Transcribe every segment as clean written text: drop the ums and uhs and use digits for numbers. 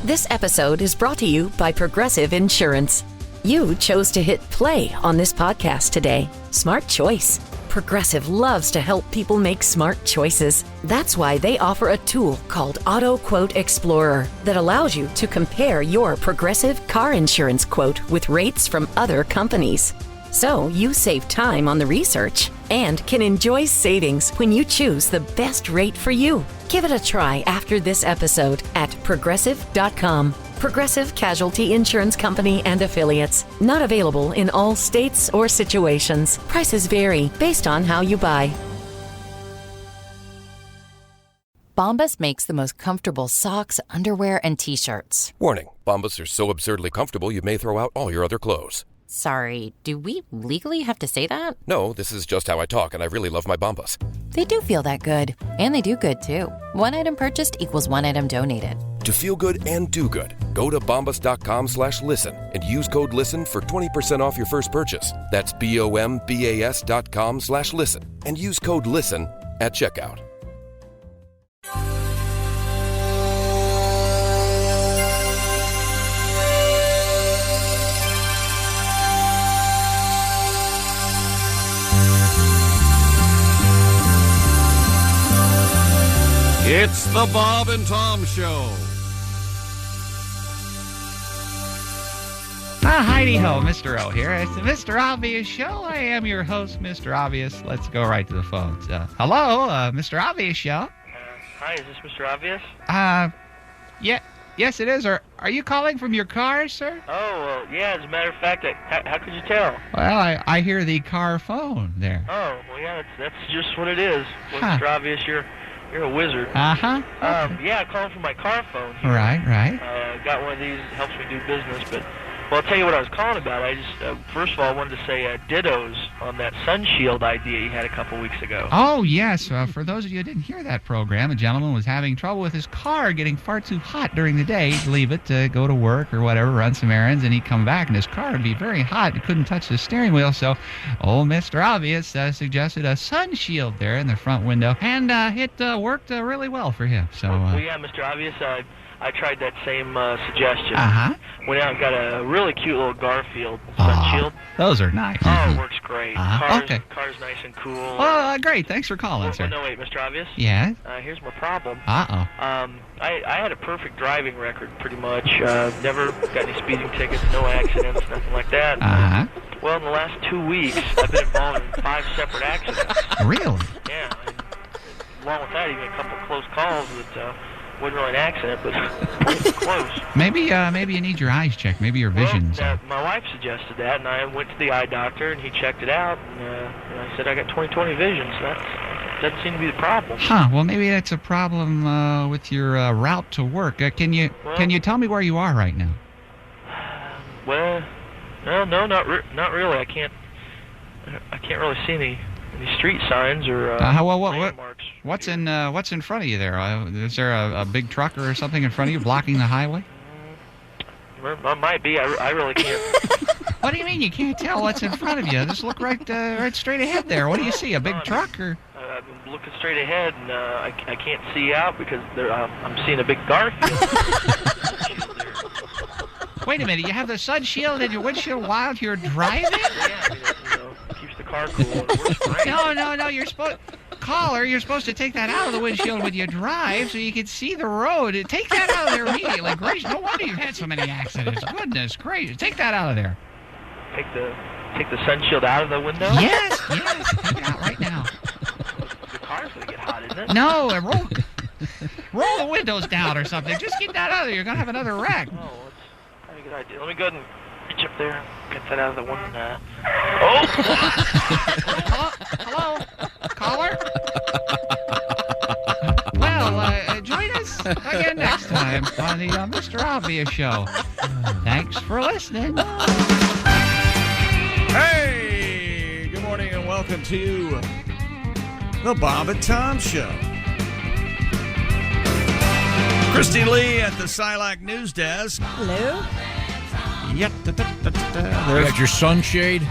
This episode is brought to you by Progressive Insurance. You chose to hit play on this podcast today. Smart choice. Progressive loves to help people make smart choices. That's why they offer a tool called Auto Quote Explorer that allows you to compare your Progressive car insurance quote with rates from other companies. So you save time on the research and can enjoy savings when you choose the best rate for you. Give it a try after this episode at Progressive.com. Progressive Casualty Insurance Company and Affiliates. Not available in all states or situations. Prices vary based on how you buy. Bombas makes the most comfortable socks, underwear, and T-shirts. Warning, Bombas are so absurdly comfortable you may throw out all your other clothes. Sorry, do we legally have to say that? No, this is just how I talk, and I really love my Bombas. They do feel that good. And they do good, too. One item purchased equals one item donated. To feel good and do good, go to bombas.com/listen and use code LISTEN for 20% off your first purchase. That's BOMBAS.com/listen and use code LISTEN at checkout. It's the Bob and Tom Show. Heidi-ho, Mr. O here. It's the Mr. Obvious Show. I am your host, Mr. Obvious. Let's go right to the phones. Hello, Mr. Obvious Show. Hi, is this Mr. Obvious? Yes, it is. Are you calling from your car, sir? Oh, yeah, as a matter of fact, how could you tell? Well, I hear the car phone there. Oh, well, yeah, that's just what it is. Well, Huh. Mr. Obvious, you're a wizard. Uh-huh. Yeah, calling from my car phone here. Right. Got one of these, helps me do business, but... Well, I'll tell you what I was calling about. I just, first of all, I wanted to say dittos on that sun shield idea you had a couple weeks ago. Oh, yes. For those of you who didn't hear that program, a gentleman was having trouble with his car getting far too hot during the day. He'd leave it to go to work or whatever, run some errands, and he'd come back, and his car would be very hot. He couldn't touch the steering wheel, so old Mr. Obvious suggested a sun shield there in the front window, and it worked really well for him. So, well, yeah, Mr. Obvious, I tried that same suggestion. Uh-huh. Went out and got a really cute little Garfield sun shield. Those are nice. Oh, it works great. Okay. Car's nice and cool. Well, great. Thanks for calling, sir. No, wait, Mr. Obvious? Yeah? Here's my problem. Uh-oh. I had a perfect driving record, pretty much. Never got any speeding tickets, no accidents, nothing like that. Uh-huh. Well, in the last 2 weeks, I've been involved in 5 separate accidents. Really? Yeah. And along with that, even a couple of close calls that... wasn't really an accident, but pretty close. Maybe you need your eyes checked. Maybe your vision's... Well, my wife suggested that, and I went to the eye doctor, and he checked it out, and I said I got 20/20 vision, so that doesn't seem to be the problem. Huh. Well, maybe that's a problem with your route to work. Can you tell me where you are right now? Well, no, not really. I can't really see any street signs or landmarks. What's in front of you there? Is there a big truck or something in front of you blocking the highway? Might be. I really can't. What do you mean you can't tell what's in front of you? Just look right straight ahead there. What do you see? A big truck or? I've been looking straight ahead, and I can't see out because I'm seeing a big Garfield. Wait a minute. You have the sun shield in your windshield while you're driving? Yeah, keeps the car cool. And it works great. No. You're supposed to take that out of the windshield when you drive so you can see the road. Take that out of there immediately. Gracious, no wonder you've had so many accidents. Goodness gracious. Take that out of there. Take the sun shield out of the window? Yes. Take it out right now. The car's going to get hot, isn't it? No, roll the windows down or something. Just get that out of there. You're going to have another wreck. Oh, that's a good idea. Let me go ahead and reach up there and get that out of the one. Hello? Caller? Well, join us again next time on the Mr. Obvious Show. Thanks for listening. Hey, good morning and welcome to the Bob and Tom Show. Christy Lee at the Silac News Desk. Hello. Yep. You got your sunshade,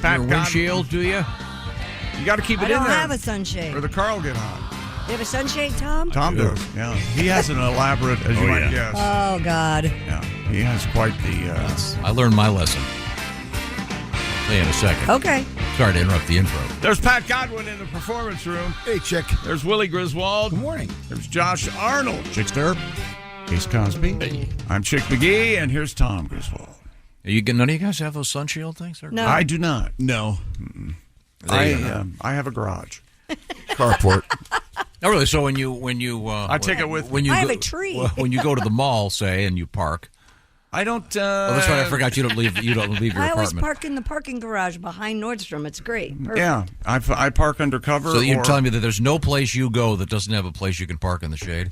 your windshield, do you? You got to keep it I in don't there. have a sunshade. Or the car will get hot. You have a sunshade, Tom? Tom does, yeah. He has an elaborate, as you might guess. Oh, God. Yeah, he has quite the... I learned my lesson. I'll tell you in a second. Okay. Sorry to interrupt the intro. There's Pat Godwin in the performance room. Hey, Chick. There's Willie Griswold. Good morning. There's Josh Arnold. Chick Stir. Case Cosby. Hey. I'm Chick McGee, and here's Tom Griswold. None of you guys have those sun shield things? No. I do not. No. I have a garage. Carport. Oh, really? So when you I take it with when you I have go, a tree. When you go to the mall, say, and you park. I don't. That's right. I forgot you don't leave your I always apartment. park in the parking garage behind Nordstrom. It's great. Perfect. Yeah, I park undercover. So you're telling me that there's no place you go that doesn't have a place you can park in the shade?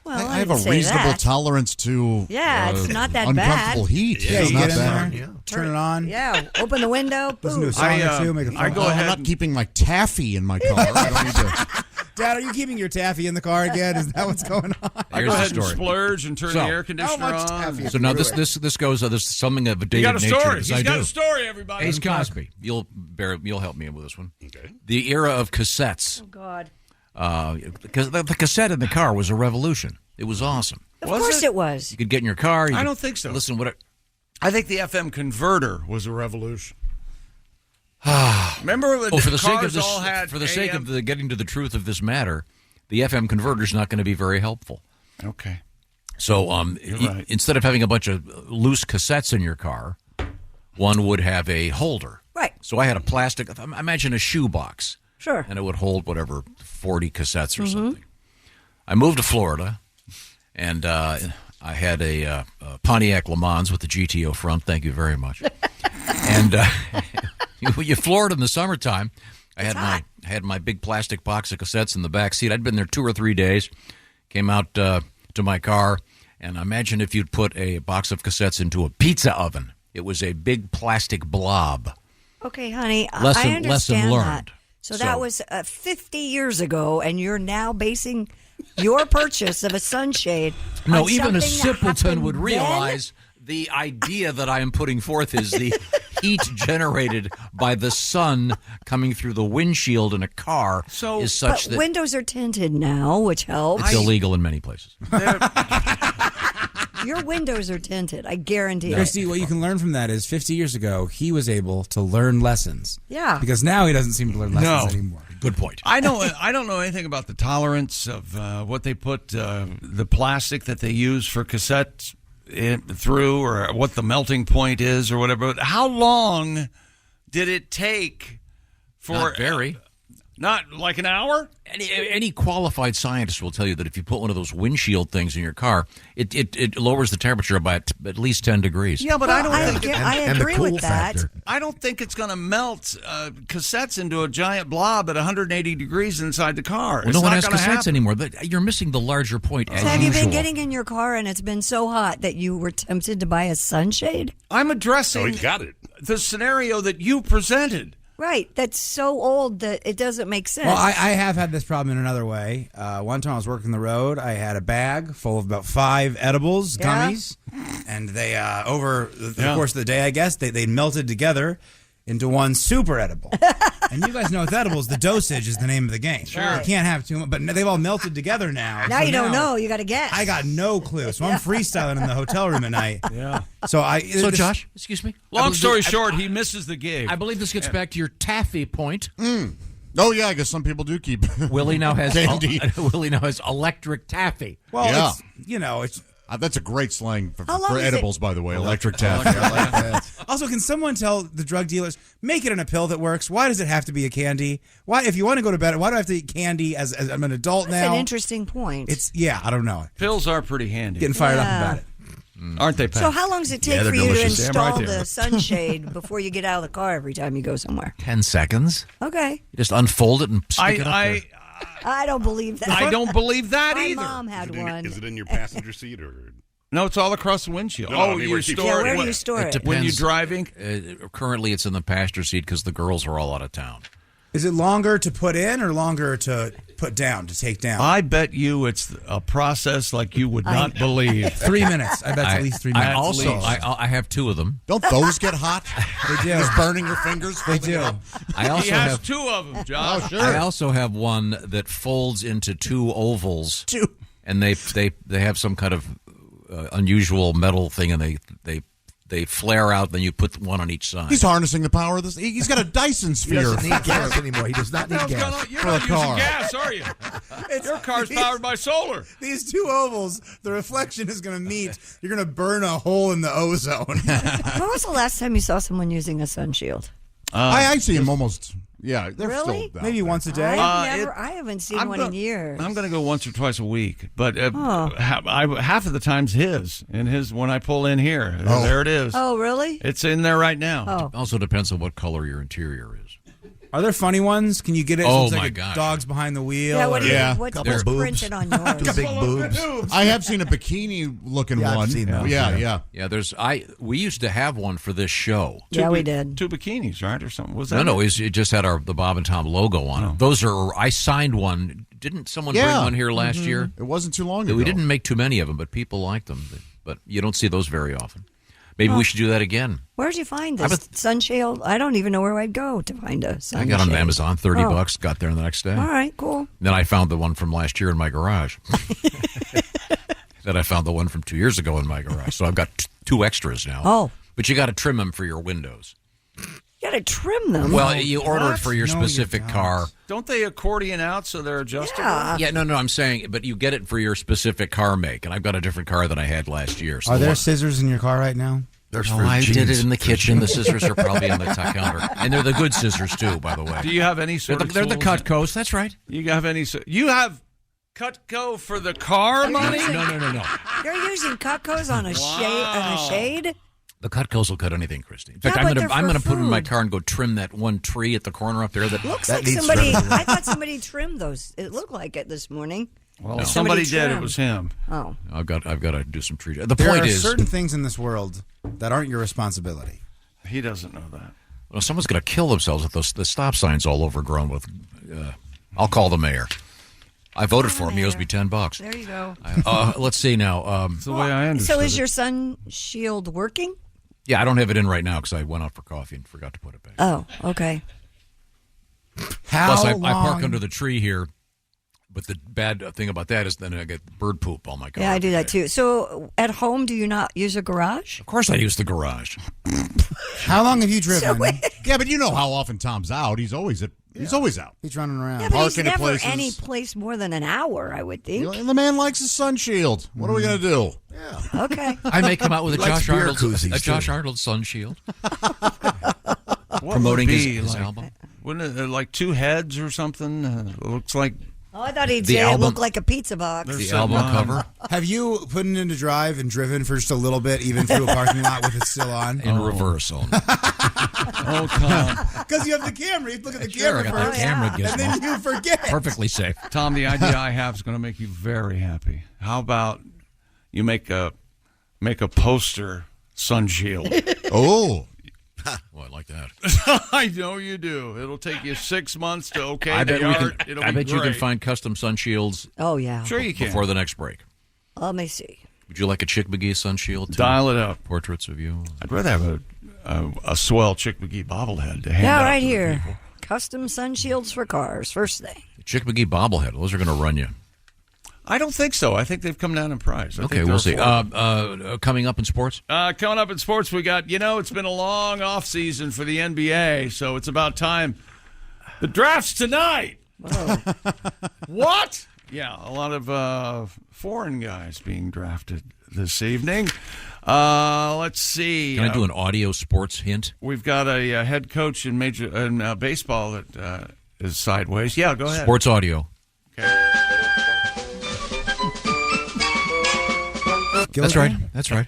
Well, I have a reasonable tolerance to it's not that uncomfortable bad. heat. Yeah, It's you not get in bad. there, turn it on. Yeah, open the window. Listen to a Boom. song or two, make a phone I go call. ahead. I'm not keeping my taffy in my car. I don't need to. Dad, are you keeping your taffy in the car again? Is that what's going on? I go ahead and splurge and turn the air conditioner How much on. taffy? So now this goes. There's something of a You dated got a nature. story. because He's I got do. a story, everybody. Ace Cosby, you'll help me with this one. Okay. The era of cassettes. Oh, God. Because the cassette in the car was a revolution. It was awesome. Of course it was. You could get in your car. I don't think so. Listen, what? I think the FM converter was a revolution. Remember, for the sake of cars this, all had for the sake AM? of the getting to the truth of this matter, the FM converter is not going to be very helpful. Okay. So, right. instead of having a bunch of loose cassettes in your car, one would have a holder. Right. So I had a plastic. Imagine a shoebox. Sure. And it would hold whatever 40 cassettes or something. I moved to Florida, and I had a Pontiac Le Mans with the GTO front. Thank you very much. And you Florida in the summertime. I had my big plastic box of cassettes in the back seat. I'd been there 2 or 3 days. Came out to my car, and imagine if you'd put a box of cassettes into a pizza oven. It was a big plastic blob. Okay, honey, I Lesson understand learned. that. So that was 50 years ago, and you're now basing your purchase of a sunshade No, on even a something that simpleton happened would realize the idea that I am putting forth is the heat generated by the sun coming through the windshield in a car is such but that windows are tinted now, which helps. it's illegal in many places. Your windows are tinted, I guarantee it. Christy, what you can learn from that is 50 years ago, he was able to learn lessons. Yeah. Because now he doesn't seem to learn lessons anymore. Good point. I don't know anything about the tolerance of what they put the plastic that they use for cassettes through, or what the melting point is, or whatever. But how long did it take for? Not very. Not like an hour? Any qualified scientist will tell you that if you put one of those windshield things in your car, it lowers the temperature by at least 10 degrees. Yeah, but I don't think I agree with that. I don't think it's going to melt cassettes into a giant blob at 180 degrees inside the car. Well, no one has cassettes anymore. You're missing the larger point. So have you been getting in your car and it's been so hot that you were tempted to buy a sunshade? I'm addressing the scenario that you presented. Right. That's so old that it doesn't make sense. Well, I have had this problem in another way. One time I was working the road. I had a bag full of about 5 edibles, gummies, and they, over the course of the day, I guess, they melted together into one super edible. And you guys know with edibles, the dosage is the name of the game. Sure. You can't have too much, but they've all melted together now. Now so you don't know. You got to guess. I got no clue. So I'm freestyling in the hotel room at night. Yeah. So Josh, excuse me. Long story short, he misses the gig. I believe this gets back to your taffy point. Oh, yeah, I guess some people do keep Willie now has candy. Willie now has electric taffy. Well, it's that's a great slang for long is edibles, by the way. Electric taffy. I like that. Also, can someone tell the drug dealers, make it in a pill that works? Why does it have to be a candy? Why, if you want to go to bed, why do I have to eat candy as I'm an adult That's now? an interesting point. I don't know. Pills are pretty handy. Getting fired up about it. Aren't they, Pat? So how long does it take they're for you to delicious. install Damn right they are. the sunshade before you get out of the car every time you go somewhere? 10 seconds. Okay. You just unfold it and stick it up there. I don't believe that. I don't believe that My either. mom had one. Is it in your passenger seat or? No, it's all across the windshield. No, I mean, you store where it. do you store it? Depends. When you're driving? Currently, it's in the passenger seat because the girls are all out of town. Is it longer to put in or longer to put down, to take down? I bet you it's a process like you would not believe. 3 minutes. I bet it's at least 3 minutes. I have 2 of them. Don't those get hot? They do. Just burning your fingers? They do. I also He has have 2 of them, Josh. Oh, sure. I also have one that folds into 2 ovals. 2. And they have some kind of unusual metal thing, and they flare out. Then you put one on each side. He's harnessing the power of this. He's got a Dyson He sphere. doesn't need gas anymore. He does not need gas. You're For not a using car. gas, are you? Your car's powered by solar. These 2 ovals, the reflection is going to meet. You're going to burn a hole in the ozone. When was the last time you saw someone using a sun shield? I see him almost. Yeah, they're Really? still Maybe once a day. I haven't seen one in years. I'm going to go once or twice a week, but half of the time's his. When I pull in here, there it is. Oh, really? It's in there right now. Oh. Also depends on what color your interior is. Are there funny ones? Can you get it? Oh, it's like my a gosh. Dogs behind the wheel. Yeah, or- what's printed on yours? Two big boobs. I have seen a bikini-looking Yeah, I've one. seen those, Yeah. We used to have one for this show. Yeah, we did. 2 bikinis, right, or something? Was that No, it just had the Bob and Tom logo on it. Those are. I signed one. Didn't someone bring one here last year? It wasn't too long ago. We didn't make too many of them, but people liked them. But you don't see those very often. Maybe we should do that again. Where'd you find this sun shield? I don't even know where I'd go to find a sun I got shade. on Amazon, $30. Got there the next day. All right, cool. Then I found the one from last year in my garage. Then I found the one from 2 years ago in my garage. So I've got 2 extras now. Oh. But you got to trim them for your windows. You got to trim them. Well, you order it for your specific car. Don't they accordion out so they're adjustable? Yeah, no, I'm saying, but you get it for your specific car make. And I've got a different car than I had last year. So Are there scissors in your car right now? I did it in the kitchen. The scissors are probably on the counter. And they're the good scissors, too, by the way. Do you have any sort of They're the Cutcos. That's right. You have any? You have Cutco for the car money? No. You're using Cutcos on a shade? The Cutcos will cut anything, Christy. In fact, Yeah, I'm going to put it in my food. car and go trim that one tree at the corner up there. Looks like somebody. I thought somebody trimmed those. It looked like it this morning. Well, if somebody did. It was him. Oh, I've got to do some tree. The There point are is, certain things in this world that aren't your responsibility. He doesn't know that. well, someone's going to kill themselves with the stop signs all overgrown with. I'll call the mayor. I voted for him. He owes me $10. there you go. Let's see now. That's the way I understood So is it. your sun shield working? Yeah, I don't have it in right now because I went out for coffee and forgot to put it back. Oh, okay. Plus, I park under the tree here. But the bad thing about that is then I get bird poop on my car. Yeah, I do that too. So at home, do you not use a garage? Of course I use the garage. How long have you driven? Yeah, but you know how often Tom's out. He's always out. He's running around. Yeah, but he's Parking at never places. any place more than an hour, I would think. The man likes his sun shield. What are we going to do? Yeah. Okay. I may come out with a Likes Josh beer Arnold, koozies, too. Arnold sun shield. What Promoting would be his like, album. Wouldn't it like 2 heads or something? It looks like Oh, I thought he'd The say album- it looked like a pizza box. The album cover Have you put it into drive and driven for just a little bit, even through a parking lot with it still on? in reverse only. oh, Tom. Because you have the camera. You look at the Sure, I camera got first, the camera and then you forget. Perfectly safe. Tom, the idea I have is going to make you very happy. How about you make a poster sun shield? Oh. Well, I like that. I know you do. It'll take you 6 months to okay I bet, the we art. can, It'll I be bet you can great. find custom sun shields Oh, yeah. Sure you can. before the next break. Let me see. Would you like a Chick McGee sun shield? Too? Dial it up. Portraits of you. I'd rather have a swell Chick McGee bobblehead to hand Yeah, out right to the here. people. Custom sun shields for cars. First thing. Chick McGee bobblehead. Those are going to run you. I don't think so. I think they've come down in price. I Okay, think we'll they're see. affordable. Coming up in sports? Coming up in sports, we got, it's been a long off season for the NBA, so it's about time. The draft's tonight. What? Yeah, a lot of foreign guys being drafted this evening. Let's see. Can I do an audio sports hint? We've got a head coach in baseball that is sideways. Yeah, go ahead. Sports audio. Okay. That's right. That's right.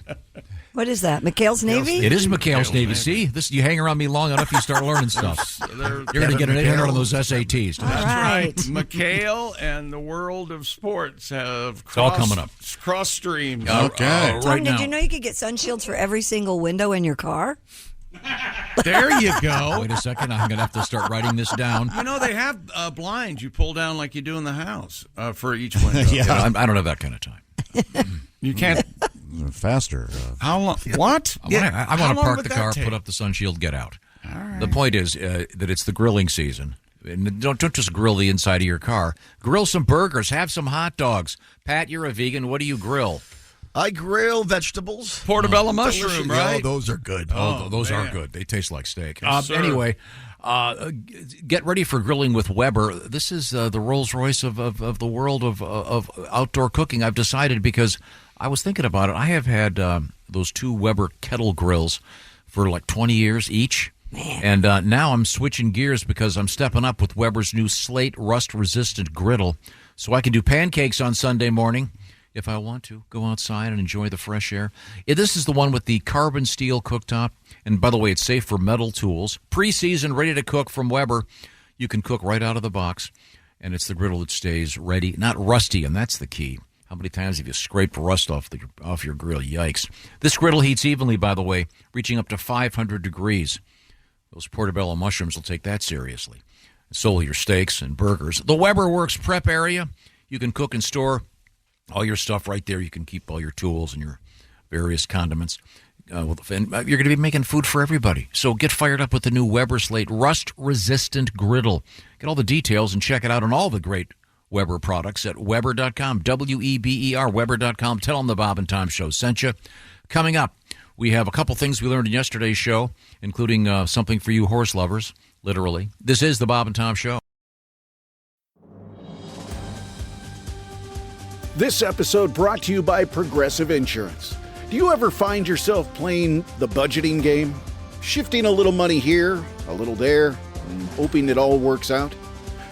What is that? McHale's Navy? It is McHale's Navy. See, this you hang around me long enough, you start learning stuff. You're going to get an 800 on those SATs. All right. McHale and the world of sports have all coming up. Cross streams. Okay. Tom, right did now. you know you could get sun shields for every single window in your car? There you go. Wait a second. I'm going to have to start writing this down. You know, they have blinds you pull down like you do in the house for each window. Yeah, I don't have that kind of time. You can't. Faster. How long? What? I want to park the car, put up the sun shield, get out. Right. The point is that it's the grilling season. And don't just grill the inside of your car. Grill some burgers. Have some hot dogs. Pat, you're a vegan. What do you grill? I grill vegetables. Portobello mushroom, right? Oh, those are good. Those are good. They taste like steak. Anyway, get ready for grilling with Weber. This is the Rolls Royce of the world of outdoor cooking. I've decided because I was thinking about it. I have had those two Weber kettle grills for like 20 years each. Man. And now I'm switching gears because I'm stepping up with Weber's new Slate rust-resistant griddle. So I can do pancakes on Sunday morning if I want to. Go outside and enjoy the fresh air. This is the one with the carbon steel cooktop. And by the way, it's safe for metal tools. Pre-seasoned, ready to cook from Weber. You can cook right out of the box. And it's the griddle that stays ready, not rusty, and that's the key. How many times have you scraped rust off your grill? Yikes. This griddle heats evenly, by the way, reaching up to 500 degrees. Those portobello mushrooms will take that seriously. So will your steaks and burgers. The Weber Works prep area. You can cook and store all your stuff right there. You can keep all your tools and your various condiments. And you're going to be making food for everybody. So get fired up with the new Weber Slate rust-resistant griddle. Get all the details and check it out on all the great Weber products at Weber.com, Weber, Weber.com. Tell them the Bob and Tom Show sent you. Coming up, we have a couple things we learned in yesterday's show, including something for you horse lovers, literally. This is the Bob and Tom Show. This episode brought to you by Progressive Insurance. Do you ever find yourself playing the budgeting game? Shifting a little money here, a little there, and hoping it all works out?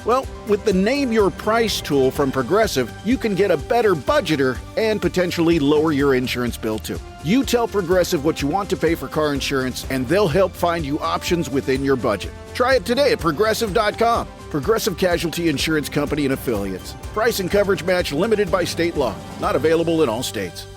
Well, with the Name Your Price tool from Progressive, you can get a better budgeter and potentially lower your insurance bill too. You tell Progressive what you want to pay for car insurance, and they'll help find you options within your budget. Try it today at Progressive.com. Progressive Casualty Insurance Company and Affiliates. Price and coverage match limited by state law. Not available in all states.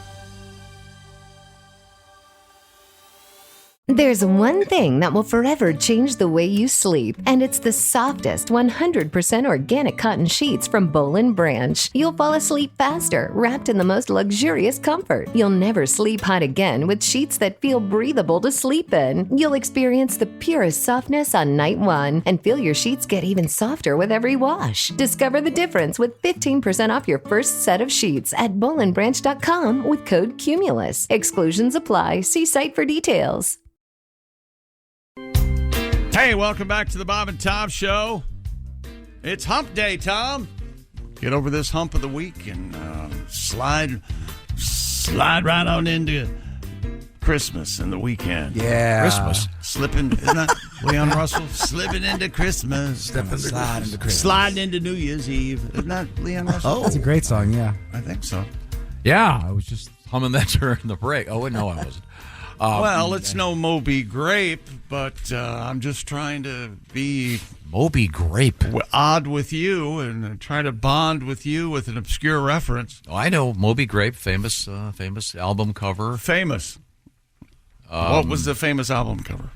There's one thing that will forever change the way you sleep, and it's the softest 100% organic cotton sheets from Boll & Branch. You'll fall asleep faster, wrapped in the most luxurious comfort. You'll never sleep hot again with sheets that feel breathable to sleep in. You'll experience the purest softness on night one and feel your sheets get even softer with every wash. Discover the difference with 15% off your first set of sheets at BollandBranch.com with code CUMULUS. Exclusions apply. See site for details. Hey, welcome back to the Bob and Tom Show. It's hump day, Tom. Get over this hump of the week and slide right on into Christmas and the weekend. Yeah. Christmas. Slipping, isn't that Leon Russell? Slipping into Christmas. Sliding into New Year's Eve. Isn't that Leon Russell? Oh, that's a great song, yeah. I think so. Yeah, I was just humming that during the break. Oh, no, I wasn't. Well, it's no Moby Grape, but I'm just trying to be Moby Grape odd with you and try to bond with you with an obscure reference. Oh, I know Moby Grape, famous album cover. Famous. What was the famous album cover?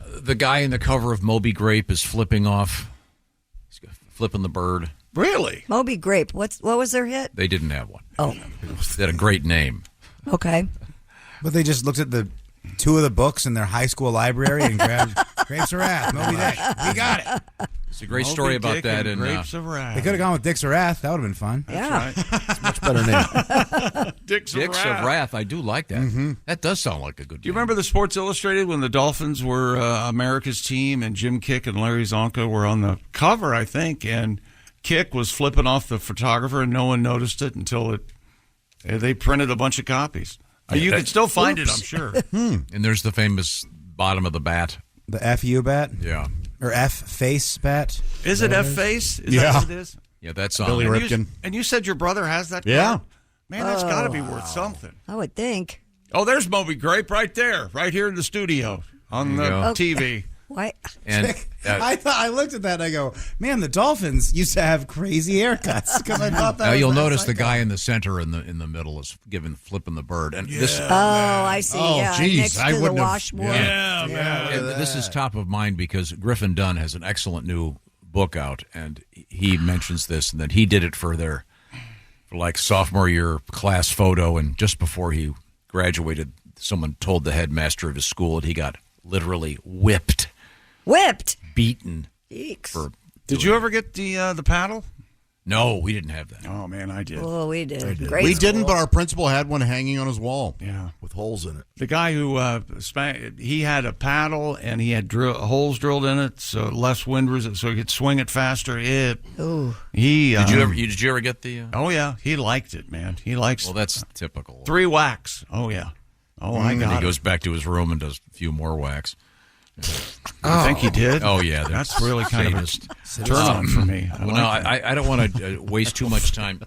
The guy in the cover of Moby Grape is flipping the bird. Really? Moby Grape. What was their hit? They didn't have one. Oh. They had a great name. Okay. But they just looked at the two of the books in their high school library and grabbed Grapes of Wrath, Moby Dick. We got it. It's a great story about that. And Grapes of Wrath. They could have gone with Dicks of Wrath. That would have been fun. Yeah. It's a much better name. Dicks of Wrath. I do like that. Mm-hmm. That does sound like a good Do you remember the Sports Illustrated when the Dolphins were America's team and Jim Kick and Larry Zonka were on the cover, I think, and Kick was flipping off the photographer and no one noticed it until they printed a bunch of copies. You can still find it, I'm sure. And there's the famous bottom of the bat. The FU bat? Yeah. Or F-face bat? Is it F-face? Is that what it is? Yeah, that's on Billy Ripken. And you said your brother has that? Yeah. Card? Man, that's got to be worth something. I would think. Oh, there's Moby Grape right there, right here in the studio on the TV. What? And I looked at that and I go, man, the Dolphins used to have crazy haircuts because I thought that. You'll notice the guy in the center in the middle is flipping the bird, and this. Oh, I see. Oh, geez, next I to the wouldn't have. washboard. And this is top of mind because Griffin Dunn has an excellent new book out, and he mentions this, and that he did it for their like sophomore year class photo, and just before he graduated, someone told the headmaster of his school that he got literally whipped, beaten. Eeks. Did you ever get the paddle? No, we didn't have that. Oh man, I did. Oh, we did. We didn't, but our principal had one hanging on his wall. Yeah, with holes in it. The guy who he had a paddle and he had holes drilled in it, so less wind resistance, so he could swing it faster. Did you ever get the? Oh yeah, he liked it, man. He likes. Well, that's typical. 3 whacks. Oh yeah. Oh, I got it. He goes back to his room and does a few more whacks. I think he did. Oh yeah, that's really kind of a turn on for me. I don't want to waste too much time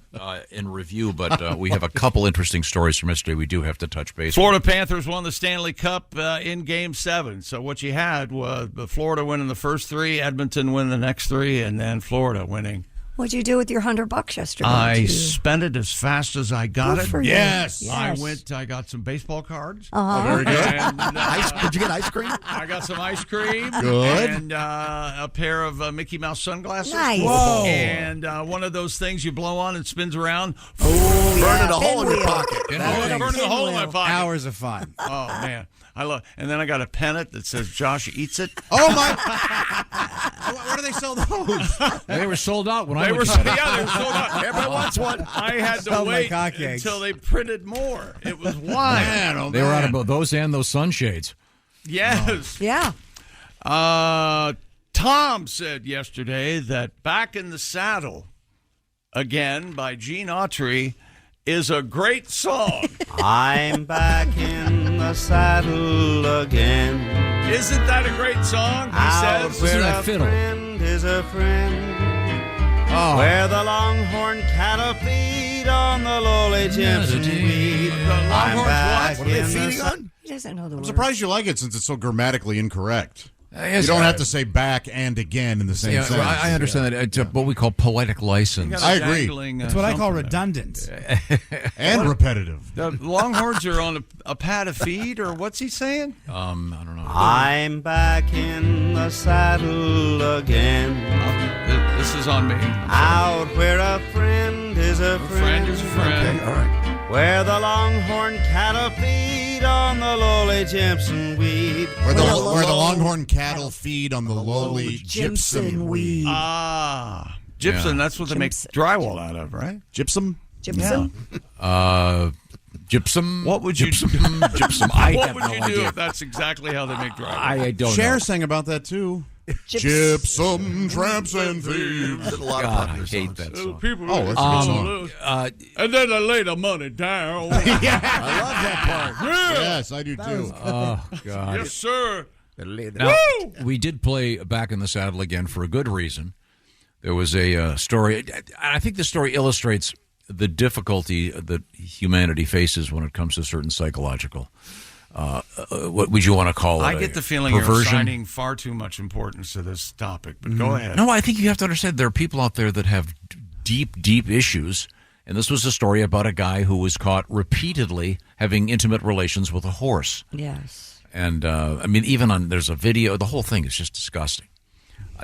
in review, but we have a couple interesting stories from yesterday. We do have to touch base. Florida Panthers won the Stanley Cup in Game 7. So what you had was Florida winning the first 3, Edmonton winning the next 3, and then Florida winning. What'd you do with your $100 yesterday? I spent it as fast as I got it. Yes. I got some baseball cards. Uh-huh. Very good. And, did you get ice cream? I got some ice cream. Good. And a pair of Mickey Mouse sunglasses. Nice. Whoa. And one of those things you blow on and spins around. Burning a hole in your Pinwheel. pocket. Burning a hole in my pocket. Hours of fun. Oh, man. And then I got a pennant that says Josh eats it. Oh my! Where do they sell those? They were sold out when I They were was. sold out. Everybody wants one. I had to Sold wait like hotcakes. until they printed more. It was wild. Man, They were out of both those and those sunshades. Yes. Yeah. Tom said yesterday that Back in the Saddle, again, by Gene Autry, is a great song. I'm back in the saddle again. Isn't that a great song? He Out says. where that a fiddle? friend is a friend. Oh. Where the longhorn cattle feed on the lowly gypsum weed. I'm back What are they in the feeding sa- on? He doesn't know the I'm word. surprised you like it since it's so grammatically incorrect. Yes, You don't have to say back and again in the same Yeah, sentence. I understand that. It's what we call poetic license. I agree. That's what I call redundant. And repetitive. The Longhorns are on a pad of feed, or what's he saying? I don't know. I'm back in the saddle again. This is on me. Out where a friend is a friend. Friend is a friend. Okay, all right. Where the longhorn cattle feed on the lowly gypsum weed. Where the longhorn cattle feed on the lowly gypsum weed. Ah, gypsum. Yeah. That's what they make drywall out of, right? Gypsum? Gypsum? Gypsum. What would you gypsum? Gypsum. I What have would no you do idea. if that's exactly how they make drywall? I don't Cher know. sang about that too. Gypsum, tramps, and thieves. Did a lot God, of I popular hate songs. that song. People Oh, that's a good song. and then I lay the money down. I love that part. Yeah. Yes, I do too. Oh God. Yes, sir. Now, we did play Back in the Saddle again for a good reason. There was a story. I think the story illustrates the difficulty that humanity faces when it comes to certain psychological. What would you want to call it? I get the feeling perversion? you're assigning far too much importance to this topic, but go ahead. No, I think you have to understand there are people out there that have deep, deep issues. And this was a story about a guy who was caught repeatedly having intimate relations with a horse. Yes. And, I mean, even there's a video. The whole thing is just disgusting.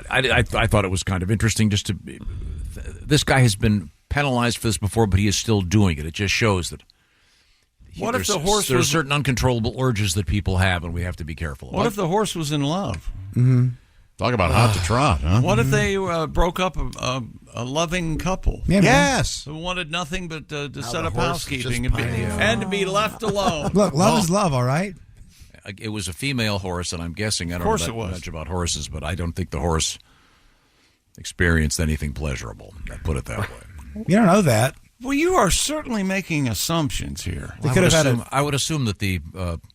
I thought it was kind of interesting just to... This guy has been penalized for this before, but he is still doing it. It just shows that... What if the horse There are was... certain uncontrollable urges that people have, and we have to be careful of. What if the horse was in love? Mm-hmm. Talk about hot to trot, huh? What if they broke up a loving couple? Yeah, yes. Who wanted nothing but to Now set the up horse is housekeeping just and to be left alone. Look, love is love, all right? It was a female horse, and I'm guessing I don't know that much about horses, but I don't think the horse experienced anything pleasurable. I put it that way. You don't know that. Well, you are certainly making assumptions here. I would assume that the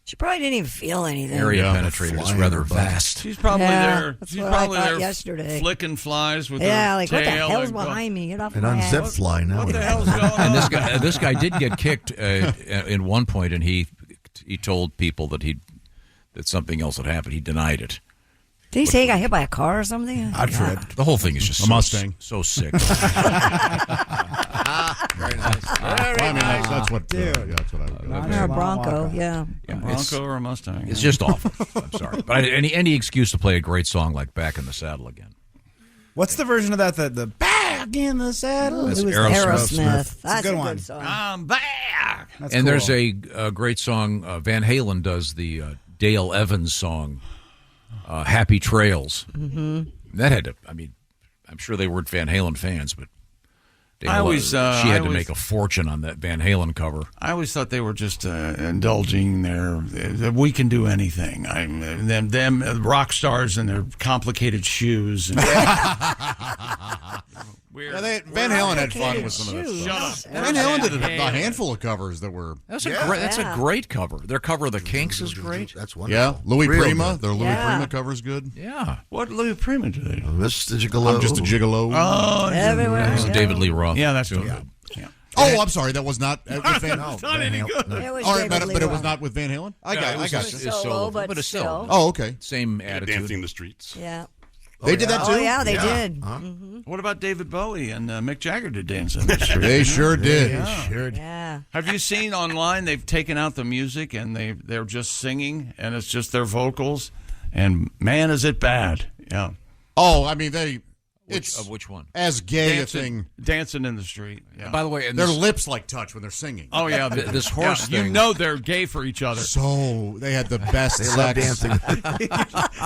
She probably didn't even feel anything. area penetrated is rather vast. She's probably there. That's She's what probably I thought there yesterday. flicking flies with her like what the tail. hell's and behind me? Get off An my head. unzipped fly now. What the hell's going on? And this guy did get kicked in one point, and he told people that something else had happened. He denied it. Did he say he got hit by a car or something? I tripped. The whole thing is just A Mustang. So sick. Very nice. I mean, that's what. That's what I would do. Or a Bronco, yeah. A Bronco or a Mustang. It's just awful. I'm sorry, but any excuse to play a great song like "Back in the Saddle Again." What's the version of that? The Back in the Saddle. That's It was Aerosmith. That's a good one. song. I'm back. That's And cool. there's a great song. Van Halen does the Dale Evans song, "Happy Trails." Mm-hmm. That had to. I mean, I'm sure they weren't Van Halen fans, but Dale, she had to make a fortune on that Van Halen cover. I always thought they were just indulging their we can do anything. Them rock stars and their complicated shoes. And Van Halen had fun with some of that stuff. Shut up. Van Halen did a handful of covers that were. That's a great cover. Their cover of the Kinks is great. That's wonderful. Yeah, Louis Real Prima. good. Their Louis Prima cover is good. Yeah. What Louis Prima do they do? Mr. Gigolo. I'm just a gigolo. Oh, Everywhere. That was David Lee Roth. yeah, that's too. good. Yeah. Oh, I'm sorry. That was not with Van It's not any good. It was All right, David Lee but it was Roth. not with Van Halen. I got you. It's solo, but it's still. Oh, okay. Same attitude. Dancing the streets. Yeah. They did that too. Oh, yeah, they did. Mm-hmm. What about David Bowie and Mick Jagger did Dance in the Street? They sure did. Yeah. Have you seen online? They've taken out the music and they're just singing, and it's just their vocals. And man, is it bad! Yeah. Oh, I mean Which one? as gay a thing. Dancing in the street. Yeah. By the way, and Their this, lips like touch when they're singing. Oh yeah, this horse You thing. know they're gay for each other. So they had the best They love sex. dancing.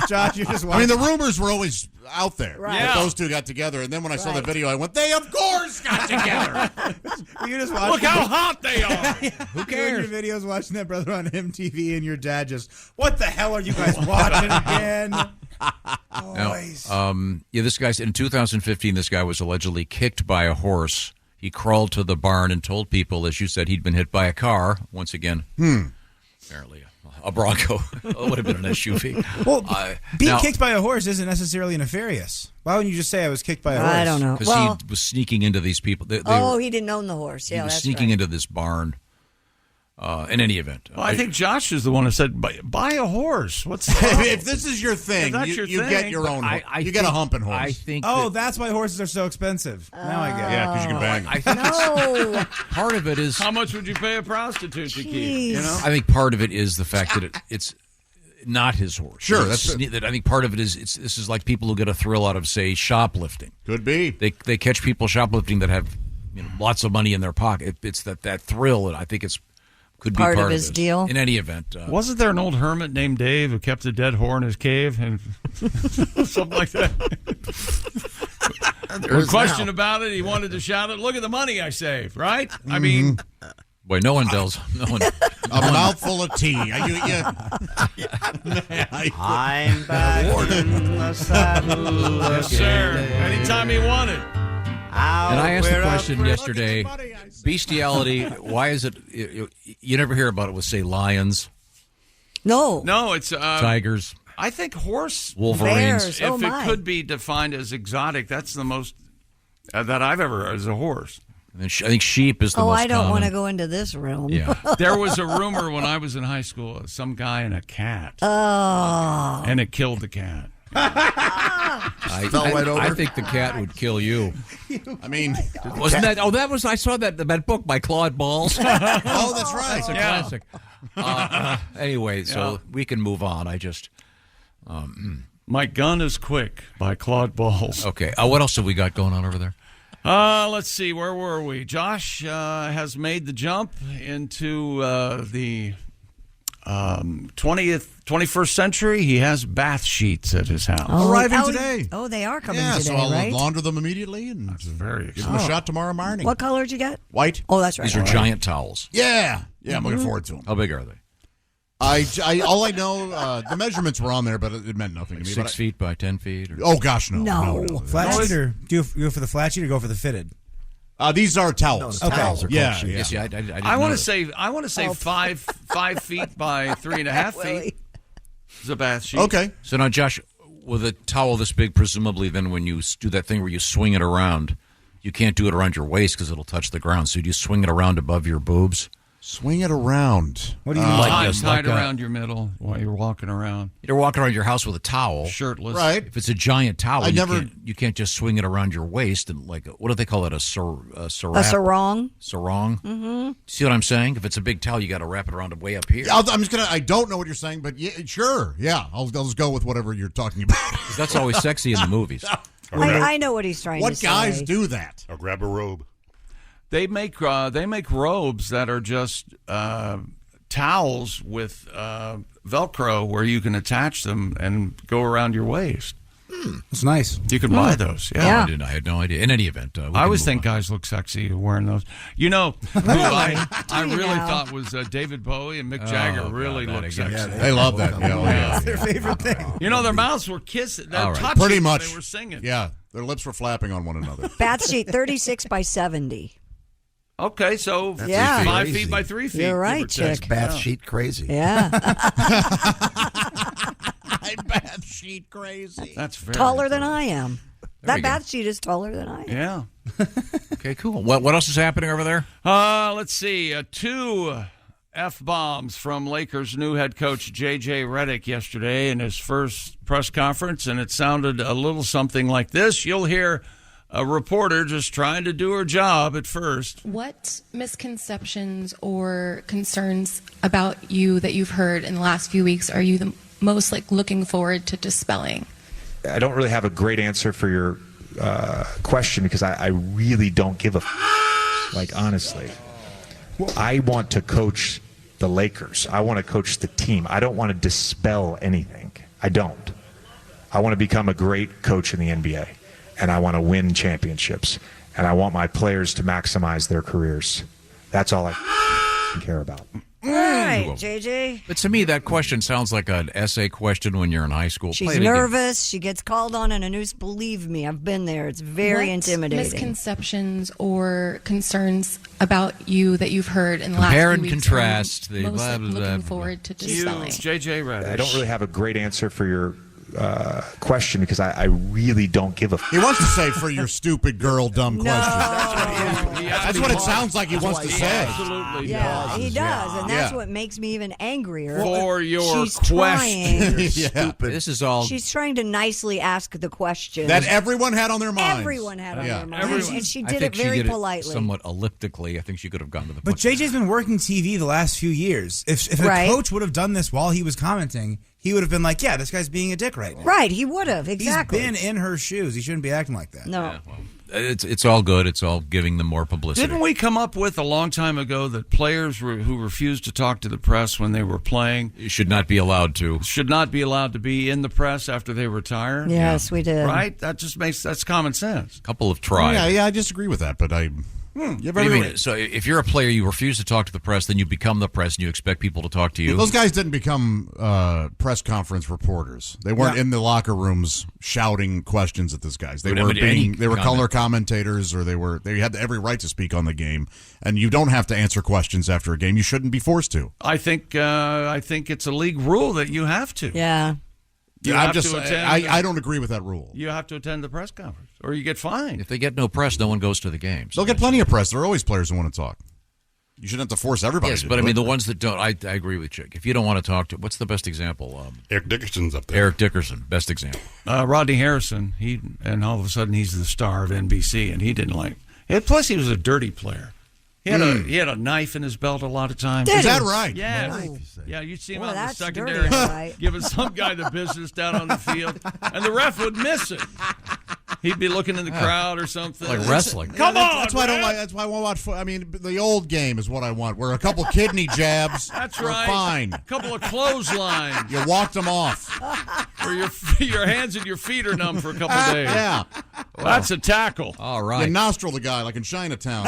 Josh, you just I mean, the rumors were always out there Right. that Yeah. those two got together, and then when I saw the Right. video, I went, "They of course got together." you just watch Look how hot they are. Who cares? Your videos watching that brother on MTV, and your dad just, what the hell are you guys watching again? Boys. This guy's in 2015. This guy was allegedly kicked by a horse. He crawled to the barn and told people, as you said, he'd been hit by a car. Once again, apparently a Bronco. It would have been an SUV. Well, being now- kicked by a horse isn't necessarily nefarious. Why wouldn't you just say I was kicked by a horse? I don't know. Because Well, he was sneaking into these people. They he didn't own the horse. he Yeah, was that's sneaking right. into this barn. In any event, Well, I think Josh is the one who said, "Buy a horse." What's the If this is your thing, If that's you, your you thing, get your own. You get a humping horse. I think. Oh, that's why horses are so expensive. Now I get it. yeah, because you can bang. I think No. part of it is. How much would you pay a prostitute to keep? You know. I think part of it is the fact that it's not his horse. Sure, It's- that's I think part of it is this is like people who get a thrill out of, say, shoplifting. Could be. They catch people shoplifting that have lots of money in their pocket. It's that thrill, and I think could be Part part of his it. deal. In any event, Wasn't there an old hermit named Dave who kept a dead whore in his cave and something like that? There No is question now. about it. He wanted to shout it. Look at the money I saved, right? I mean, boy, no one does. No one. A mouthful of tea. I'm back in the saddle yes, sir. Anytime he wanted. And I asked the question yesterday: bestiality. Why is it? You never hear about it with, say, lions, No. It's tigers. I think horse Wolverines. Bears. Oh, if my. it could be defined as exotic, that's the most that I've ever as a horse. And I think sheep is the Oh, most I don't want to common. go into this realm. Yeah. There was a rumor when I was in high school of some guy and a cat, Oh. and it killed the cat. Fell right over. I think the cat would kill you. I mean, Wasn't that? Oh, that was. I saw that book by Claude Balls. oh, that's right. That's a classic. Anyway, so we can move on. I just. My Gun is Quick by Claude Balls. Okay. What else have we got going on over there? Let's see. Where were we? Josh has made the jump into the 21st century. He has bath sheets at his house. Arriving today. Oh, they are coming Yeah, today, so I'll right? launder them immediately and That's very give them a shot tomorrow morning. What color did you get? White. Oh, that's right. These are giant towels. Yeah. Yeah, I'm looking forward to them. How big are they? All I know, the measurements were on there, but it meant nothing to me. 6 feet by 10 feet? Or... Oh, gosh, no. No. Flat sheet, or do you go for the flat sheet or go for the fitted? These are towels. No, the towels are called Yeah, sheets. yeah. See, I didn't I want know to say 5 feet by 3.5 feet Willie. is a bath sheet. Okay. So now, Josh, with a towel this big, presumably, then when you do that thing where you swing it around, you can't do it around your waist because it'll touch the ground. So do you swing it around above your boobs? Swing it around. What do you mean? Tied around your middle while you're walking around. You're walking around your house with a towel. Shirtless. Right. If it's a giant towel, you can't just swing it around your waist and what do they call it? A sarong? A sarong. Sarong? Mm-hmm. See what I'm saying? If it's a big towel, you got to wrap it around way up here. I don't know what you're saying, but yeah, sure. Yeah, I'll just go with whatever you're talking about. That's always sexy in the movies. I know what he's trying to say. What guys do that? Or grab a robe. They make robes that are just towels with Velcro where you can attach them and go around your waist. It's nice. You can buy those. Yeah. I had no idea. In any event, I always think guys look sexy wearing those. You know, who I really thought was David Bowie and Mick Jagger really look sexy. Yeah, they love that. It's their favorite thing. You know, their mouths were kissing. They're touching Pretty much. They were singing. Yeah, their lips were flapping on one another. Bath sheet 36 by 70. Okay, so 5 feet by 3 feet. You're right, chick. Bath sheet crazy. Yeah. Bath sheet crazy. That's very taller than I am. There we That bath sheet is taller than I am. Yeah. Okay, cool. What else is happening over there? Let's see. 2 F-bombs from Lakers' new head coach J.J. Redick yesterday in his first press conference, and it sounded a little something like this. You'll hear a reporter just trying to do her job at first. What misconceptions or concerns about you that you've heard in the last few weeks are you the most looking forward to dispelling? I don't really have a great answer for your question because I really don't give a honestly. I want to coach the Lakers. I want to coach the team. I don't want to dispel anything. I don't. I want to become a great coach in the NBA, and I want to win championships, and I want my players to maximize their careers. That's all I care about. All right, JJ. But to me, that question sounds like an essay question when you're in high school. She's nervous. She gets called on in a news. Believe me, I've been there. It's very intimidating. Misconceptions or concerns about you that you've heard in the last Compare few and weeks contrast. are you most looking forward to dispelling? JJ Redick. I don't really have a great answer for your question because I really don't give a He wants to say for your stupid girl dumb question. That's what it sounds like he wants to say. Absolutely. Yeah, he does, and that's what makes me even angrier. For your She's question. trying. Stupid. This is all. She's trying to nicely ask the question That everyone had on their minds. Everyone had on their minds, and she I did think it very she did politely. It somewhat elliptically. I think she could have gone to the But JJ's been working TV the last few years. If a coach would have done this while he was commenting, he would have been like, yeah, this guy's being a dick right now. Right, he would have. Exactly. He's been in her shoes. He shouldn't be acting like that. No. Yeah, well, it's all good. It's all giving them more publicity. Didn't we come up with a long time ago that players who refused to talk to the press when they were playing should not be allowed to be in the press after they retire? Yes, we did. Right? That's common sense. A couple have tried. Yeah, I disagree with that, but What do you mean? So if you're a player, you refuse to talk to the press, then you become the press and you expect people to talk to you. Those guys didn't become press conference reporters. They weren't in the locker rooms shouting questions at these guys. They were color commentators, or they had every right to speak on the game. And you don't have to answer questions after a game. You shouldn't be forced to. I think it's a league rule that you have to. Yeah. I don't agree with that rule. You have to attend the press conference, or you get fined. If they get no press, no one goes to the games. They'll get plenty of press. There are always players who want to talk. You shouldn't have to force everybody. Yes, to but do I mean, it. the ones that don't, I agree with Chick. If you don't want to talk to, what's the best example? Eric Dickerson's up there. Eric Dickerson, best example. Rodney Harrison, and all of a sudden he's the star of NBC, and he didn't like it. Plus, he was a dirty player. He had a knife in his belt a lot of times. Is that right? Yeah. Yeah, you'd see him out in the that's secondary dirty, right? giving some guy the business down on the field, and the ref would miss it. He'd be looking in the crowd or something. Like wrestling. Come on, that's why I don't like. That's why I won't watch. I mean, the old game is what I want, where a couple kidney jabs. That's are right. Fine. A couple of clotheslines. You walked them off. Or your hands and your feet are numb for a couple of days. Yeah. That's a tackle. All right. You nostril the guy like in Chinatown.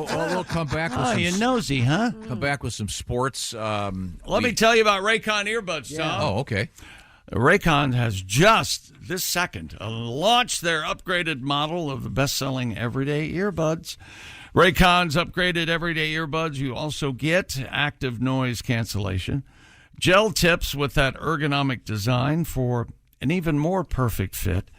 We'll come back with some. You nosy, huh? Come back with some sports. Let me tell you about Raycon earbuds, Tom. Oh, okay. Raycon has just this second launched their upgraded model of the best-selling everyday earbuds. Raycon's upgraded everyday earbuds. You also get active noise cancellation, gel tips with that ergonomic design for an even more perfect fit,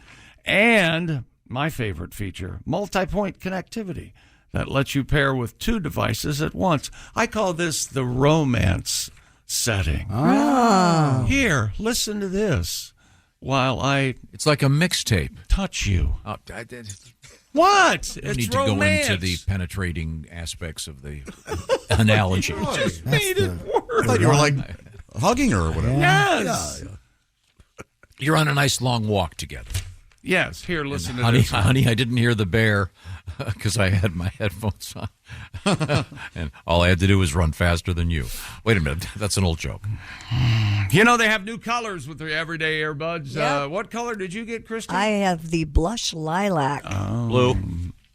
and my favorite feature, multi-point connectivity. that lets you pair with 2 devices at once. I call this the romance setting. Oh. Here, listen to this while It's like a mixtape. touch you. What? I It's need to romance. go into the penetrating aspects of the analogy. Just made it worse. I thought you were like hugging her or whatever. Yes. You're on a nice long walk together. Yes. Here, listen to Honey, this. honey, I didn't hear the bear because I had my headphones on. And all I had to do was run faster than you. Wait a minute. That's an old joke. You know, they have new colors with their everyday earbuds. Yep. What color did you get, Kristen? I have the blush lilac. Blue.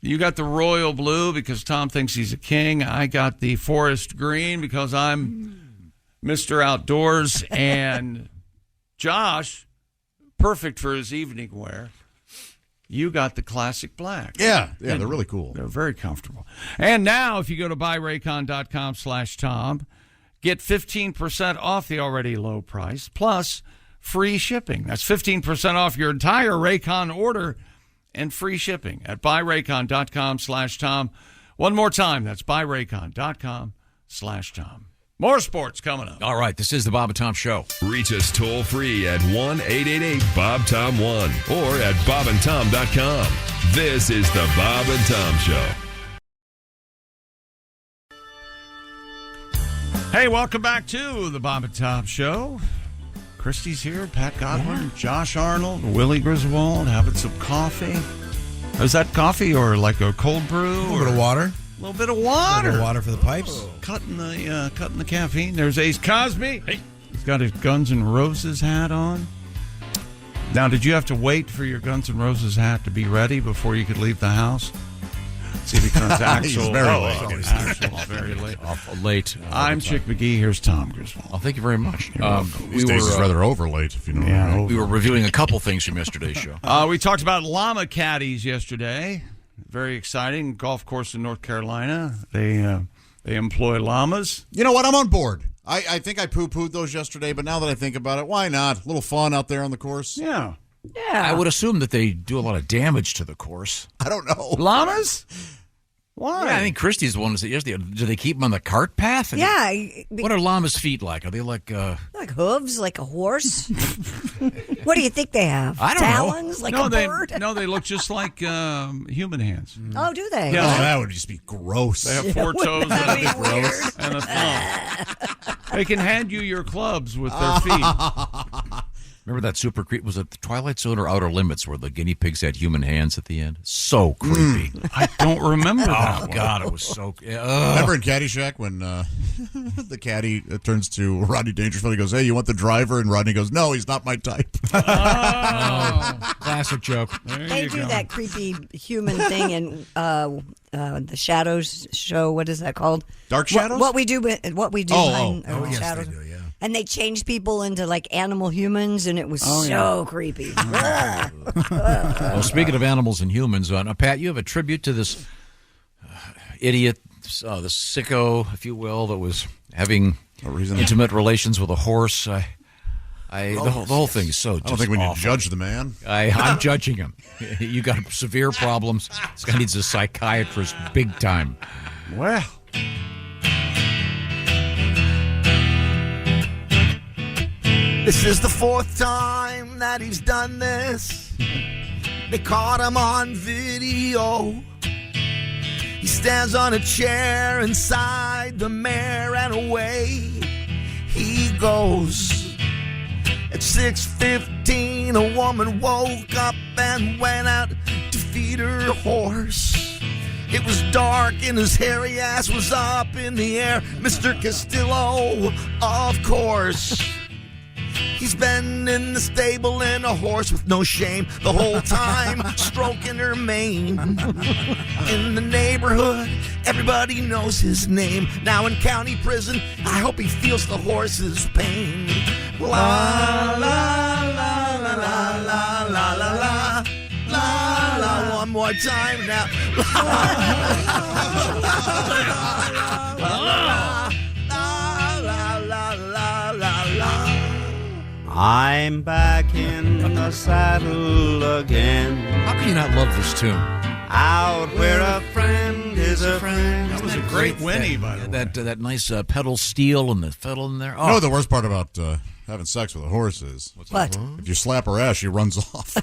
You got the royal blue because Tom thinks he's a king. I got the forest green because I'm Mr. Outdoors. And Josh, perfect for his evening wear. You got the classic black. Yeah, they're really cool. They're very comfortable. And now, if you go to buyraycon.com/Tom, get 15% off the already low price, plus free shipping. That's 15% off your entire Raycon order and free shipping at buyraycon.com/Tom. One more time, that's buyraycon.com/Tom. More sports coming up. All right, this is the Bob and Tom Show. Reach us toll free at 1-888-BOB-TOM-1 or at bobandtom.com. This is the Bob and Tom Show. Hey, welcome back to the Bob and Tom Show. Christy's here, Pat Godwin, Josh Arnold, Willie Griswold, having some coffee. Is that coffee or like a cold brew? A little bit of water. A little bit of water. A little water for the pipes. Cutting the caffeine. There's Ace Cosby. Hey, he's got his Guns N' Roses hat on. Now, did you have to wait for your Guns N' Roses hat to be ready before you could leave the house? See, because Axel, He's very late. Axel's very late. Late. I'm Chick McGee. Here's Tom Griswold. Oh, thank you very much. These days it's rather over late, if you know. Yeah, we were reviewing a couple things from yesterday's show. We talked about llama caddies yesterday. Very exciting. Golf course in North Carolina. They employ llamas. You know what? I'm on board. I think I poo-pooed those yesterday, but now that I think about it, why not? A little fun out there on the course. Yeah. I would assume that they do a lot of damage to the course. I don't know. Llamas? Why? Yeah, I think Christy's the one who said yesterday. Do they keep them on the cart path? Yeah. What are llamas' feet like? Are they like... Like hooves, like a horse? What do you think they have? I don't know. Talons, like a bird? No, they look just like human hands. Oh, do they? Yeah. Oh, that would just be gross. They have 4 toes and That'd a thumb. They can hand you your clubs with their feet. Remember that super creep? Was it the Twilight Zone or Outer Limits where the guinea pigs had human hands at the end? So creepy. I don't remember that. Oh, God, it was so... Remember in Caddyshack when the caddy turns to Rodney Dangerfield, he goes, "Hey, you want the driver?" And Rodney goes, "No, he's not my type." Classic joke. They do that creepy human thing in the Shadows show. What is that called? Dark Shadows? What we do behind yes, Shadows. they do, yeah. And they changed people into like animal humans, and it was so creepy. Well, speaking of animals and humans, now, Pat, you have a tribute to this idiot, the sicko, if you will, that was having intimate relations with a horse. The whole thing is so I don't think we need to judge the man. I'm judging him. You got severe problems. This guy needs a psychiatrist big time. Well... This is the 4th time that he's done this. They caught him on video. He stands on a chair inside the mare and away he goes. At 6:15, a woman woke up and went out to feed her horse. It was dark and his hairy ass was up in the air. Mr. Castillo, of course. He's been in the stable in a horse with no shame the whole time, stroking her mane. In the neighborhood, everybody knows his name. Now in county prison, I hope he feels the horse's pain. La la la la la la la la la la la. One more time now. La la la la la la la. I'm back in the saddle again. How can you not love this tune? out where a friend is a friend. That was a great whinny, by the way. That nice pedal steel and the fiddle in there. Oh. You know the worst part about having sex with a horse is? What? If you slap her ass, she runs off.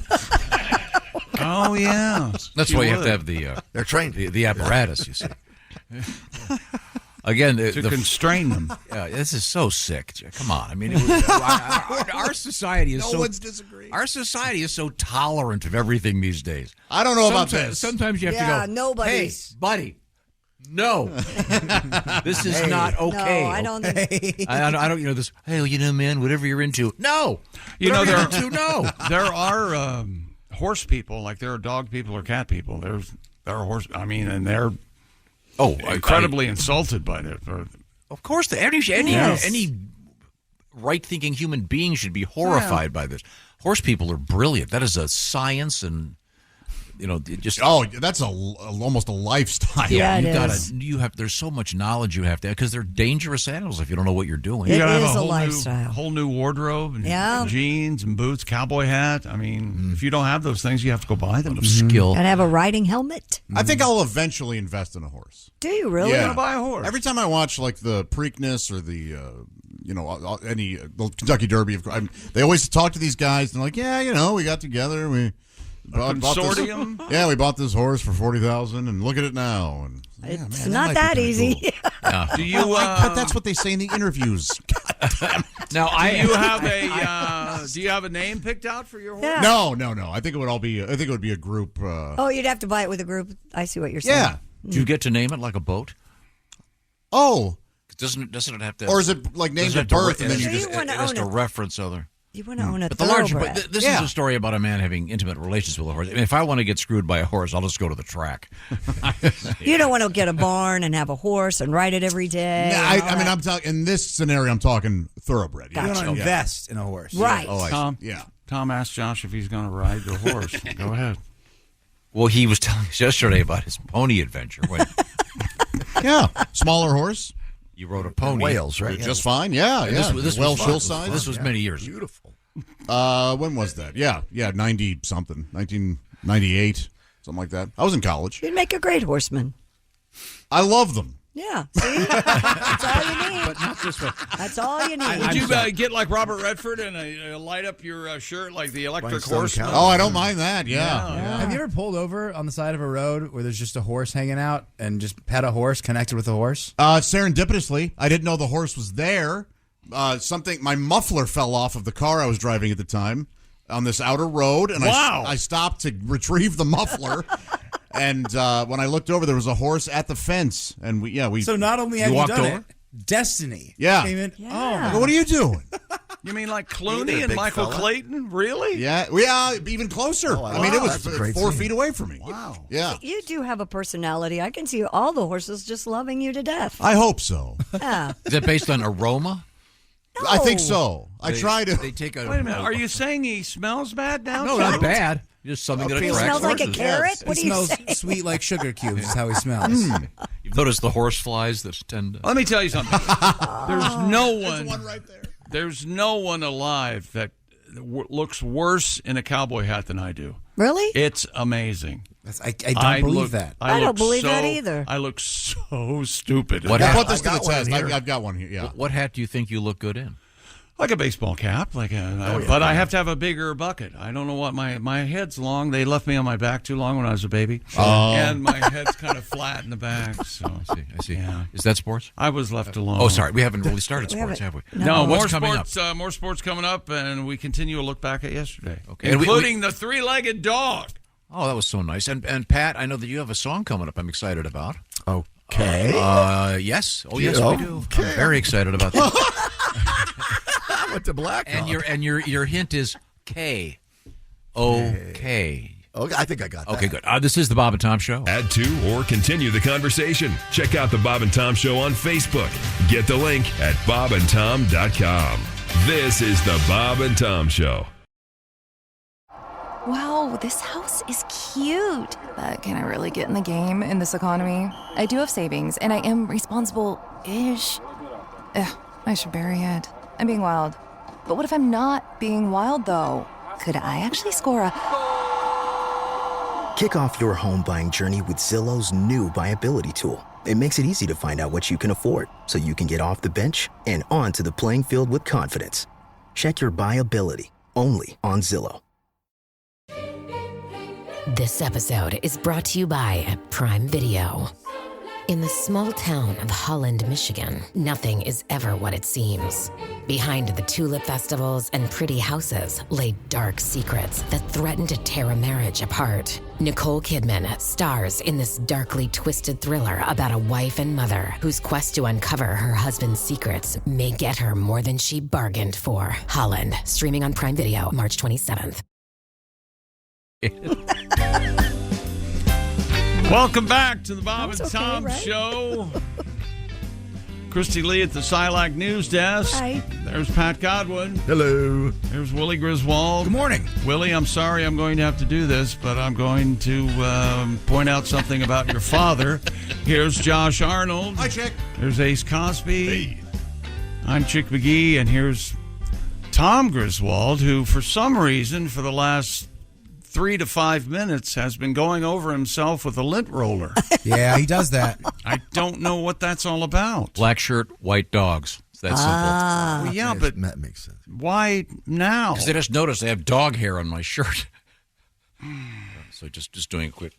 Oh, yeah. That's why you have to have the they're trained. The apparatus, you see. Again, to constrain them. Yeah, this is so sick. Come on, I mean, our society is no so. one's disagreeing. Our society is so tolerant of everything these days. I don't know about this. Sometimes you have to go. Nobody's. Hey, buddy. No, this is not okay. No, I don't think. I don't. You know this. Hey, you know, man, whatever you're into. No, You know there are horse people, like there are dog people or cat people. There are horse. I mean, and they're incredibly insulted by it. Of course, any right-thinking human being should be horrified by this. Horse people are brilliant. That is a science, and just that's almost a lifestyle. Yeah, there's so much knowledge you have to have because they're dangerous animals if you don't know what you're doing. You gotta is have a a lifestyle. whole new wardrobe and jeans and boots, cowboy hat. I mean, if you don't have those things, you have to go buy them. Skill. And have a riding helmet. I think I'll eventually invest in a horse. Do you really? You're gonna buy a horse. Every time I watch like the Preakness or the the Kentucky Derby, they always talk to these guys and they're like, yeah, we got together, we bought consortium. We bought this horse for $40,000, and look at it now. And It's not that easy. Cool. Do you? But that's what they say in the interviews. Now, do you have a name picked out for your horse? Yeah. No. I think it would be a group. Oh, you'd have to buy it with a group. I see what you're saying. Yeah. Do you get to name it like a boat? Oh. Doesn't it have to? Or is it like named at birth and then So you you just wanna it has own to it. reference other. You want to own a But but this Yeah. is a story about a man having intimate relations with a horse. I mean, if I want to get screwed by a horse, I'll just go to the track. You don't want to get a barn and have a horse and ride it every day. Yeah, I mean, I'm talking in this scenario. I'm talking thoroughbred. You want to invest in a horse, right? Oh, Tom. Yeah. Tom asked Josh if he's going to ride the horse. Go ahead. Well, he was telling us yesterday about his pony adventure. Yeah, smaller horse. You rode a pony. Wales, right? Just fine. Yeah, And yeah. This Welsh was hill size. This was many years ago. Beautiful. When was that? Yeah, 90 something, 1998, something like that. I was in college. You'd make a great horseman. I love them. Yeah, see? That's all you need. But not this way. That's all you need. Would you get like Robert Redford and light up your shirt like the Electric Horseman? Oh, I don't mind that. Yeah. Have you ever pulled over on the side of a road where there's just a horse hanging out and just pet a horse, connected with a horse? Serendipitously, I didn't know the horse was there. My muffler fell off of the car I was driving at the time on this outer road, and I stopped to retrieve the muffler. And when I looked over, there was a horse at the fence, and we. So not only have you walked done over? it, Destiny Yeah. came in. Yeah. Oh, I go, what are you doing? You mean like Ain't Clooney it a and big Michael fella? Clayton? Really? Yeah, even closer. Oh, I mean, it was that's a great 4 scene. feet away from me. Wow. Yeah. You do have a personality. I can see all the horses just loving you to death. I hope so. Yeah. Is that based on aroma? No. I think so. I try to. They take a. Wait a minute. Are you saying he smells bad now? No, not bad. Just something that He attracts smells like a horses. carrot? What It do you smells say? sweet like sugar cubes is how he smells. You've noticed the horse flies that tend to. Let me tell you something. There's no one. one right there. There's no one alive that looks worse in a cowboy hat than I do. Really? It's amazing. I don't believe that. I don't look believe that either. I look so stupid. What I'll hat? put this to the got one test. here. I've got one here. Yeah. What hat do you think you look good in? Like a baseball cap, but I have to have a bigger bucket. I don't know what my head's long. They left me on my back too long when I was a baby, and my head's kind of flat in the back. So I see. Yeah. Is that sports? I was left alone. Oh, sorry. We haven't really started sports, have we? No, What's more coming sports. More sports coming up, and we continue a look back at yesterday, Okay. And including the three-legged dog. Oh, that was so nice. And Pat, I know that you have a song coming up. I'm excited about. Okay. Yes. Oh, yes, we do. I'm very excited about that. I went to Black. And your hint is K. Okay. Okay, I think I got that. Okay, good. This is the Bob and Tom Show. Add to or continue the conversation. Check out the Bob and Tom Show on Facebook. Get the link at bobandtom.com. This is the Bob and Tom Show. Wow, this house is cute. But can I really get in the game in this economy? I do have savings, and I am responsible-ish. Ugh, I should bury it. I'm being wild. But what if I'm not being wild, though? Could I actually score a... Kick off your home buying journey with Zillow's new BuyAbility tool. It makes it easy to find out what you can afford so you can get off the bench and onto the playing field with confidence. Check your BuyAbility only on Zillow. This episode is brought to you by Prime Video. In the small town of Holland, Michigan, nothing is ever what it seems. Behind the tulip festivals and pretty houses lay dark secrets that threaten to tear a marriage apart. Nicole Kidman stars in this darkly twisted thriller about a wife and mother whose quest to uncover her husband's secrets may get her more than she bargained for. Holland, streaming on Prime Video March 27th. Welcome back to the Bob and Tom Show. Christy Lee at the Silac News Desk. Hi. There's Pat Godwin. Hello. There's Willie Griswold. Good morning. Willie, I'm sorry I'm going to have to do this, but I'm going to point out something about your father. Here's Josh Arnold. Hi, Chick. There's Ace Cosby. Hey. I'm Chick McGee, and here's Tom Griswold, who for some reason for the last 3 to 5 minutes has been going over himself with a lint roller. Yeah, he does that. I don't know what that's all about. Black shirt, white dogs. It's that simple. Well, yeah, but that makes sense. Why now? Because I just noticed I have dog hair on my shirt. So just doing a quick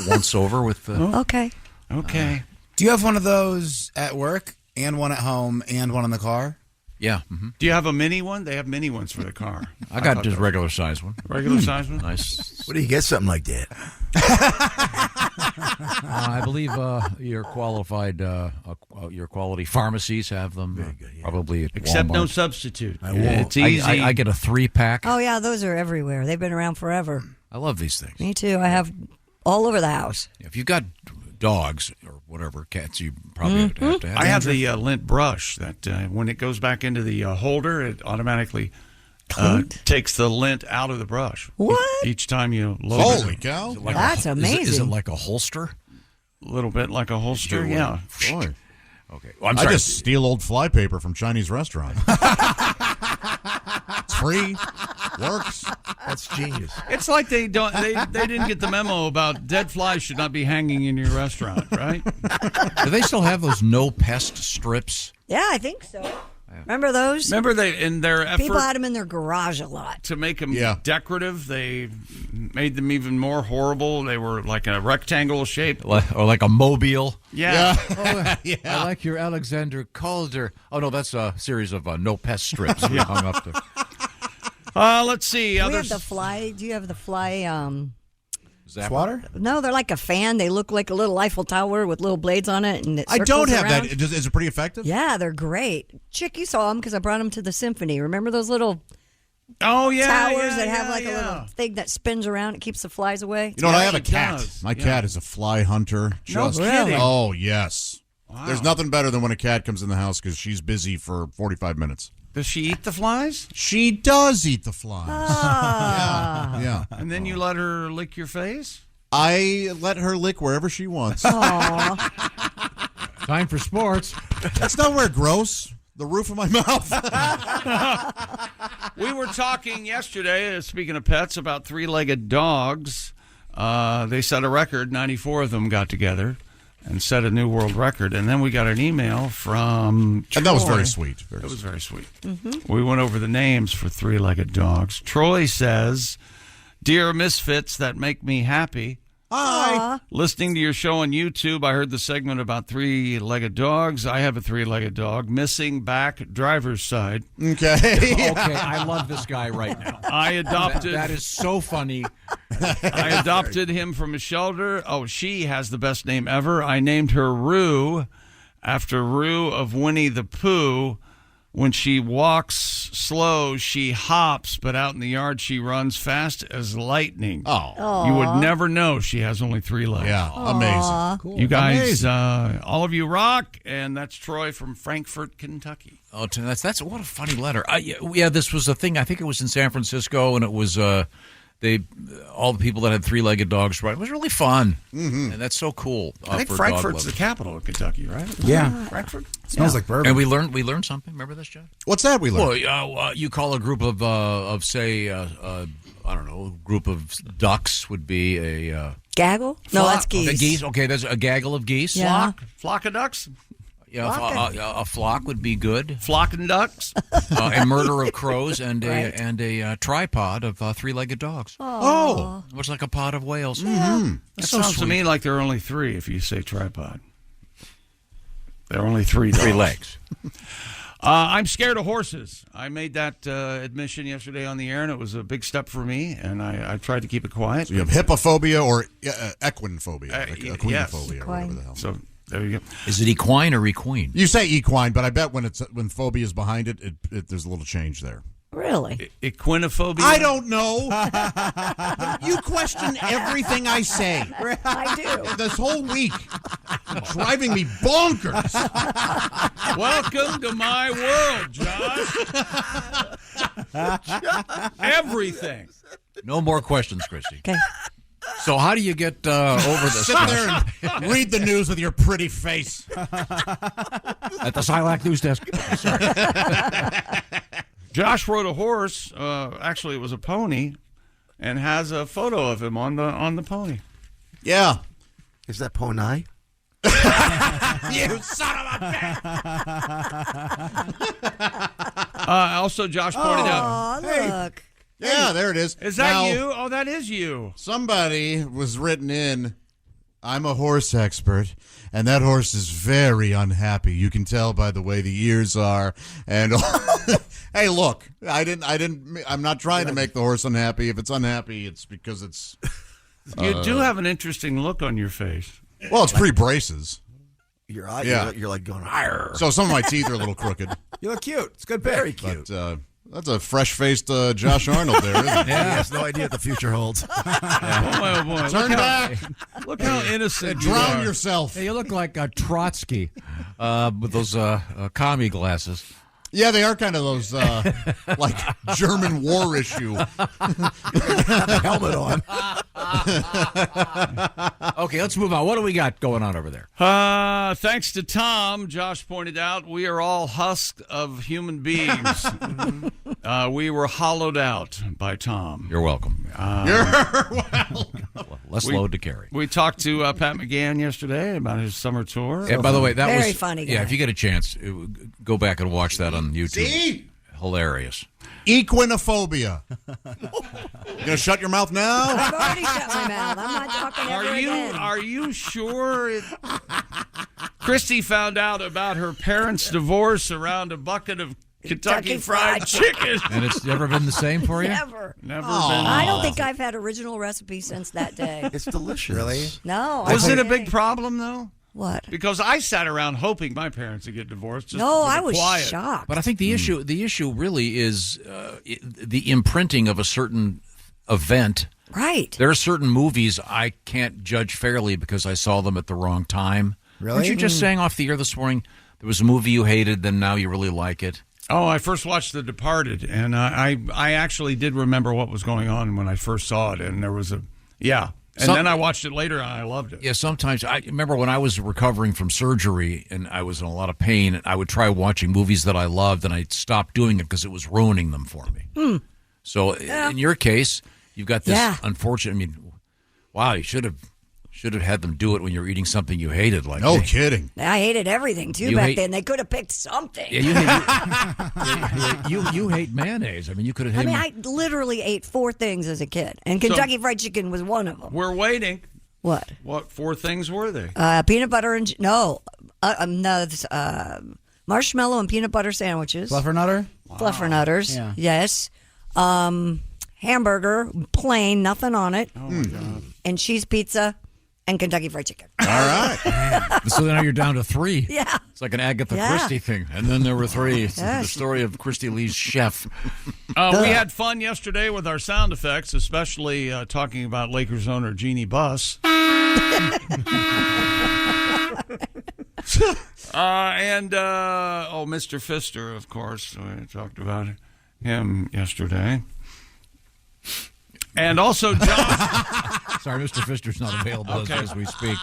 once over with. Okay. Do you have one of those at work and one at home and one in the car? Yeah. Mm-hmm. Do you have a mini one? They have mini ones for the car. I got just regular size one. Regular size one? Nice. What do you get something like that? I believe your qualified, your quality pharmacies have them. Very good, yeah. Probably at Except Walmart. no substitute. It's easy. I get a 3-pack. Oh, yeah, those are everywhere. They've been around forever. I love these things. Me too. I have all over the house. If you've got dogs or whatever, cats, you probably have to have. I have the lint brush that when it goes back into the holder, it automatically takes the lint out of the brush. What? Each time you load it. Holy cow. That's amazing. Is it like a holster? A little bit like a holster, yeah. Boy. Okay. Well, I just steal old flypaper from Chinese restaurant. It's free. Works. That's genius. It's like they didn't get the memo about dead flies should not be hanging in your restaurant, right? Do they still have those no pest strips? Yeah, I think so. Remember those? Remember they in their effort People had them in their garage a lot. to make them decorative, they made them even more horrible. They were like a rectangle shape. Or like a mobile? Yeah. I like your Alexander Calder. Oh, no, that's a series of no pest strips we hung up there. Let's see. Do we have the fly? Do you have the fly? Swatter? No, they're like a fan. They look like a little Eiffel Tower with little blades on it. And I don't have around. that. Is it pretty effective? Yeah, they're great. Chick, you saw them because I brought them to the symphony. Remember those little towers that have like a little thing that spins around? It keeps the flies away. You know what? I have a cat. does. My cat is a fly hunter. No kidding. Oh, yes. Wow. There's nothing better than when a cat comes in the house because she's busy for 45 minutes. Does she eat the flies? She does eat the flies. Yeah. And then you let her lick your face? I let her lick wherever she wants. Time for sports. That's nowhere gross. The roof of my mouth. We were talking yesterday, speaking of pets, about three-legged dogs. They set a record. 94 of them got together and set a new world record. And then we got an email from Troy. And that was very sweet. It was very sweet. Mm-hmm. We went over the names for three-legged dogs. Troy says, "Dear misfits that make me happy. Hi. Listening to your show on YouTube, I heard the segment about three-legged dogs. I have a three-legged dog, missing back driver's side. Okay. Okay, I love this guy right now. I adopted... That is so funny. I adopted him from a shelter. Oh, she has the best name ever. I named her Roo after Roo of Winnie the Pooh. When she walks slow, she hops, but out in the yard, she runs fast as lightning. Oh. You would never know she has only 3 legs. Yeah, amazing. Cool. You guys, all of you rock, and that's Troy from Frankfort, Kentucky. Oh, that's what a funny letter. Yeah, this was a thing. I think it was in San Francisco, and it was all the people that had three-legged dogs. Right, it was really fun, Mm-hmm. and that's so cool. I think for Frankfurt's dog the capital of Kentucky, right? Yeah. Frankfurt. Smells like bourbon. And we learned something. Remember this, John? What's that we learned? Well, you call a group of say, I don't know, a group of ducks would be a gaggle. No, that's geese. A geese. Okay, there's a gaggle of geese. Yeah. Flock of ducks. Yeah, a flock would be good. Flock and ducks. A murder of crows and Right. a tripod of three-legged dogs. Oh. It was like a pod of whales. Mm-hmm. That That's so sounds to sweet. me like there are only three if you say tripod. There are only three dogs. Three legs. I'm scared of horses. I made that admission yesterday on the air, and it was a big step for me, and I tried to keep it quiet. So you have hippophobia or equinophobia, equinophobia, yes. or whatever the hell. So there you go. Is it equine or equine? You say equine, but I bet when phobia is behind it, there's a little change there. Really? Equinophobia? I don't know. You question everything I say. I do. This whole week. Driving me bonkers. Welcome to my world, Josh. Everything. No more questions, Christy. Okay. So how do you get over this? Sit there and read the news with your pretty face. At the Silac News Desk. Josh rode a horse. Actually, it was a pony, and has a photo of him on the pony. Yeah. Is that Pony? You son of a bitch! Also, Josh pointed out. Look. Yeah, there it is. Is that Now, you? Oh, that is you. Somebody was written in, I'm a horse expert, and that horse is very unhappy. You can tell by the way the ears are. And hey, look, I'm not trying to make the horse unhappy. If it's unhappy, it's because it's. You do have an interesting look on your face. Well, it's pre-braces. Your eye, Yeah. you're like going, higher. So some of my teeth are a little crooked. You look cute. It's a good pick. Very cute. But that's a fresh-faced Josh Arnold there, isn't it? He has no idea what the future holds. Oh, boy. Turn back. Look how innocent you Drown are. yourself. Hey, you look like Trotsky with those commie glasses. Yeah, they are kind of those like German war issue. Helmet on. Okay, let's move on. What do we got going on over there? Thanks to Tom, Josh pointed out, we are all husks of human beings. We were hollowed out by Tom. You're welcome. You're welcome. Less load to carry. We talked to Pat McGann yesterday about his summer tour. And by the way, that Very was funny guy. Yeah, if you get a chance, go back and watch that on YouTube. See? Hilarious. Equinophobia. You gonna shut your mouth now? I've already shut my mouth. I'm not talking ever again. Are you sure? Christy found out about her parents' divorce around a bucket of Kentucky Fried Chicken. And it's never been the same for you? Never. Never been. I don't think I've had original recipe since that day. It's delicious. Really? No. Was it a okay. big problem, though? What? Because I sat around hoping my parents would get divorced. Just No, for the I was quiet. shocked. But I think the issue really is the imprinting of a certain event. Right. There are certain movies I can't judge fairly because I saw them at the wrong time. Really? Weren't you just saying off the air this morning there was a movie you hated, then now you really like it? Oh, I first watched The Departed, and I actually did remember what was going on when I first saw it, and there was a And then I watched it later, and I loved it. Yeah, sometimes I remember when I was recovering from surgery and I was in a lot of pain, and I would try watching movies that I loved, and I'd stop doing it because it was ruining them for me. So in your case, you've got this unfortunate. I mean, wow, you should have had them do it when you were eating something you hated. Like, no kidding. I hated everything too back then. They could have picked something. Yeah, you hate mayonnaise. I mean, you could have. I mean, I literally ate 4 things as a kid, and Kentucky Fried Chicken was one of them. We're waiting. What? What 4 things were they? Peanut butter and marshmallow and peanut butter sandwiches. Fluffernutter? Fluffernutters. Yeah. Yes. Hamburger, plain, nothing on it. Oh my God. And cheese pizza and Kentucky Fried Chicken. All right. So now you're down to 3. Yeah. It's like an Agatha Christie thing. And then there were 3. It's the story of Christy Lee's chef. We had fun yesterday with our sound effects, especially talking about Lakers owner Jeannie Buss. Mr. Pfister, of course. We talked about him yesterday. And also, Josh. Sorry, Mr. Pfister's not available as we speak.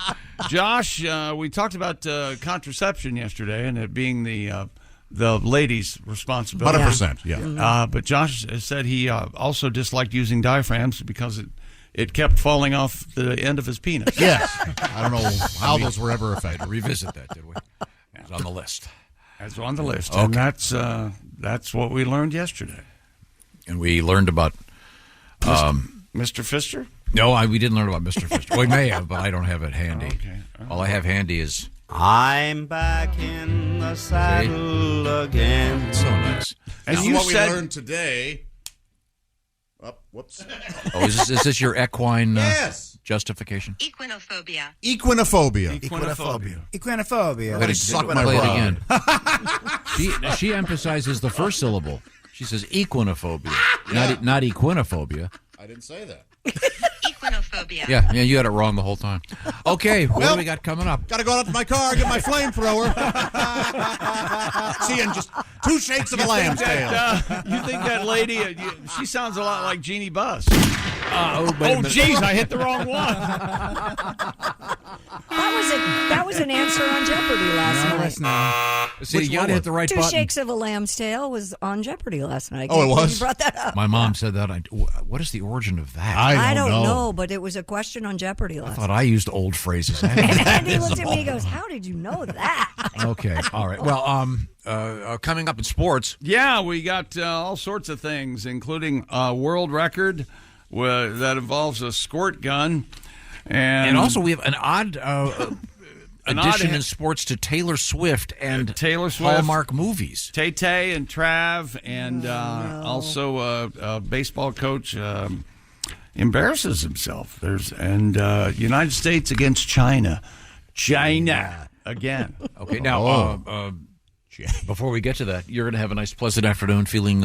Josh, we talked about contraception yesterday and it being the lady's responsibility. 100%, yeah. But Josh said he also disliked using diaphragms because it kept falling off the end of his penis. Yes. I don't know how those were ever affected. Revisit that, did we? It's on the list. That's on the list. Okay. And that's what we learned yesterday. And we learned about Mr. Pfister? No, we didn't learn about Mr. Pfister. We may have, but I don't have it handy. Okay. All I have handy is... I'm back in the saddle again. So nice. And you what we learned today... whoops. Oh, is this your equine yes. justification? Equinophobia. Equinophobia. Better suck my play it again. She emphasizes the first syllable. She says equinophobia, not equinophobia. I didn't say that. Equinophobia. Yeah, you had it wrong the whole time. Okay, what do we got coming up? Got to go out to my car, get my flamethrower. See, and just 2 shakes of a lamb's tail. You think that lady, she sounds a lot like Jeannie Buss. Jeez, I hit the wrong one. That was an answer on Jeopardy last night. See, you got to hit the right 2 button. shakes of a lamb's tail was on Jeopardy last night. Oh, it was? You brought that up. My mom said that. What is the origin of that? I don't know, but it was a question on Jeopardy last night. I thought I used old phrases. And he looked at me and goes, how did you know that? Okay, all right. Well, coming up in sports. Yeah, we got all sorts of things, including a world record that involves a squirt gun. And also we have an odd addition in sports to Taylor Swift and Hallmark movies. Tay-Tay and Trav, and also a baseball coach embarrasses himself. United States against China. China again. Okay, now before we get to that, you're going to have a nice, pleasant afternoon, feeling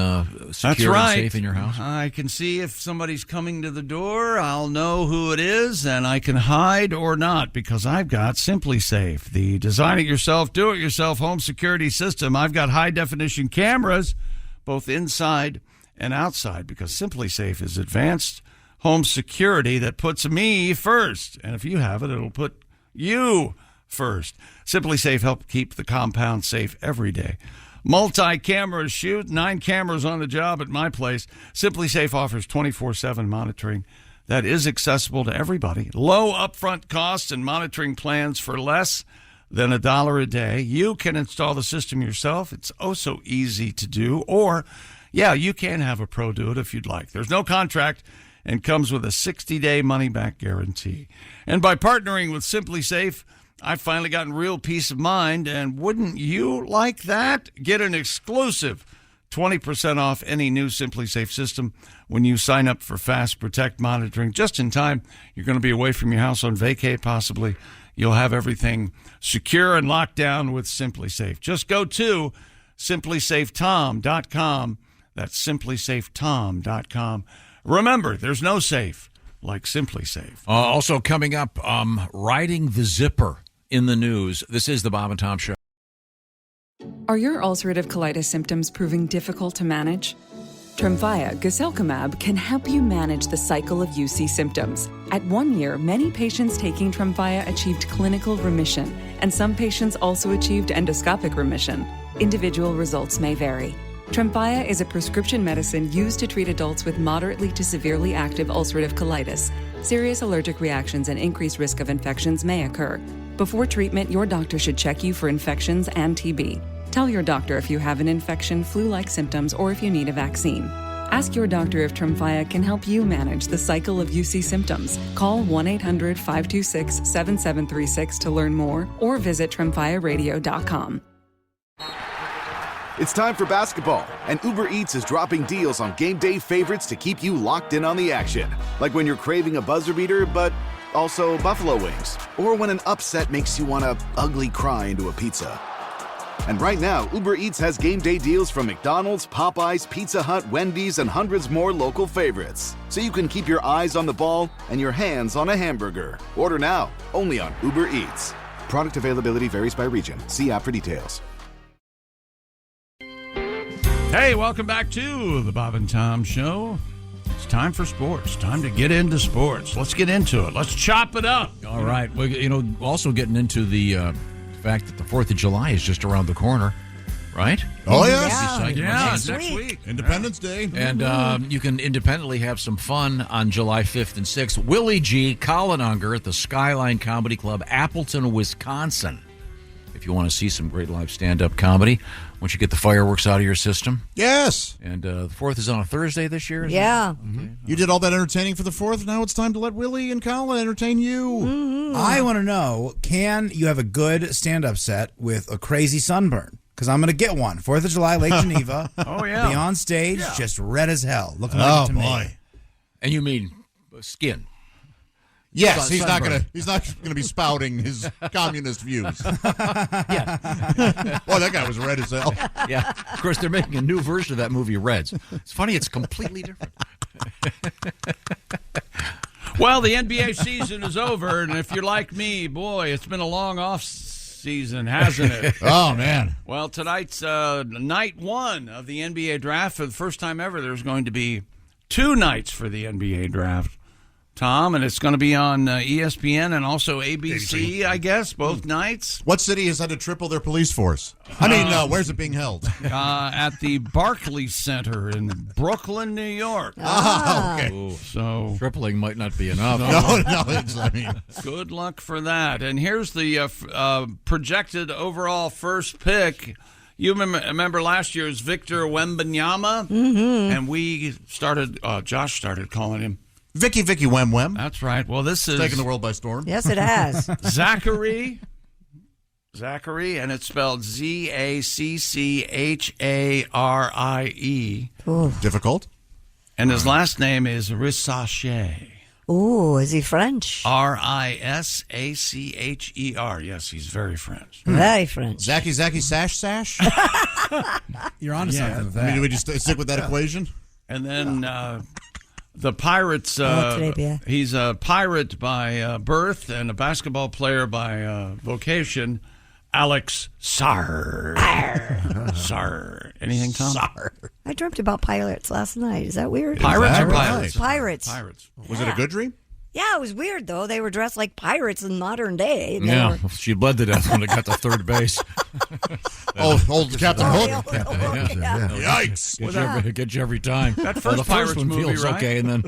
secure and safe in your house. I can see if somebody's coming to the door. I'll know who it is, and I can hide or not because I've got Simply Safe, the design-it-yourself, do-it-yourself home security system. I've got high-definition cameras, both inside and outside, because Simply Safe is advanced home security that puts me first. And if you have it, it'll put you first. Simply Safe help keep the compound safe every day. Multi-camera shoot, 9 cameras on the job at my place. Simply Safe offers 24/7 monitoring that is accessible to everybody. Low upfront costs and monitoring plans for less than $1 a day. You can install the system yourself. It's oh so easy to do. Or, you can have a pro do it if you'd like. There's no contract and comes with a 60-day money-back guarantee. And by partnering with Simply Safe, I've finally gotten real peace of mind, and wouldn't you like that? Get an exclusive 20% off any new Simply Safe system when you sign up for Fast Protect monitoring just in time. You're going to be away from your house on vacay, possibly. You'll have everything secure and locked down with Simply Safe. Just go to simplysafetom.com. That's simplysafetom.com. Remember, there's no safe like Simply Safe. Also coming up, riding the zipper in the news. This is the Bob and Tom Show. Are your ulcerative colitis symptoms proving difficult to manage? Tremfya guselkumab can help you manage the cycle of UC symptoms. At 1 year, many patients taking Tremfya achieved clinical remission, and some patients also achieved endoscopic remission. Individual results may vary. Tremfya is a prescription medicine used to treat adults with moderately to severely active ulcerative colitis. Serious allergic reactions and increased risk of infections may occur. Before treatment, your doctor should check you for infections and TB. Tell your doctor if you have an infection, flu-like symptoms, or if you need a vaccine. Ask your doctor if Tremfya can help you manage the cycle of UC symptoms. Call 1-800-526-7736 to learn more, or visit tremfyaradio.com. It's time for basketball, and Uber Eats is dropping deals on game day favorites to keep you locked in on the action. Like when you're craving a buzzer beater, but also buffalo wings. Or when an upset makes you want to ugly cry into a pizza. And right now, Uber Eats has game day deals from McDonald's, Popeyes, Pizza Hut, Wendy's, and hundreds more local favorites. So you can keep your eyes on the ball and your hands on a hamburger. Order now, only on Uber Eats. Product availability varies by region. See app for details. Hey, welcome back to the Bob and Tom Show. It's time for sports. Time to get into sports. Let's get into it. Let's chop it up. All right. Well, also getting into the fact that the 4th of July is just around the corner, right? Oh, yes. Yeah, next week. Independence Day. And you can independently have some fun on July 5th and 6th. Willie G. Colin Unger at the Skyline Comedy Club, Appleton, Wisconsin. If you want to see some great live stand-up comedy, once you get the fireworks out of your system. Yes. And the 4th is on a Thursday this year, isn't Yeah. it? Okay. You did all that entertaining for the 4th. Now it's time to let Willie and Colin entertain you. I want to know, can you have a good stand-up set with a crazy sunburn? Because I'm going to get one. 4th of July, Lake Geneva. Oh, yeah. Be on stage, just red as hell. Looking like a tomato. And you mean skin? Yes, he's not gonna be spouting his communist views. Yeah. Boy, that guy was red as hell. Yeah. Of course, they're making a new version of that movie, Reds. It's funny, it's completely different. Well, the NBA season is over, and if you're like me, boy, it's been a long off season, hasn't it? Oh, man. Well, tonight's night one of the NBA draft. For the first time ever, there's going to be 2 nights for the NBA draft, Tom, and it's going to be on ESPN and also ABC, I guess, both nights. What city has had to triple their police force? I mean, where's it being held? At the Barclays Center in Brooklyn, New York. Okay. Ooh, so tripling might not be enough. No. Good luck for that. And here's the projected overall first pick. You remember last year's Victor Wembanyama? Mm-hmm. And we started, Josh started calling him Vicky Wem Wem. That's right. Well, this is taking the world by storm. Yes, it has. Zachary, and it's spelled Zaccharie. Difficult. And his last name is Rissacher. Oh, is he French? Rissacher. Yes, he's very French. Very French. Zacky Sash. You're on to something with that. I mean, do we just stick with that equation? And then the Pirates, he's a pirate by birth and a basketball player by vocation, Alex Sarr. Sarr. Anything, Tom? Sarr. I dreamt about pirates last night. Is that weird? Pirates or pirates? Pirates. Was it a good dream? Yeah, it was weird, though. They were dressed like pirates in modern day. Yeah, she bled to death when it got to third base. Old Captain Hook. Yeah. Yikes. Get you every time. That first Pirates one movie, feels right? okay, and then...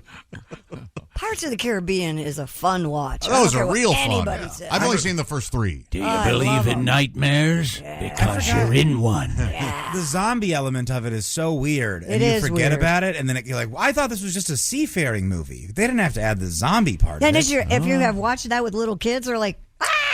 Pirates of the Caribbean is a fun watch. That was a real fun. I've only seen the first 3. Do you believe in nightmares? Because you're in one. The zombie element of it is so weird. And It you is forget weird. about it, and then you're like, well, I thought this was just a seafaring movie. They didn't have to add the zombie part Then of it. if you have watched that with little kids, they're like,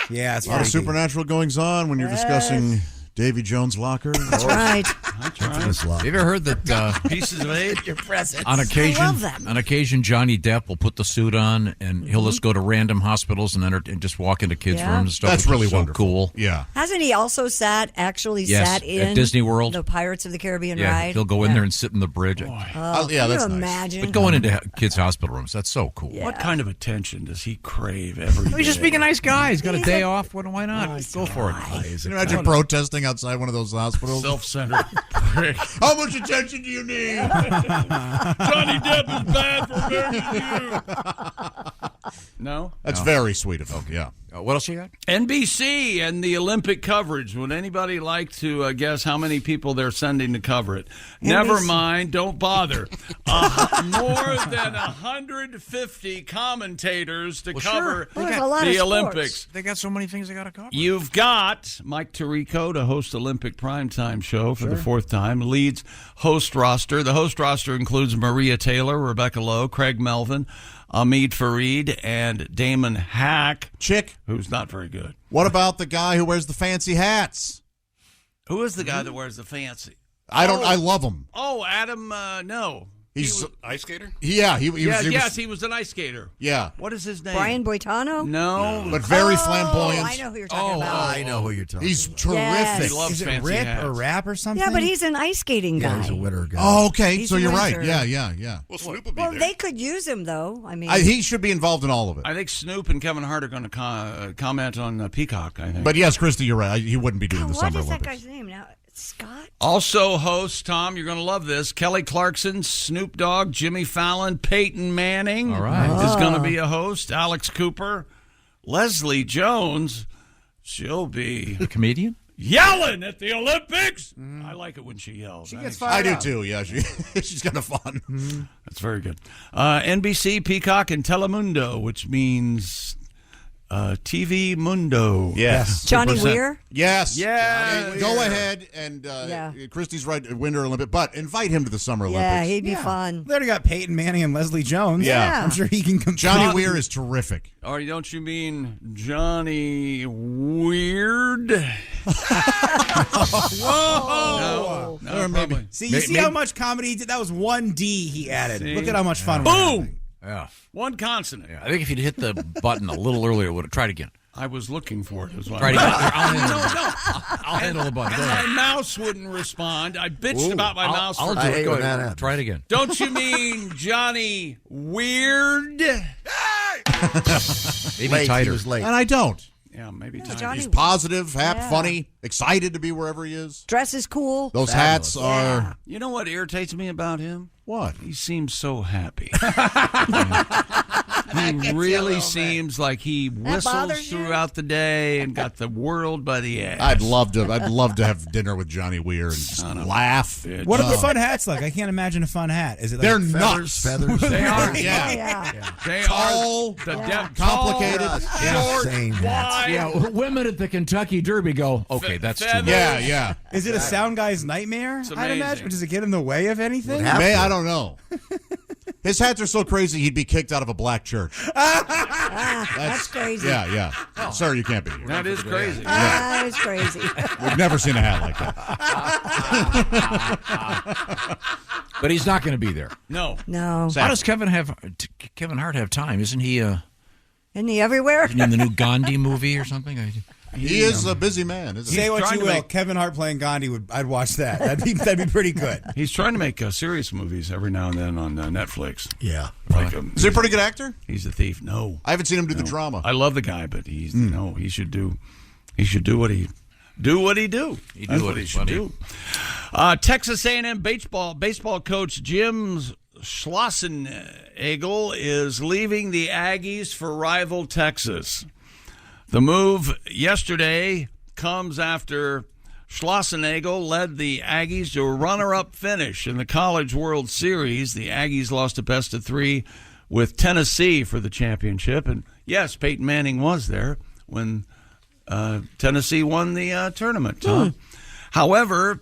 Yeah, it's A lot of freaky. supernatural goings on when you're discussing Davy Jones' locker. that's right. Have you ever heard that Pieces of eight? Your presents. on occasion, I love them. on occasion, Johnny Depp will put the suit on and he'll just go to random hospitals and just walk into kids' Yeah. rooms and stuff. That's which really is so wonderful. cool. Yeah. Hasn't he also sat Yes, in at Disney World. the Pirates of the Caribbean Yeah, ride? he'll go in there and sit in the bridge. Oh, yeah, can that's you nice. imagine? But going into kids' hospital rooms, that's so cool. What kind of attention does he crave every day? He's just being a nice guy. He's got a day off. Why not? Go for it. Can you imagine protesting outside one of those hospitals? Self-centered prick. How much attention do you need? Johnny Depp is bad for marrying you. No? That's very sweet of him, yeah. What else you got? NBC and the Olympic coverage. Would anybody like to guess how many people they're sending to cover it? Never mind. Don't bother. More than 150 commentators to cover the Olympics. They got so many things they got to cover. You've got Mike Tirico to host Olympic primetime show for the 4th time. Leads host roster. The host roster includes Maria Taylor, Rebecca Lowe, Craig Melvin, Omid Fareed, and Damon Hack. Chick. Who's not very good. What about the guy who wears the fancy hats? Who is the guy that wears the fancy? I love him. Oh, Adam, no. He's ice skater? Yeah, he was. He was an ice skater. Yeah. What is his name? Brian Boitano? No. But very flamboyant. I know who you're talking about. I know who you're talking He's about. terrific. Yes. He loves Is it fancy Rip hats. or Rap or something? Yeah, but he's an ice skating guy. Yeah, he's a winner guy. Oh, okay. He's So a you're right. winner. Yeah. Well, Snoop will be Well, there. they could use him, though. I mean, He should be involved in all of it. I think Snoop and Kevin Hart are going to comment on Peacock, I think. But yes, Christy, you're right. He wouldn't be doing the what Summer is that Olympics. guy's name now? Scott. Also hosts, Tom, you're going to love this, Kelly Clarkson, Snoop Dogg, Jimmy Fallon, Peyton Manning. All right. Is going to be a host. Alex Cooper, Leslie Jones. She'll be a comedian? Yelling at the Olympics. I like it when she yells. She gets I fired I up. do too. Yeah, she's kind of fun. That's very good. NBC, Peacock, and Telemundo, which means TV Mundo. Yes. Johnny 100%. Weir? Yes. Yeah. Johnny, go ahead and Christy's right, Winter Olympic, but invite him to the Summer Olympics. Yeah, he'd be fun. They already got Peyton Manning and Leslie Jones. Yeah. I'm sure he can compete. Johnny Weir is terrific. Or don't you mean Johnny Weird? Whoa! No, probably. See, you see how much comedy he did? That was one D he added. See? Look at how much fun we're Boom! having. Yeah. One consonant. I think if you'd hit the button a little earlier, would have tried again. I was looking for it. As well. Try it again. I'll handle the button. Go My ahead. mouse wouldn't respond. I bitched about my mouse. I'll for do it. Go ahead. Try it again. Don't you mean Johnny Weird? Maybe Late, tighter. he was late. And I don't. Yeah, maybe Johnny tighter. He's positive, happy, Yeah. funny, excited to be wherever he is. Dress is cool. Those hats are. Yeah. You know what irritates me about him? What? He seems so happy. He really seems like he whistles bothers you? throughout the day and got the world by the ass. I'd love to have dinner with Johnny Weir and just laugh. What are the fun hats like? I can't imagine a fun hat. Is it like They're feathers? nuts. They are. Yeah. They Tall, are complicated. short, Same wide. Yeah, women at the Kentucky Derby go, okay, that's too much. Yeah. Is it a sound guy's nightmare? It's I'd amazing. imagine. Does it get in the way of anything? I don't know. His hats are so crazy he'd be kicked out of a black church. That's crazy. Yeah. Sir, you can't be here. That is crazy. That is crazy. We've never seen a hat like that. But he's not going to be there. No. No. How does Kevin Hart have time? Isn't he Isn't he everywhere? in the new Gandhi movie or something? He is a busy man, isn't he? Say what trying you to will. make- Kevin Hart playing Gandhi I'd watch that. That'd be pretty good. He's trying to make serious movies every now and then on Netflix. Yeah. Like Is he a pretty good actor? He's a thief. No, I haven't seen him do the drama. I love the guy, but he's no. He should do what he do. That's what he should do. Texas A&M baseball coach Jim Schlossnagle is leaving the Aggies for rival Texas. The move yesterday comes after Schlossnagle led the Aggies to a runner-up finish in the College World Series. The Aggies lost a best-of-3 with Tennessee for the championship. And, yes, Peyton Manning was there when Tennessee won the tournament. However,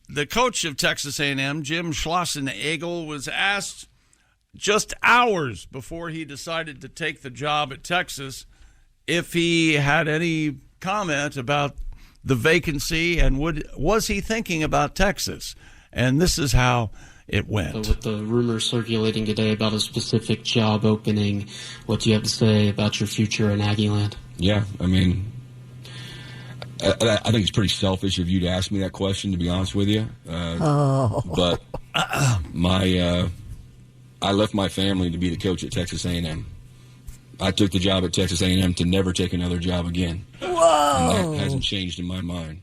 the coach of Texas A&M, Jim Schlossnagle, was asked just hours before he decided to take the job at Texas if he had any comment about the vacancy and was he thinking about Texas. And this is how it went. With the rumors circulating today about a specific job opening, what do you have to say about your future in Aggieland? Yeah, I mean, I think it's pretty selfish of you to ask me that question, to be honest with you. But I left my family to be the coach at Texas A&M. I took the job at Texas A&M to never take another job again. Whoa! And that hasn't changed in my mind.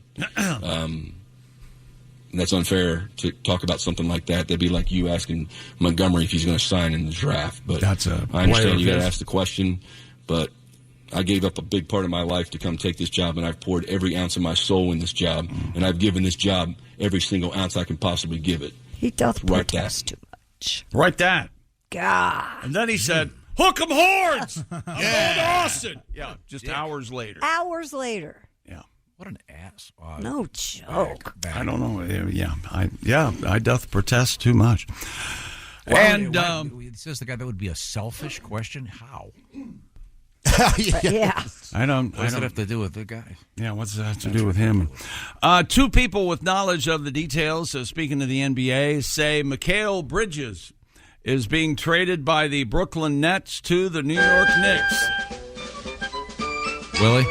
That's unfair to talk about something like that. That'd be like you asking Montgomery if he's going to sign in the draft. But I understand you got to ask the question. But I gave up a big part of my life to come take this job, and I've poured every ounce of my soul in this job, and I've given this job every single ounce I can possibly give it. He doth Right protest too much. Right that. God. And then he said, hook 'em horns! I'm going to Austin. Yeah, just hours later. Hours later. Yeah. What an ass. No joke. I don't know. Yeah, I doth protest too much. And it says the guy that would be a selfish question. How? Yeah. I don't. What does it have to do with the guy? Yeah, what's that have to do with him? Two people with knowledge of the details, speaking of the NBA, say Mikal Bridges is being traded by the Brooklyn Nets to the New York Knicks. Willie?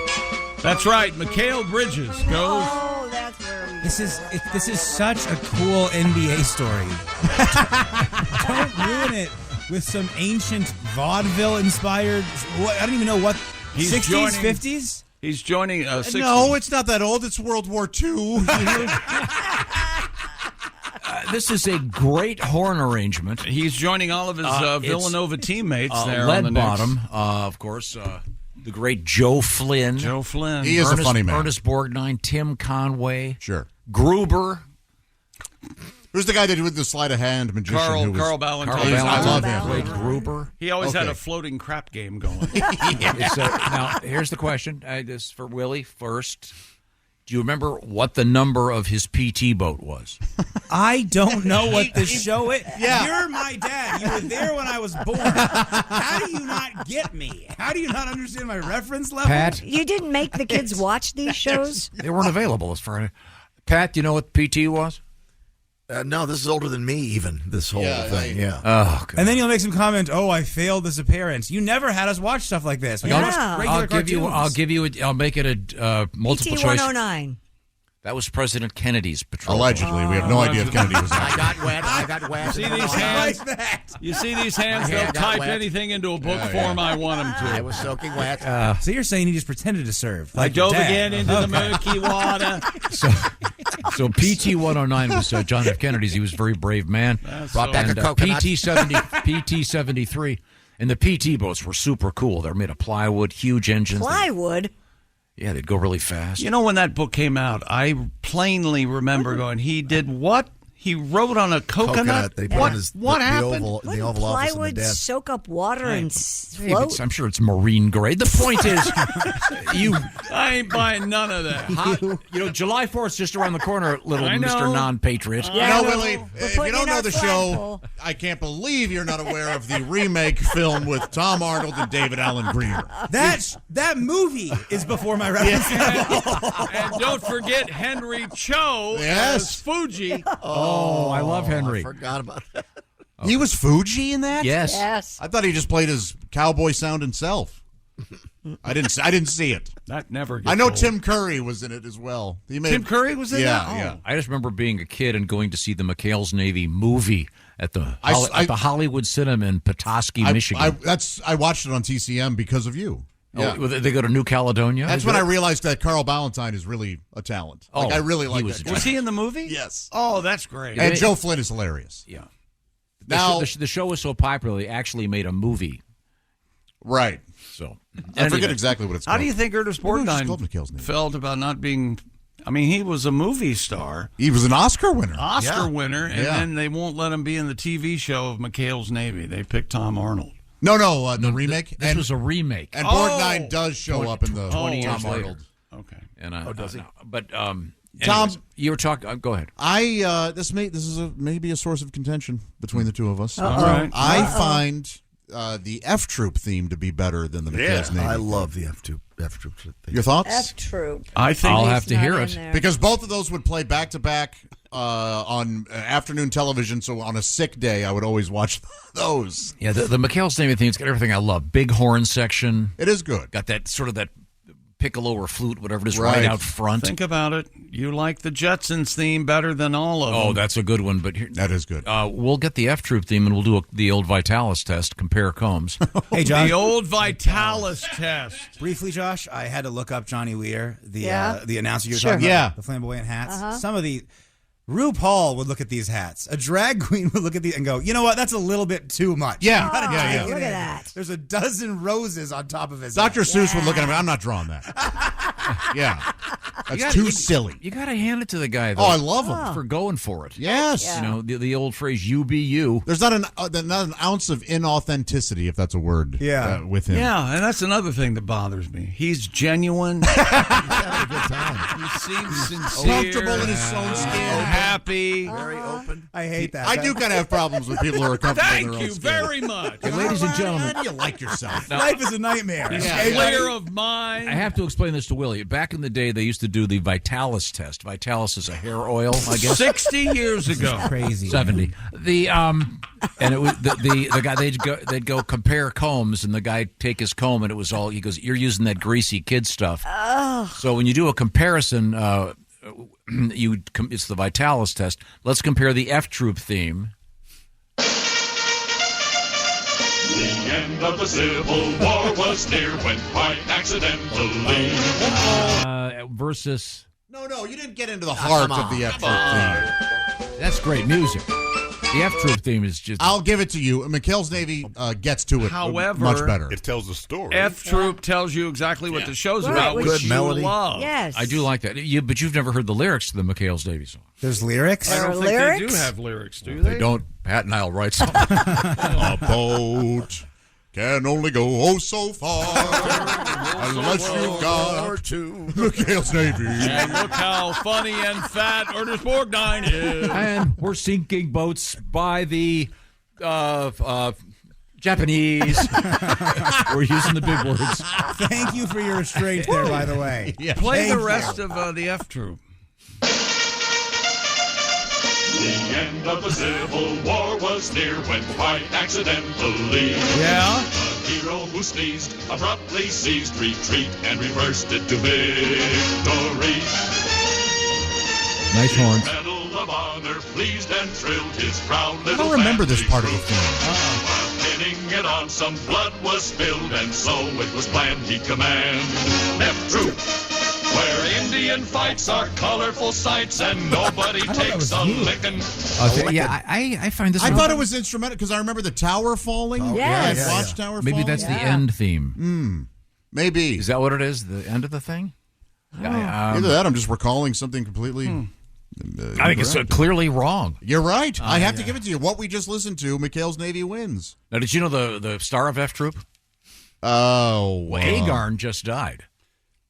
That's right. Mikal Bridges goes. Oh, that's where we This is such a cool NBA story. Don't ruin it with some ancient vaudeville-inspired. I don't even know what. He's 60s, joining- 50s. He's joining. No, it's not that old. It's World War II. This is a great horn arrangement. He's joining all of his Villanova teammates there. Lead on the bottom, of course. The great Joe Flynn. Joe Flynn. He is a funny man. Ernest Borgnine, Tim Conway. Sure. Gruber. Who's the guy that did the sleight of hand magician? Carl Ballantine. I love him. Played Gruber. He always had a floating crap game going. Now, here's the question. This is for Willie first. Do you remember what the number of his PT boat was? I don't know what the show is. Yeah. You're my dad. You were there when I was born. How do you not get me? How do you not understand my reference level? Pat? You didn't make the kids watch these shows? They weren't available as far as... Pat, do you know what PT was? No, this is older than me, even, this whole thing. Yeah. Oh, God. And then you'll make some comment, I failed this appearance. You never had us watch stuff like this. I'll give you I'll make it a multiple choice. PT-109. That was President Kennedy's patrol. Allegedly. We have no idea if Kennedy was I got wet. See these hands? You see these hands? They'll type anything into a book form I want them to. I was soaking wet. So you're saying he just pretended to serve? I dove again into the murky water. So PT-109 was John F. Kennedy's. He was a very brave man. Brought back a coconut. PT-73. And the PT boats were super cool. They're made of plywood, huge engines. Plywood? Yeah, they'd go really fast. You know, when that book came out, I plainly remember going, he did what? He wrote on a coconut? What happened? In the Oval Office in the Plywood desk. soak up water and float? I'm sure it's marine grade. The point is, I ain't buying none of that. July 4th's just around the corner, little Mr. Non-Patriot. Willie, if you don't know the show, I can't believe you're not aware of the remake film with Tom Arnold and David Allen Greer. That movie is before my reference. And don't forget Henry Cho as Fuji. Oh, I love Henry. I forgot about that. He was Fuji in that? Yes. I thought he just played his cowboy sounding self. I didn't see it. That never gets I know old. Tim Curry was in it as well. Tim Curry was in that? Yeah. I just remember being a kid and going to see the McHale's Navy movie at the Hollywood Cinema in Petoskey, Michigan. I watched it on TCM because of you. Yeah. They go to New Caledonia? That's when I realized that Carl Ballantine is really a talent. I really like that guy. Was he in the movie? Yes. Oh, that's great. And Joe Flynn is hilarious. Yeah. Now the show was so popular, they actually made a movie. Right. So I forget exactly what it's called. How do you think Ernest Borgnine felt about not being... I mean, he was a movie star. He was an Oscar winner. And then they won't let him be in the TV show of McHale's Navy. They picked Tom Arnold. No, the remake. This was a remake. And Borgnine does show up in the 20 years Tom later. Arnold. Okay. And does he? But Tom, you were talking. Go ahead. This is maybe a source of contention between the two of us. All right. I find the F Troop theme to be better than the McHale's Navy. I love the F Troop. Your thoughts? F Troop. I think I'll have to hear it because both of those would play back to back on afternoon television. So on a sick day, I would always watch those. Yeah, the McHale's Navy theme's got everything I love. Big horn section. It is good. Got that sort of that piccolo or flute, whatever it is, right out front. Think about it. You like the Jetsons theme better than all of them. Oh, that's a good one. But that is good. We'll get the F Troop theme and we'll do the old Vitalis test. Compare combs. Hey, Josh. The old Vitalis test. Briefly, Josh, I had to look up Johnny Weir, the announcer you were Sure. talking about, the flamboyant hats. Some of the RuPaul would look at these hats. A drag queen would look at these and go, you know what? That's a little bit too much. Yeah. Look at that. There's a dozen roses on top of his Dr. hat. Seuss would look at him. I'm not drawing that. Yeah. That's too silly. You got to hand it to the guy, though. Oh, I love him. For going for it. Yes. Yeah. You know, the old phrase, you be you. There's not an ounce of inauthenticity, if that's a word, with him. Yeah, and that's another thing that bothers me. He's genuine. He's having a good time. He seems sincere. Comfortable in his own skin. Happy. Very open. I hate that. I do kind of have problems with people who are comfortable in their own Thank you skin. very much. And ladies and gentlemen, How do you like yourself? Life is a nightmare. He's Yeah. clear of mind. I have to explain this to Willie. Back in the day, they used to do the Vitalis test. Vitalis is a hair oil, I guess. 60 years ago. Crazy. 70. And it was the guy they'd go compare combs, and the guy take his comb, and it was all, he goes, you're using that greasy kid stuff. Oh. So when you do a comparison, it's the Vitalis test. Let's compare the F Troop theme. The end of the Civil War was near when quite accidentally. Versus. No, you didn't get into the heart of the F Troop theme. That's great music. The F Troop theme is just. I'll give it to you. McHale's Navy gets to it much better. It tells the story. F Troop tells you exactly what the show's about, which Good you melody. love. Yes. I do like that. But you've never heard the lyrics to the McHale's Navy song. There's lyrics? I don't think they do have lyrics, do they? They don't. Pat and I'll write something. A boat can only go so far unless you've got McHale's Navy. And look how funny and fat Ernest Borgnine is. And we're sinking boats by the Japanese. We're using the big words. Thank you for your restraint there, by the way. Yeah. Play the rest of the F Troop. The end of the Civil War was near when quite accidentally. Yeah. A hero who sneezed abruptly ceased retreat and reversed it to victory. Nice horns. Medal of Honor pleased and thrilled his proud I little don't remember this family part of the crew. film. While pinning it on, some blood was spilled, and so it was planned he'd command F Troop, where Indian fights are colorful sights and nobody takes a licking. I find this. I thought it was instrumental because I remember the tower falling. Yes. Watchtower Maybe falling. that's the end theme. Maybe. Is that what it is? The end of the thing? Either that, I'm just recalling something completely. I think it's clearly wrong. You're right. I have to give it to you. What we just listened to, McHale's Navy wins. Now, did you know the star of F Troop? Oh, wow. Agarn just died.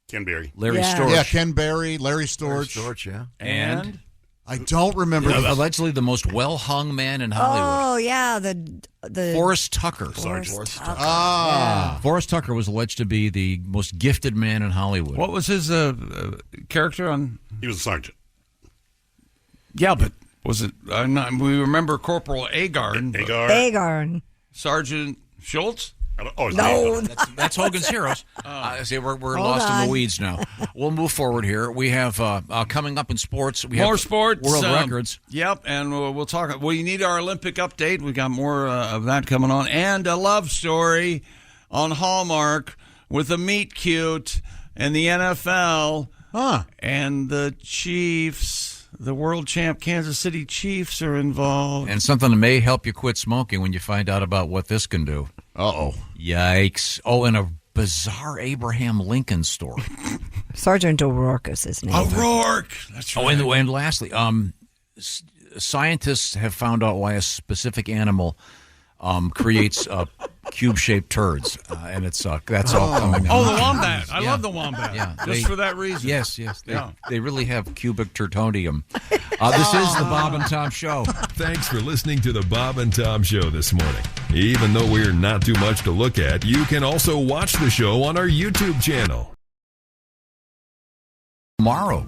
Ken Berry. Larry Storch. Yeah, Ken Berry, Larry Storch. And I don't remember. Allegedly the most well-hung man in Hollywood. Oh, yeah. The Forrest Tucker. Forrest Tucker. Forrest Tucker was alleged to be the most gifted man in Hollywood. what was his character on? He was a sergeant. Yeah, but was it? We remember Corporal Agarn. Agarn. Sergeant Schultz? No. That's Hogan's Heroes. See, we're lost in the weeds now. We'll move forward here. We have coming up in sports. We More have sports. World records. Yep, and we'll talk. Well, you need our Olympic update. We got more of that coming on. And a love story on Hallmark with a meet cute and the NFL. And the Chiefs. The world champ Kansas City Chiefs are involved. And something that may help you quit smoking when you find out about what this can do. Uh-oh. Yikes. Oh, and a bizarre Abraham Lincoln story. Sergeant O'Rourke is his name. O'Rourke. That's right. Oh, and lastly, scientists have found out why a specific animal creates cube-shaped turds, and it's that's all coming out. Oh, the wombat. I love the wombat. Yeah, just for that reason. Yes. They really have cubic turtonium. This is the Bob and Tom Show. Thanks for listening to the Bob and Tom Show this morning. Even though we're not too much to look at, you can also watch the show on our YouTube channel. Tomorrow.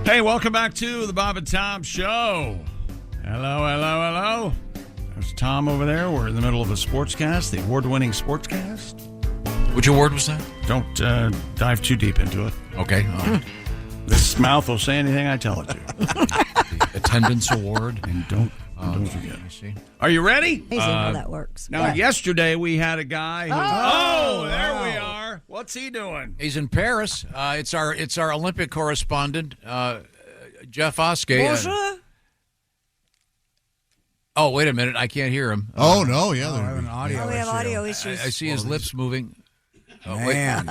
Hey, welcome back to the Bob and Tom Show. Hello. There's Tom over there. We're in the middle of a sportscast, the award-winning sportscast. Which award was that? Don't dive too deep into it. Okay. This mouth will say anything I tell it to. The attendance award. And don't forget. I see. Are you ready? Amazing how that works. Now, yesterday we had a guy who... there we are. What's he doing? He's in Paris. It's our Olympic correspondent, Jeff Oskay. Bonjour. Oh, wait a minute. I can't hear him. Oh, no. Yeah. I have an audio We have issue. audio issues. I see his lips moving. Oh, Man.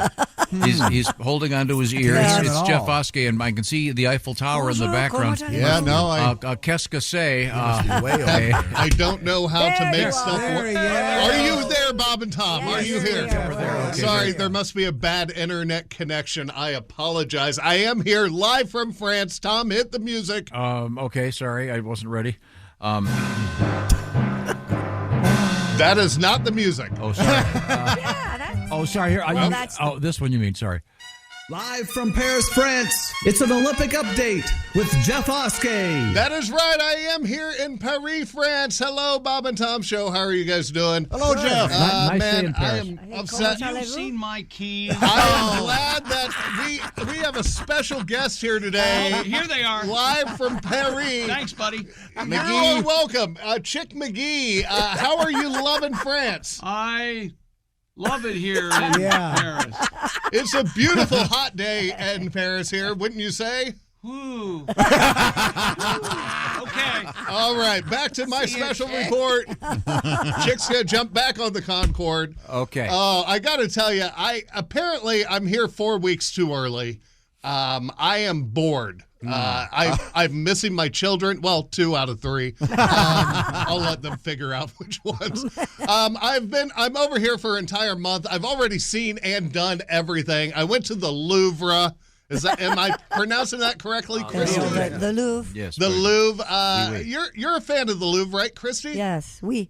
He's holding onto his ear. Not It's at Jeff all. Oskay, and I can see the Eiffel Tower in the background. Yeah, no. Qu'est-ce que c'est? I don't know how to make stuff work. Yeah. Are you there, Bob and Tom? Yes, Are you here? we are. Okay, Sorry, there must be a bad internet connection. I apologize. I am here live from France. Tom, hit the music. Okay, sorry. I wasn't ready. That is not the music. Oh, sorry. Yeah, that's... Oh, sorry. Here, Well, that's- this one you mean? Sorry. Live from Paris, France, it's an Olympic update with Jeff Oskay. That is right. I am here in Paris, France. Hello, Bob and Tom Show. How are you guys doing? Hello, Jeff. Nice day Man, in I Paris. am upset. You've seen my keys. I am glad that we have a special guest here today. Here they are. Live from Paris. Thanks, buddy. You are welcome. Chick McGee, how are you loving France? I love it here in Paris. It's a beautiful hot day in Paris here, wouldn't you say? Woo. Okay. All right, back to my special report. Chick's gonna jump back on the Concorde. Okay. Oh, I got to tell you, I'm here 4 weeks too early. I am bored. I'm missing my children. Well, 2 out of 3. I'll let them figure out which ones. I'm over here for an entire month. I've already seen and done everything. I went to the Louvre. Am I pronouncing that correctly, Christy? The Louvre. Yes. The Louvre. You're a fan of the Louvre, right, Christy? Yes, we.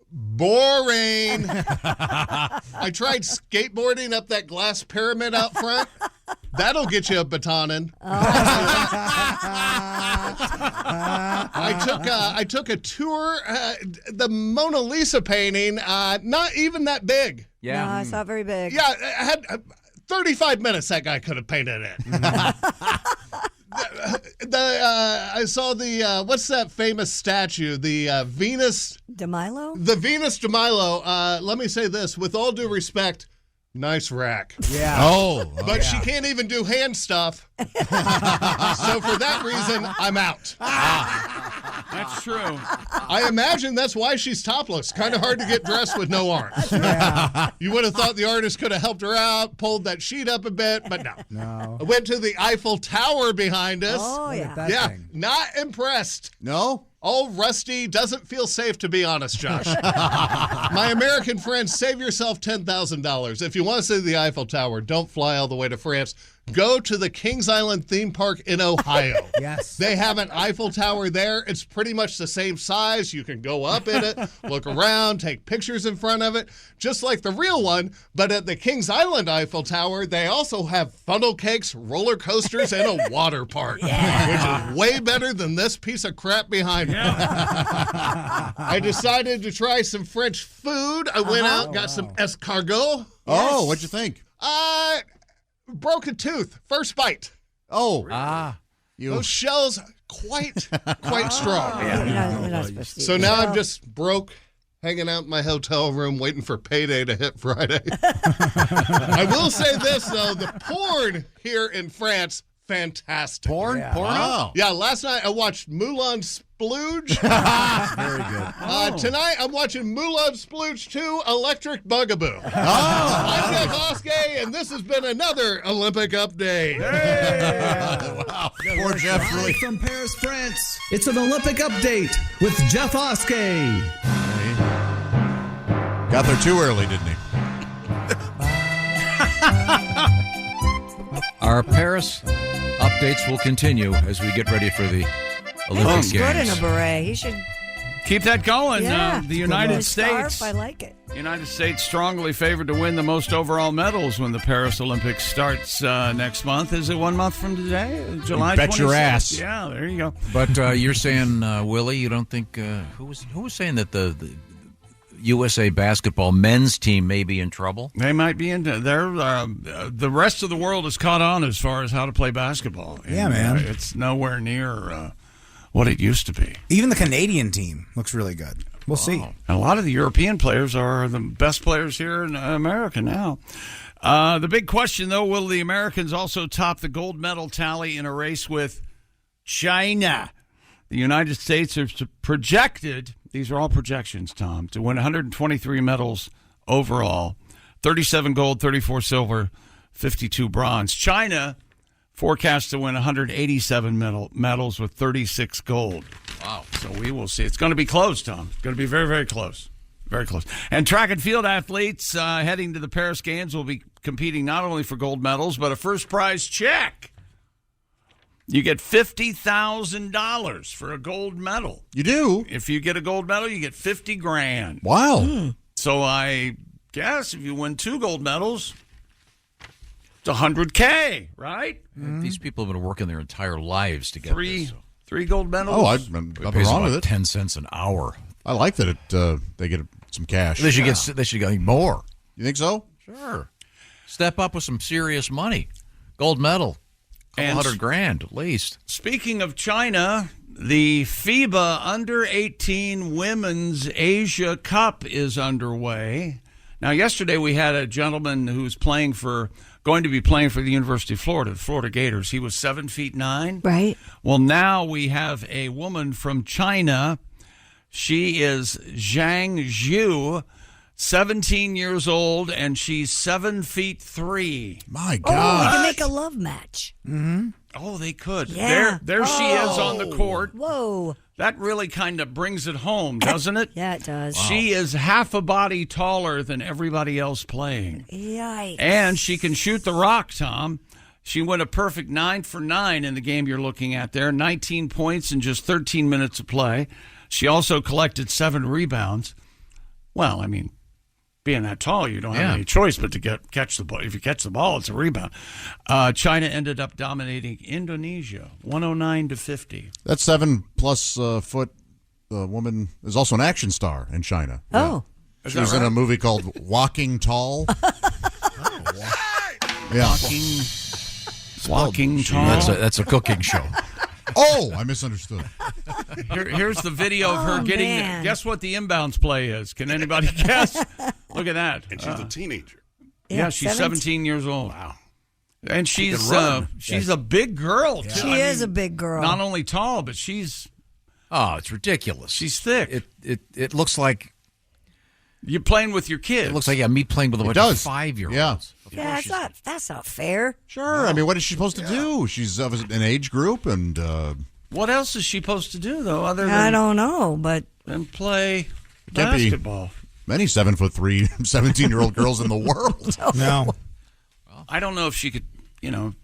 Boring. I tried skateboarding up that glass pyramid out front. That'll get you a batonin. I took a tour. The Mona Lisa painting, not even that big. Yeah, no, it's not very big. Yeah, I had 35 minutes. That guy could have painted it. I saw the what's that famous statue? The Venus de Milo. The Venus de Milo. Let me say this, with all due respect. Nice rack. Yeah. But she can't even do hand stuff. So for that reason, I'm out. That's true. I imagine that's why she's topless. Kind of hard to get dressed with no arms. Yeah. You would have thought the artist could have helped her out, pulled that sheet up a bit, but no. No. I went to the Eiffel Tower behind us. Oh, Look yeah. at that Yeah, thing. not impressed. No? All rusty, doesn't feel safe, to be honest, Josh. My American friends, save yourself $10,000. If you want to see the Eiffel Tower, don't fly all the way to France. Go to the Kings Island theme park in Ohio. Yes. They have an Eiffel Tower there. It's pretty much the same size. You can go up in it, look around, take pictures in front of it, just like the real one. But at the Kings Island Eiffel Tower, they also have funnel cakes, roller coasters, and a water park, which is way better than this piece of crap behind me. I decided to try some French food. I went out, got some escargot. Oh, what'd you think? Broke a tooth. First bite. Oh. Those shells quite strong. You're not supposed to So eat now shell. I'm just broke, hanging out in my hotel room, waiting for payday to hit Friday. I will say this, though. The porn here in France, fantastic. Porn? Yeah. Porno? Oh. Yeah, last night I watched Moulin Splooge. Very good. Tonight I'm watching Moulin Splooge 2, Electric Bugaboo. I'm Jeff Oskay, and this has been another Olympic Update. Wow. Poor Jeff Live really. from Paris, France, it's an Olympic update with Jeff Oskay. Got there too early, didn't he? Our Paris updates will continue as we get ready for the Olympic Looks good in Games. a beret. He should. Keep that going. Yeah. The United States. Scarf, I like it. United States strongly favored to win the most overall medals when the Paris Olympics starts next month. Is it 1 month from today? July 26th? Bet your ass. Yeah, there you go. But you're saying, Willie, you don't think who was saying that the USA basketball men's team may be in trouble? They might be into there. The rest of the world is caught on as far as how to play basketball. Yeah, man. It's nowhere near what it used to be. Even the Canadian team looks really good. We'll see. And a lot of the European players are the best players here in America now. The big question, though, will the Americans also top the gold medal tally in a race with China? The United States are projected, these are all projections, Tom, to win 123 medals overall, 37 gold, 34 silver, 52 bronze. China forecast to win 187 medals with 36 gold. Wow. So we will see. It's going to be close, Tom. It's going to be very, very close. Very close. And track and field athletes heading to the Paris Games will be competing not only for gold medals, but a first prize check. You get $50,000 for a gold medal. You do? If you get a gold medal, you get $50,000. Wow. So I guess if you win 2 gold medals, It's $100K, right? These people have been working their entire lives to get this. So. 3 gold medals. Oh, I'm nothing wrong with it. 10 cents an hour. I like that they get some cash. They should get more. You think so? Sure. Step up with some serious money. Gold medal. $100,000 at least. Speaking of China, the FIBA Under-18 Women's Asia Cup is underway. Now, yesterday we had a gentleman who's going to be playing for the University of Florida, the Florida Gators. He was 7'9". Right. Well, now we have a woman from China. She is Zhang Zhu, 17 years old, and she's 7'3". My God! Oh, they can make a love match. Mm-hmm. Oh, they could. Yeah. There she is on the court. Whoa. That really kind of brings it home, doesn't it? Yeah, it does. Wow. She is half a body taller than everybody else playing. Yikes. And she can shoot the rock, Tom. She went a perfect 9 for 9 in the game you're looking at there. 19 points in just 13 minutes of play. She also collected 7 rebounds. Well, I mean, being that tall, you don't have any choice but to catch the ball. If you catch the ball, it's a rebound. China ended up dominating Indonesia, 109-50. That 7+ foot woman is also an action star in China. Oh. Yeah. She was in a movie called Walking Tall. Yeah. Walking Tall. That's a cooking show. Oh, I misunderstood. Here's the video of her getting. Man. Guess what the inbounds play is? Can anybody guess? Look at that. And she's a teenager. Yeah, she's 17 years old. Wow. And she's a big girl, too. She is a big girl. Not only tall, but she's... Oh, it's ridiculous. She's thick. It looks like... You're playing with your kids. It looks like me playing with a bunch of 5-year-olds. Yeah. Yeah, that's not fair. Sure. No. I mean, what is she supposed to do? She's of an age group, and... What else is she supposed to do, though, other than... I don't know, but... And play Can't basketball. Many 7'3", 17-year-old girls in the world. No. I don't know if she could,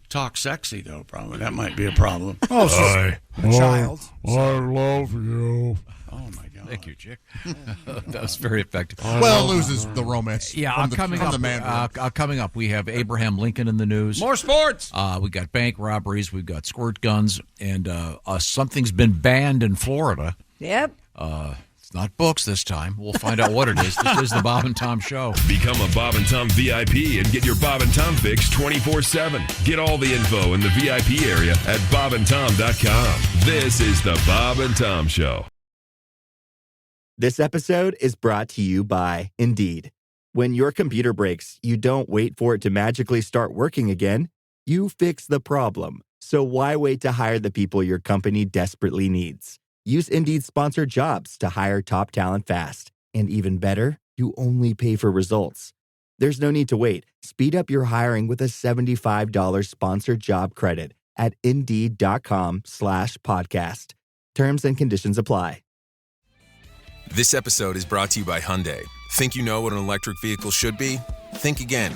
talk sexy, though, probably. That might be a problem. Oh, she's a child. I love you. Oh, my God. Thank you, Chick. That was very effective. Well, loses the romance. Yeah, coming up, we have Abraham Lincoln in the news. More sports. We got bank robberies. We've got squirt guns. And something's been banned in Florida. Yep. It's not books this time. We'll find out what it is. This is the Bob and Tom Show. Become a Bob and Tom VIP and get your Bob and Tom fix 24/7. Get all the info in the VIP area at bobandtom.com. This is the Bob and Tom Show. This episode is brought to you by Indeed. When your computer breaks, you don't wait for it to magically start working again. You fix the problem. So why wait to hire the people your company desperately needs? Use Indeed's sponsored jobs to hire top talent fast. And even better, you only pay for results. There's no need to wait. Speed up your hiring with a $75 sponsored job credit at Indeed.com/podcast. Terms and conditions apply. This episode is brought to you by Hyundai. Think you know what an electric vehicle should be? Think again.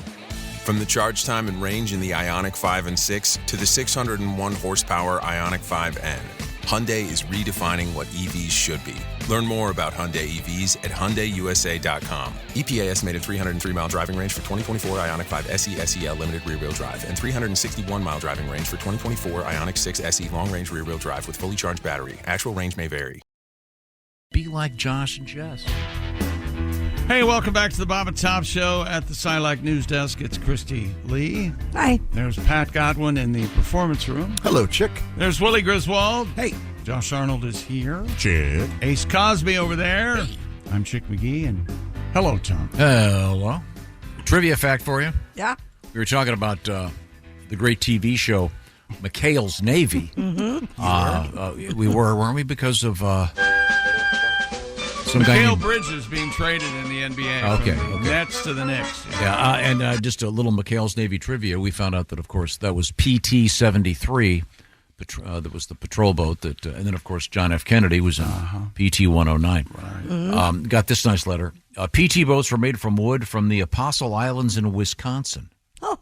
From the charge time and range in the Ioniq 5 and 6 to the 601 horsepower Ioniq 5N, Hyundai is redefining what EVs should be. Learn more about Hyundai EVs at HyundaiUSA.com. EPA estimated 303-mile driving range for 2024 Ioniq 5 SE SEL limited rear-wheel drive and 361-mile driving range for 2024 Ioniq 6 SE long-range rear-wheel drive with fully charged battery. Actual range may vary. Be like Josh and Jess. Hey, welcome back to the Bob and Tom Show at the SciLike News Desk. It's Christy Lee. Hi. There's Pat Godwin in the performance room. Hello, Chick. There's Willie Griswold. Hey. Josh Arnold is here. Chick. Ace Cosby over there. Hey. I'm Chick McGee, and hello, Tom. Hello. Trivia fact for you. Yeah. We were talking about the great TV show, McHale's Navy. Mm-hmm. We were, weren't we? Because of... Mikal Bridges being traded in the NBA. Okay. From the Nets to the Knicks. Yeah, and just a little McHale's Navy trivia. We found out that, of course, that was PT-73. That was the patrol boat. And then, of course, John F. Kennedy was in PT-109. Right. Mm-hmm. Got this nice letter. PT boats were made from wood from the Apostle Islands in Wisconsin. Oh.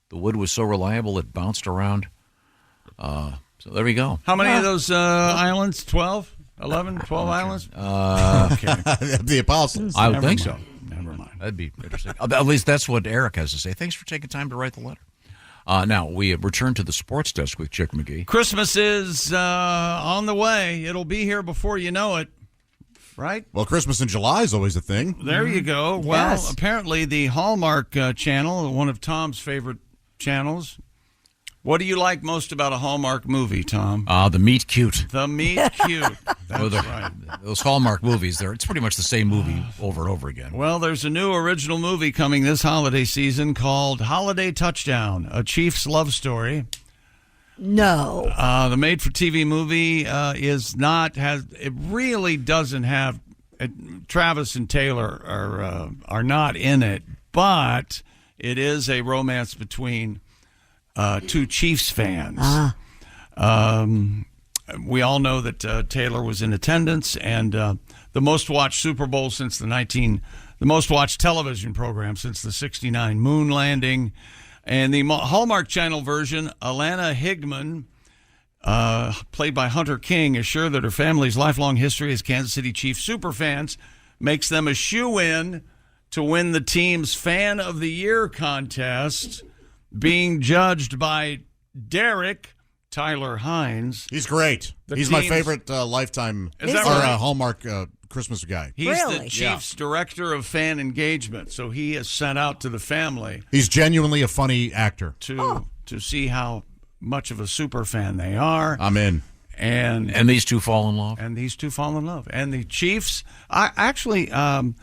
The wood was so reliable it bounced around. So there we go. How many of those islands? 12? 11, 12 islands? The Apostles. I would think so. Never mind. That'd be interesting. At least that's what Eric has to say. Thanks for taking time to write the letter. Now, we return to the sports desk with Chick McGee. Christmas is on the way. It'll be here before you know it, right? Well, Christmas in July is always a thing. There you go. Well, apparently the Hallmark channel, one of Tom's favorite channels. What do you like most about a Hallmark movie, Tom? The meet cute. The meet cute. That's right. Those Hallmark movies, it's pretty much the same movie over and over again. Well, there's a new original movie coming this holiday season called Holiday Touchdown, a Chiefs love story. No. The made-for-TV movie it really doesn't have, Travis and Taylor are not in it, but it is a romance between two Chiefs fans. We all know that Taylor was in attendance, and the most watched Super Bowl since the most watched television program since the '69 moon landing. And the Hallmark Channel version, Alana Higman, played by Hunter King, is sure that her family's lifelong history as Kansas City Chiefs superfans makes them a shoo-in to win the team's Fan of the Year contest, being judged by Derek Tyler Hines. He's great. He's my favorite Lifetime Hallmark Christmas guy. He's the Chiefs director of fan engagement, so he is sent out to the family. He's genuinely a funny actor. To see how much of a super fan they are. I'm in. And these two fall in love. And these two fall in love. And the Chiefs, Hallmark,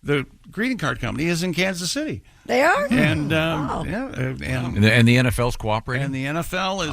the greeting card company, is in Kansas City. They are? And and the NFL's cooperating? And the NFL is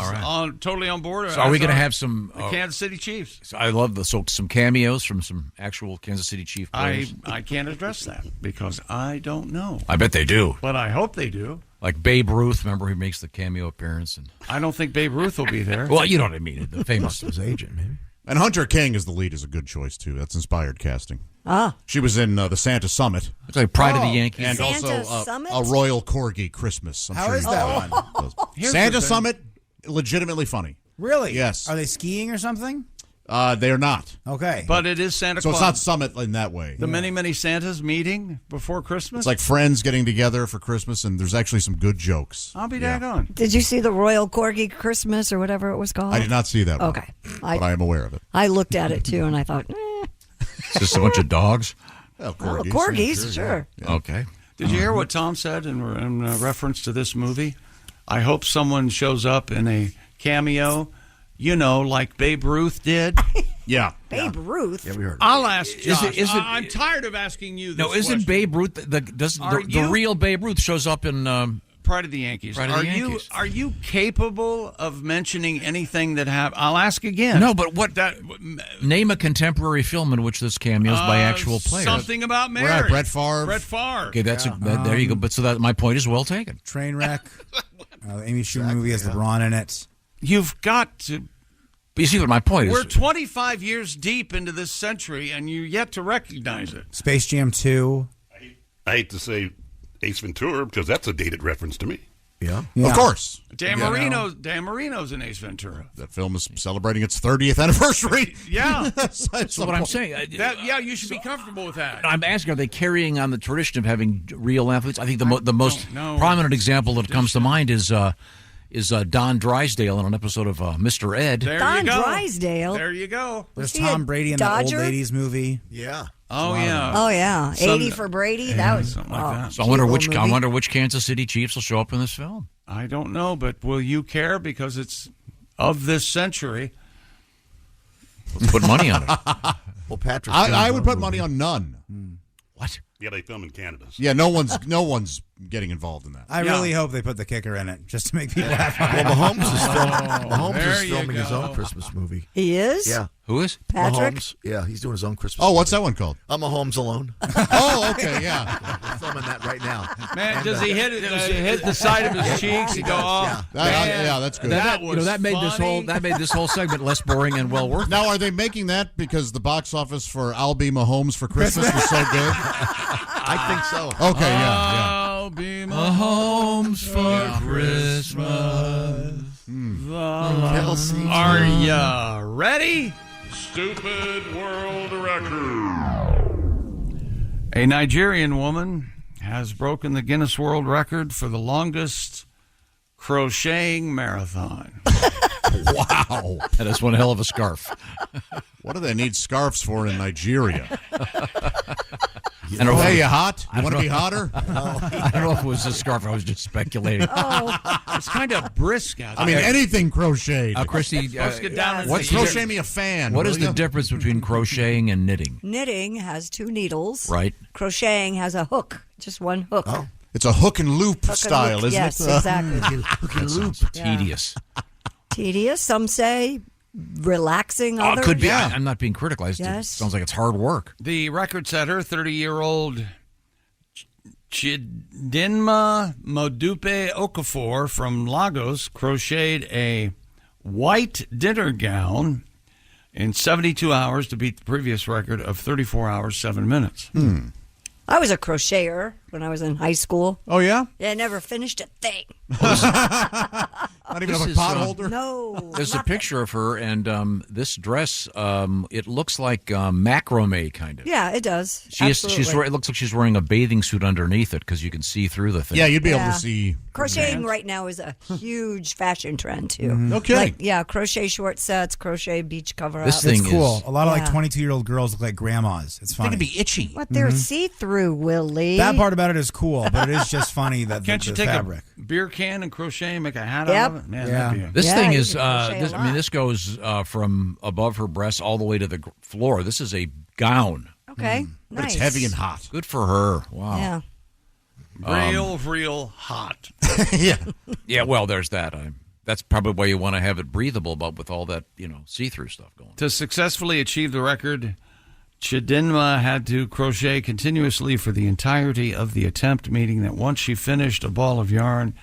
totally on board. So are we going to have some... the Kansas City Chiefs. I love some cameos from some actual Kansas City Chief players. I can't address that because I don't know. I bet they do. But I hope they do. Like Babe Ruth, remember he makes the cameo appearance? And I don't think Babe Ruth will be there. Well, you know what I mean. The famous his agent, maybe. And Hunter King as the lead is a good choice, too. That's inspired casting. Ah. She was in the Santa Summit. It's like Pride of the Yankees. And Santa also Summit? a Royal Corgi Christmas. How is that one? Santa Summit, legitimately funny. Really? Yes. Are they skiing or something? They are not. Okay. But it is Santa So Claus. it's not Summit in that way. The many, many Santas meeting before Christmas? It's like friends getting together for Christmas, and there's actually some good jokes. I'll be daggone. Did you see the Royal Corgi Christmas or whatever it was called? I did not see that one. Okay. But I am aware of it. I looked at it, too, and I thought, It's just a bunch of dogs? Well, corgis. Corgis, sure. Yeah. Okay. Did you hear what Tom said in reference to this movie? I hope someone shows up in a cameo, like Babe Ruth did. Yeah. Babe Ruth? Yeah, we heard. I'll ask Josh. Is it- I'm tired of asking you this No, isn't question. Babe Ruth... The real Babe Ruth shows up in... Pride of the Yankees. Pride of the Yankees. Are you capable of mentioning anything that happened? I'll ask again. No, but name a contemporary film in which this cameo is by actual players. Something about Mary. Right, Brett Favre. Brett Favre. Okay, there you go. But so my point is well taken. Trainwreck. The Amy Schumer movie has LeBron in it. You've got to... But you see what my point is? We're 25 years deep into this century, and you're yet to recognize it. Space Jam 2. I hate to say Ace Ventura because that's a dated reference to me. Yeah. Of course. Dan Marino's in Ace Ventura. That film is celebrating its 30th anniversary. Yeah. That's what I'm saying. You should be comfortable with that. I'm asking, are they carrying on the tradition of having real athletes? I think the most prominent example that comes to mind is Don Drysdale in an episode of Mr. Ed. Don Drysdale? There you go. There's Tom Brady in the Old Ladies movie. Yeah. Oh, yeah. Oh, yeah. 80 for Brady? That was something like that. So I wonder which Kansas City Chiefs will show up in this film. I don't know, but will you care because it's of this century? Let's put money on it. Well, Patrick, I would put money on none. What? Yeah, they film in Canada. So. Yeah, no one's getting involved in that. I really hope they put the kicker in it just to make people happy. Well, Mahomes is filming his own Christmas movie. He is? Yeah. Who is? Patrick? Mahomes. Yeah, he's doing his own Christmas movie. What's that one called? I'm Mahomes Alone. Oh, okay, yeah. They're filming that right now. Man, does he hit the side of his cheeks? He go, yeah, that's good. That made this whole segment less boring and well worth it. Now, are they making that because the box office for I'll Be Mahomes for Christmas was so good? I think so. Okay, yeah. I'll be Mahomes for Christmas. Are ya ready? Stupid world record. A Nigerian woman has broken the Guinness World Record for the longest crocheting marathon. Wow. That is one hell of a scarf. What do they need scarves for in Nigeria? Hey, you hot? You want to be hotter? I don't know if it was a scarf. I was just speculating. It's kind of brisk out there. I mean, anything crocheted. Christy, Let's get down and crochet me a fan. What is will the ya? difference between crocheting and knitting? Knitting has 2 needles. Right. Crocheting has a hook, just one hook. Oh. It's a hook and loop Hook and style, loop, isn't yes, it? exactly. Hook and loop. Tedious. Tedious, some say relaxing, Oh, others. it could be. I'm not being critical. It Yes. sounds like it's hard work. The record setter, 30-year-old Chidinma Modupe Okafor from Lagos, crocheted a white dinner gown in 72 hours to beat the previous record of 34 hours, 7 minutes. I was a crocheter when I was in high school. Oh, yeah? Yeah, I never finished a thing. Not even a pot holder? No. There's a picture of her, and this dress, it looks like macrame, kind of. Yeah, it does. It looks like she's wearing a bathing suit underneath it because you can see through the thing. Yeah, you'd be able to see. Crocheting right now is a huge fashion trend, too. Okay. Like, crochet short sets, crochet beach cover This ups. thing it's cool. A lot of Yeah. 22-year-old girls look like grandmas. It's funny. It's going to be itchy. What, they're see-through, Willie. That part about it is cool, but it is just funny that Can't the you take fabric. a beer can and crochet and make a hat Yep. out of it? Man, that'd be a... This thing you is, can crochet a lot. this goes from above her breasts all the way to the floor. This is a gown. Okay, But nice. it's heavy and hot. Good for her. Wow. Yeah. Real hot. Yeah. Yeah, well, there's that. That's probably why you want to have it breathable, but with all that, see-through stuff going on. To successfully achieve the record, Chidinma had to crochet continuously for the entirety of the attempt, meaning that once she finished a ball of yarn,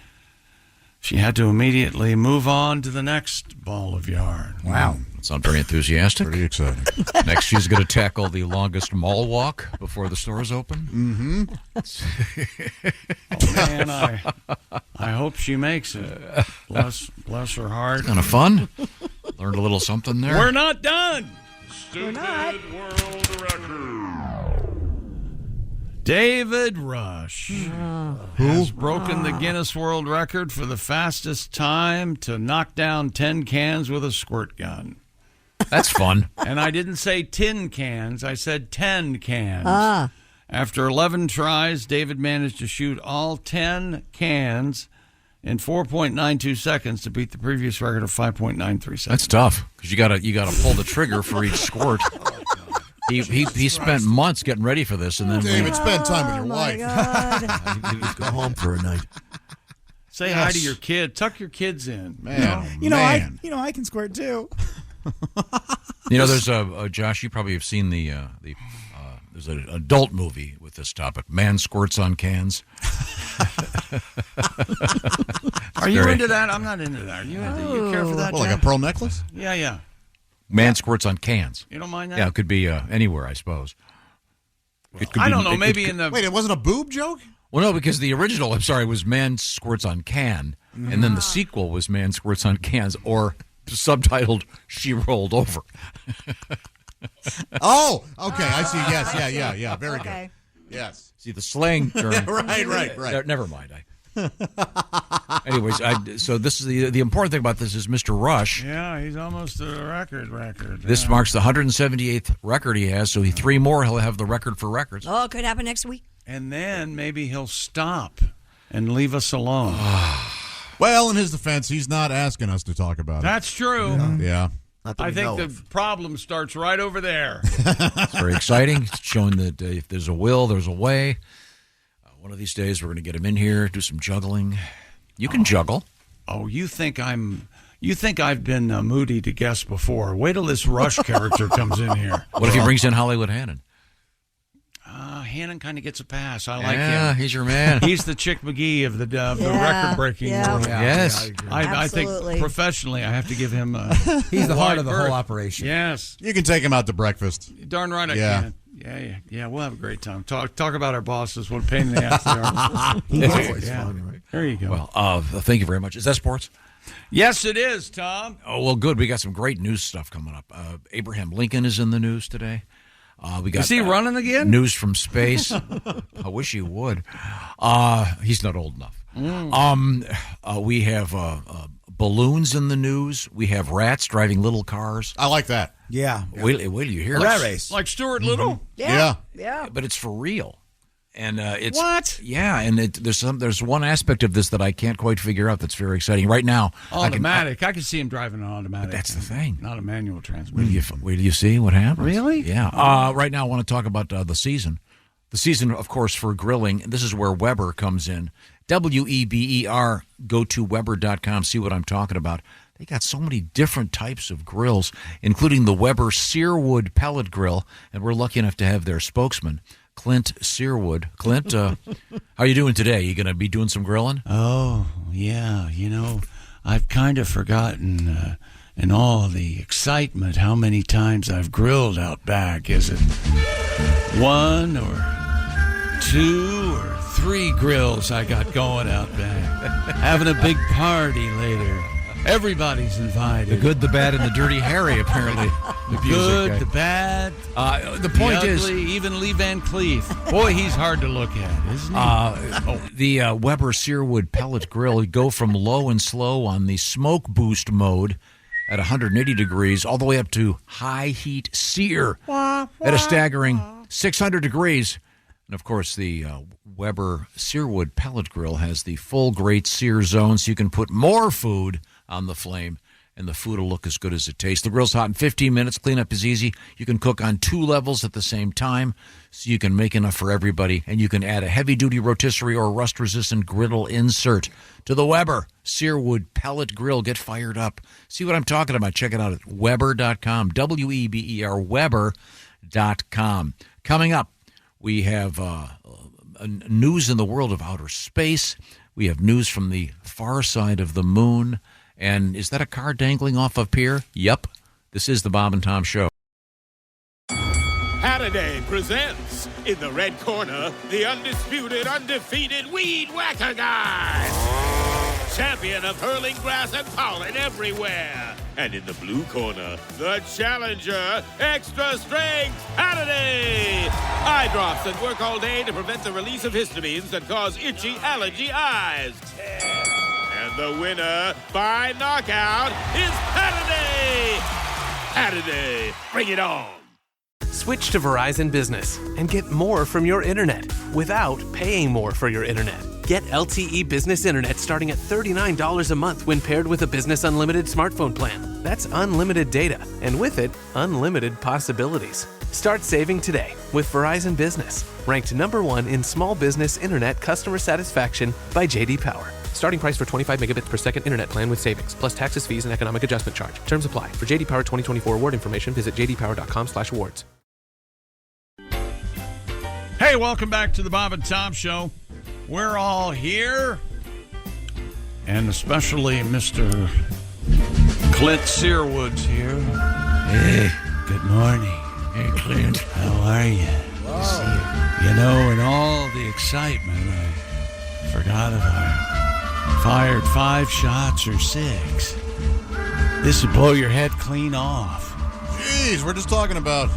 she had to immediately move on to the next ball of yarn. Wow. Sound very enthusiastic. Pretty exciting. Next, she's going to tackle the longest mall walk before the stores open. Oh, man, I hope she makes it. Bless her heart. Kind of fun. Learned a little something there. We're not done. We're not. World record. David Rush has broken the Guinness World Record for the fastest time to knock down 10 cans with a squirt gun. That's fun. And I didn't say tin cans, I said 10 cans. After 11 tries, David managed to shoot all 10 cans in 4.92 seconds to beat the previous record of 5.93 seconds. That's tough because you gotta pull the trigger for each squirt. He spent months getting ready for this, and then David, spend time with your wife. Go home for a night. Say hi to your kid. Tuck your kids in. Man, I can squirt too. There's a Josh. You probably have seen there's an adult movie with this topic. Man squirts on cans. Are you into that? I'm not into that. Are you into? You care for that? Well, like a John? pearl necklace? Yeah. Man squirts on cans. You don't mind that? Yeah, it could be anywhere, I suppose. It could I be- don't know. it- Maybe it- in the Wait, it wasn't a boob joke? Well, no, because the original, was Man Squirts on Can, and then the sequel was Man Squirts on Cans, or subtitled She Rolled Over. Oh, okay. I see. Yes, yeah. Very Okay. good. Yes. See, the slang term. Right. Never mind. Anyways, so this is the important thing about this is Mr. Rush. Yeah, he's almost to the record. This marks the 178th record he has, so 3 more, he'll have the record for records. Oh, it could happen next week. And then maybe he'll stop and leave us alone. Well, in his defense, he's not asking us to talk about it. That's true. Yeah. I think the problem starts right over there. It's very exciting. It's showing that if there's a will, there's a way. One of these days, we're going to get him in here, do some juggling. You can juggle. Oh, you think I've been moody to guest before? Wait till this Rush character comes in here. What if he brings in Hollywood Hannon? Hannon kind of gets a pass. I like him. Yeah, he's your man. He's the Chick McGee of the record-breaking world. Yes. I think professionally, I have to give him He's the heart of the berth. whole operation. Yes. You can take him out to breakfast. Darn right I can. Yeah. We'll have a great time. Talk about our bosses. What a pain in the ass they are. There you go. Well, thank you very much. Is that sports? Yes, it is, Tom. Oh, well, good. We got some great news stuff coming up. Abraham Lincoln is in the news today. We got, is he running again? News from space. I wish he would. He's not old enough. We have balloons in the news. We have rats driving little cars. I like that. Yeah. Wait till you hear A it. rat race. Like Stuart Little? Yeah. But it's for real. And it's what? Yeah, and there's one aspect of this that I can't quite figure out that's very exciting right now. Automatic. I can see him driving an automatic. But that's the thing. Not a manual transmission. Wait till you see what happens. Really? Yeah. Right now, I want to talk about the season. The season, of course, for grilling. This is where Weber comes in. WEBER. Go to Weber.com. See what I'm talking about. They got so many different types of grills, including the Weber Searwood Pellet Grill, and we're lucky enough to have their spokesman, Clint Searwood. Clint, how are you doing today? You going to be doing some grilling? Oh, yeah. I've kind of forgotten in all the excitement how many times I've grilled out back. Is it 1 or 2 or 3 grills I got going out back? Having a big party later. Everybody's invited. The good, the bad, and the dirty Harry, apparently. The good, the bad. The point the is, ugly, even Lee Van Cleef. Boy, he's hard to look at, isn't he? The Weber Searwood Pellet Grill, you go from low and slow on the smoke boost mode at 180 degrees all the way up to high heat sear at a staggering 600 degrees. And, of course, the Weber Searwood Pellet Grill has the full great sear zone, so you can put more food on the flame, and the food will look as good as it tastes. The grill's hot in 15 minutes. Cleanup is easy. You can cook on 2 levels at the same time, so you can make enough for everybody, and you can add a heavy-duty rotisserie or rust-resistant griddle insert to the Weber Searwood Pellet Grill. Get fired up. See what I'm talking about. Check it out at Weber.com, WEBER, Weber.com. Coming up, we have news in the world of outer space. We have news from the far side of the moon. And is that a car dangling off a pier? Yep. This is the Bob and Tom Show. Halliday presents, in the red corner, the undisputed, undefeated Weed Whacker Guy. Champion of hurling grass and pollen everywhere. And in the blue corner, the challenger, extra strength Halliday. Eye drops that work all day to prevent the release of histamines that cause itchy allergy eyes. And the winner by knockout is Halliday. Halliday, bring it on. Switch to Verizon Business and get more from your internet without paying more for your internet. Get LTE Business Internet starting at $39 a month when paired with a Business Unlimited smartphone plan. That's unlimited data, and with it, unlimited possibilities. Start saving today with Verizon Business, ranked #1 in small business internet customer satisfaction by J.D. Power. Starting price for 25 megabits per second internet plan with savings, plus taxes, fees, and economic adjustment charge. Terms apply. For J.D. Power 2024 award information, visit jdpower.com/awards. Hey, welcome back to the Bob and Tom Show. We're all here, and especially Mr. Clint Searwood's here. Hey, good morning. Hey, Clint. How are you? You know, in all the excitement, I forgot if I fired 5 shots or 6. This would blow your head clean off. Jeez, we're just talking about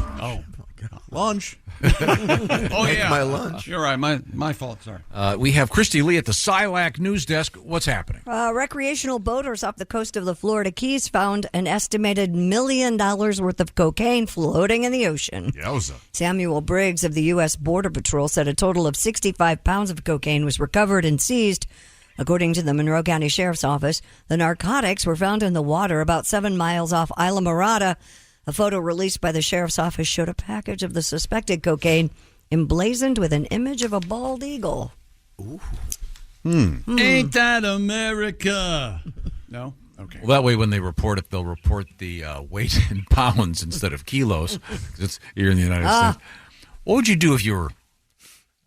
lunch. Oh, yeah. My lunch. You're right. My fault. Sorry. We have Christy Lee at the SILAC News Desk. What's happening? Recreational boaters off the coast of the Florida Keys found an estimated $1 million worth of cocaine floating in the ocean. Yowza. Samuel Briggs of the U.S. Border Patrol said a total of 65 pounds of cocaine was recovered and seized. According to the Monroe County Sheriff's Office, the narcotics were found in the water about 7 miles off Isla Mirada. A photo released by the Sheriff's Office showed a package of the suspected cocaine emblazoned with an image of a bald eagle. Ooh. Ain't that America? No? Okay. Well, that way when they report it, they'll report the weight in pounds instead of kilos. It's here in the United States. What would you do if you were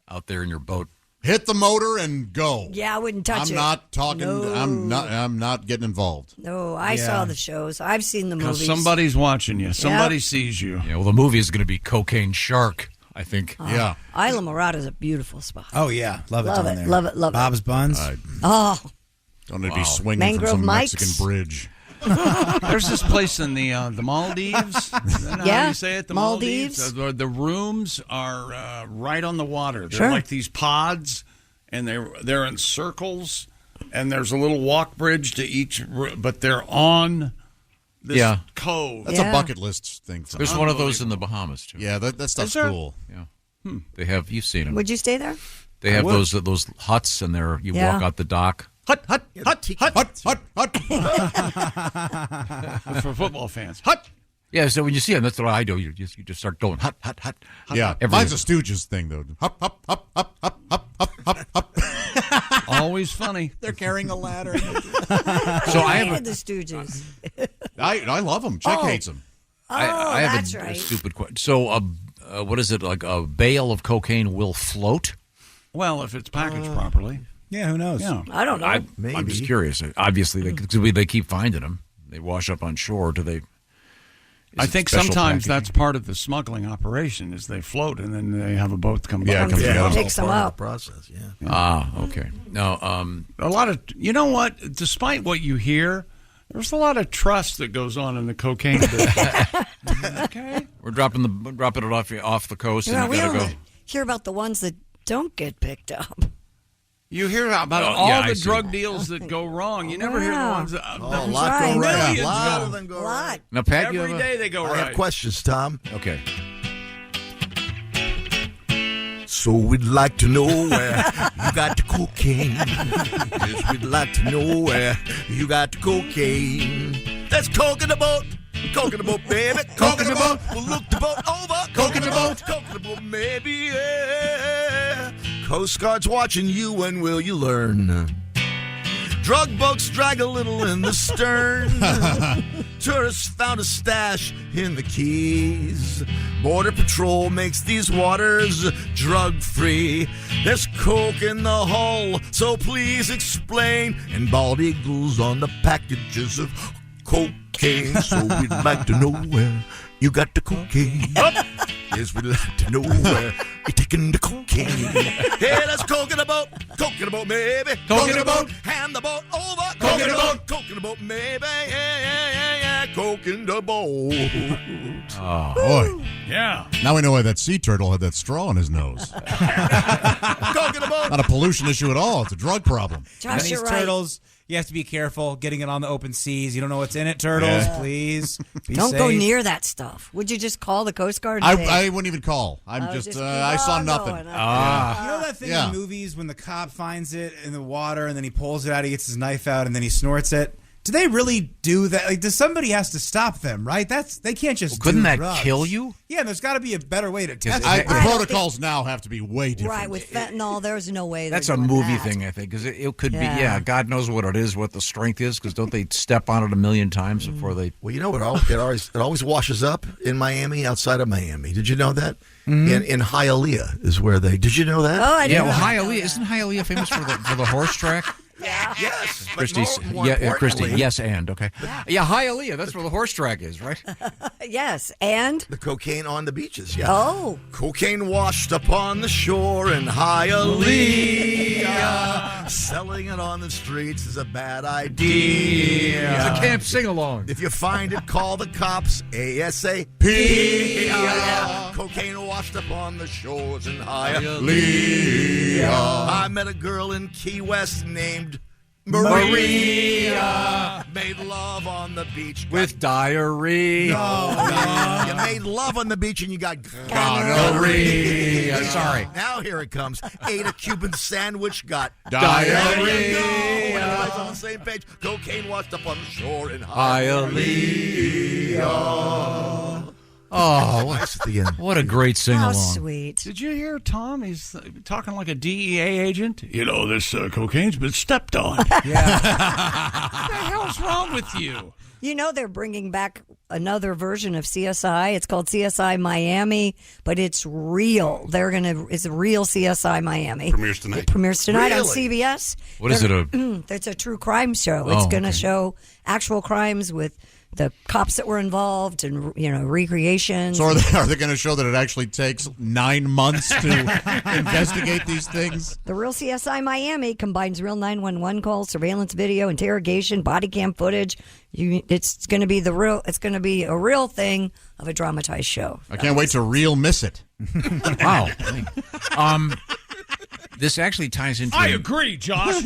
out there in your boat? Hit the motor and go. Yeah, I wouldn't touch it. I'm not talking. No. I'm not getting involved. No, I saw the shows. I've seen the movies. Somebody's watching you. Somebody sees you. Yeah, well, the movie is going to be Cocaine Shark, I think. Yeah. Isla Mirada is a beautiful spot. Oh, yeah. Love it down there. Love it. Bob's Buns. Oh. Don't need to be swinging Mangrove from some Mike's. Mexican bridge. There's this place in the Maldives. Is that how you say it? The Maldives. The rooms are right on the water. They're like these pods. and they're in circles, and there's a little walk bridge to each, but they're on this cove. That's a bucket list thing. There's one of those in the Bahamas too. Yeah, that stuff's cool. Yeah, They have. You've seen them. Would you stay there? They have those huts, and you walk out the dock. Hut. For football fans. Hut. Yeah, so when you see them, that's what I do. You just start going hut. Yeah, mine's a Stooges thing though. Hop. Always funny. They're carrying a ladder. So I hated the Stooges. I love them. Chick hates them. I have that's a right. stupid question. So, what is it like? A bale of cocaine will float? Well, if it's packaged properly. Yeah, who knows? Yeah. I don't know. I'm just curious. Obviously, they keep finding them. They wash up on shore. Do they? I think sometimes that's part of the smuggling operation is they float and then they have a boat come back. It takes them up. Process, Okay. No, a lot of, you know what? Despite what you hear, there's a lot of trust that goes on in the cocaine business. Okay, we're dropping it off the coast, and we gotta go. Hear about the ones that don't get picked up. You hear about all the drug deals that go wrong. You never hear the ones that a lot go right. A lot of them go right. Now, Pat, every day they go I right. have questions, Tom. Okay. So we'd like to know where you got the cocaine. Yes, we'd like to know where you got the cocaine. There's coke in the boat. Coke in the boat, baby. Coke in the boat. We'll look the boat over. Coke in the boat. Coke in the boat, maybe, yeah. Coast Guard's watching you, when will you learn? Drug boats drag a little in the stern. Tourists found a stash in the Keys. Border Patrol makes these waters drug-free. There's coke in the hull, so please explain. And bald eagles on the packages of cocaine. So we'd like to know where you got the cocaine. Yes, we'd like to know where you're taking the cocaine. Hey, there's coke in the boat. Coke in the boat, maybe. Coke in the boat. Hand the boat over. Coke in the boat. Coke in the boat, maybe. Yeah. Coke in the boat. Oh, boy. Yeah. Now we know why that sea turtle had that straw in his nose. Coke in the boat. Not a pollution issue at all. It's a drug problem. Josh, These you're right. turtles, you have to be careful getting it on the open seas. You don't know what's in it, turtles. Yeah. Please be Don't safe. go near that stuff. Would you just call the Coast Guard? I wouldn't even call. I saw nothing. You know that thing in movies when the cop finds it in the water and then he pulls it out, he gets his knife out, and then he snorts it? Do they really do that? Like, does somebody has to stop them, right? They can't just couldn't do that drugs. kill you? Yeah, there's got to be a better way to test The it. protocols now have to be way different. Right, with fentanyl, there's no way. That's a movie thing, I think, because it could be. Yeah, God knows what it is, what the strength is, because don't they step on it a million times before they? Well, you know what? It always washes up in Miami, outside of Miami. Did you know that? Mm-hmm. In Hialeah is where they. Did you know that? Oh, I didn't know Hialeah isn't Hialeah famous for the horse track? Yeah. Yes. Christy, Christy, yes, and okay. Yeah, Hialeah, that's where the horse track is, right? Yes, and the cocaine on the beaches. Yeah. Oh, cocaine washed upon the shore in Hialeah. Selling it on the streets is a bad idea. It's a camp sing-along. If you find it, call the cops ASAP. Cocaine washed upon the shores in Hialeah. I met a girl in Key West named Maria. Made love on the beach with diarrhea. No. You made love on the beach and you got gonorrhea. Sorry. Now here it comes. Ate a Cuban sandwich, got diarrhea. Everybody's on the same page. Cocaine washed up on the shore in Hialeah. Oh, nice at the end. What a great sing-along. How sweet. Did you hear Tom? He's talking like a DEA agent. You know, this cocaine's been stepped on. Yeah. What the hell's wrong with you? You know, they're bringing back another version of CSI. It's called CSI Miami, but it's real. It's a real CSI Miami. Premieres tonight. It premieres tonight on Really? CBS. What is it? It's a true crime show. It's going to show actual crimes with the cops that were involved and, recreations. So are they going to show that it actually takes 9 months to investigate these things? The real CSI Miami combines real 911 calls, surveillance video, interrogation, body cam footage. It's going to be It's going to be a real thing of a dramatized show. I can't wait to real miss it. Wow. This actually ties into. I agree, Josh.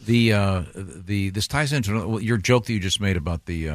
This ties into your joke that you just made about the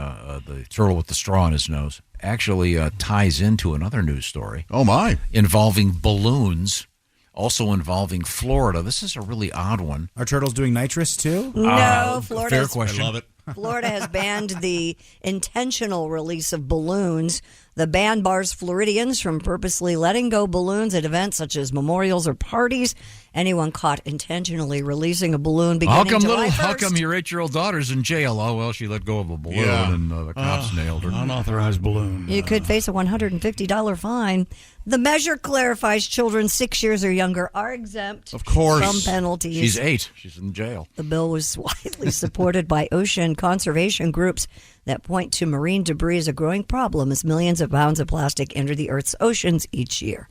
turtle with the straw in his nose. Actually, ties into another news story. Oh my! Involving balloons, also involving Florida. This is a really odd one. Are turtles doing nitrous too? No, Florida. Fair question. I love it. Florida has banned the intentional release of balloons. The ban bars Floridians from purposely letting go balloons at events such as memorials or parties. Anyone caught intentionally releasing a balloon beginning July 1st. How come your 8-year-old daughter's in jail? Oh, well, she let go of a balloon and the cops nailed her. Unauthorized balloon. You could face a $150 fine. The measure clarifies children 6 years or younger are exempt of course. from penalties. She's 8. She's in jail. The bill was widely supported by ocean conservation groups that point to marine debris as a growing problem as millions of pounds of plastic enter the Earth's oceans each year.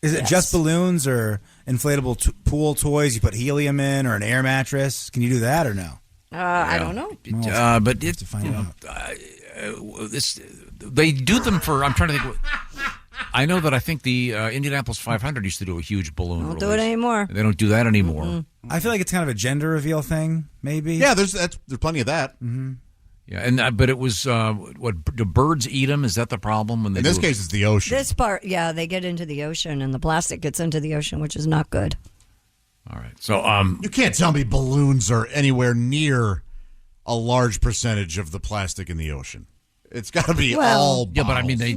Is it just balloons or inflatable pool toys you put helium in, or an air mattress? Can you do that or no? I don't know. But it's to find out. They do them for. I'm trying to think. I know that I think the Indianapolis 500 used to do a huge balloon. Don't do it anymore. They don't do that anymore. Mm-hmm. I feel like it's kind of a gender reveal thing, maybe. Yeah, there's plenty of that. Mm-hmm. Yeah, and but it was what do birds eat them? Is that the problem? When they in this case, it's the ocean. This part, yeah, they get into the ocean, and the plastic gets into the ocean, which is not good. All right, so you can't tell me balloons are anywhere near a large percentage of the plastic in the ocean. It's got to be all bottles. Yeah, but I mean they.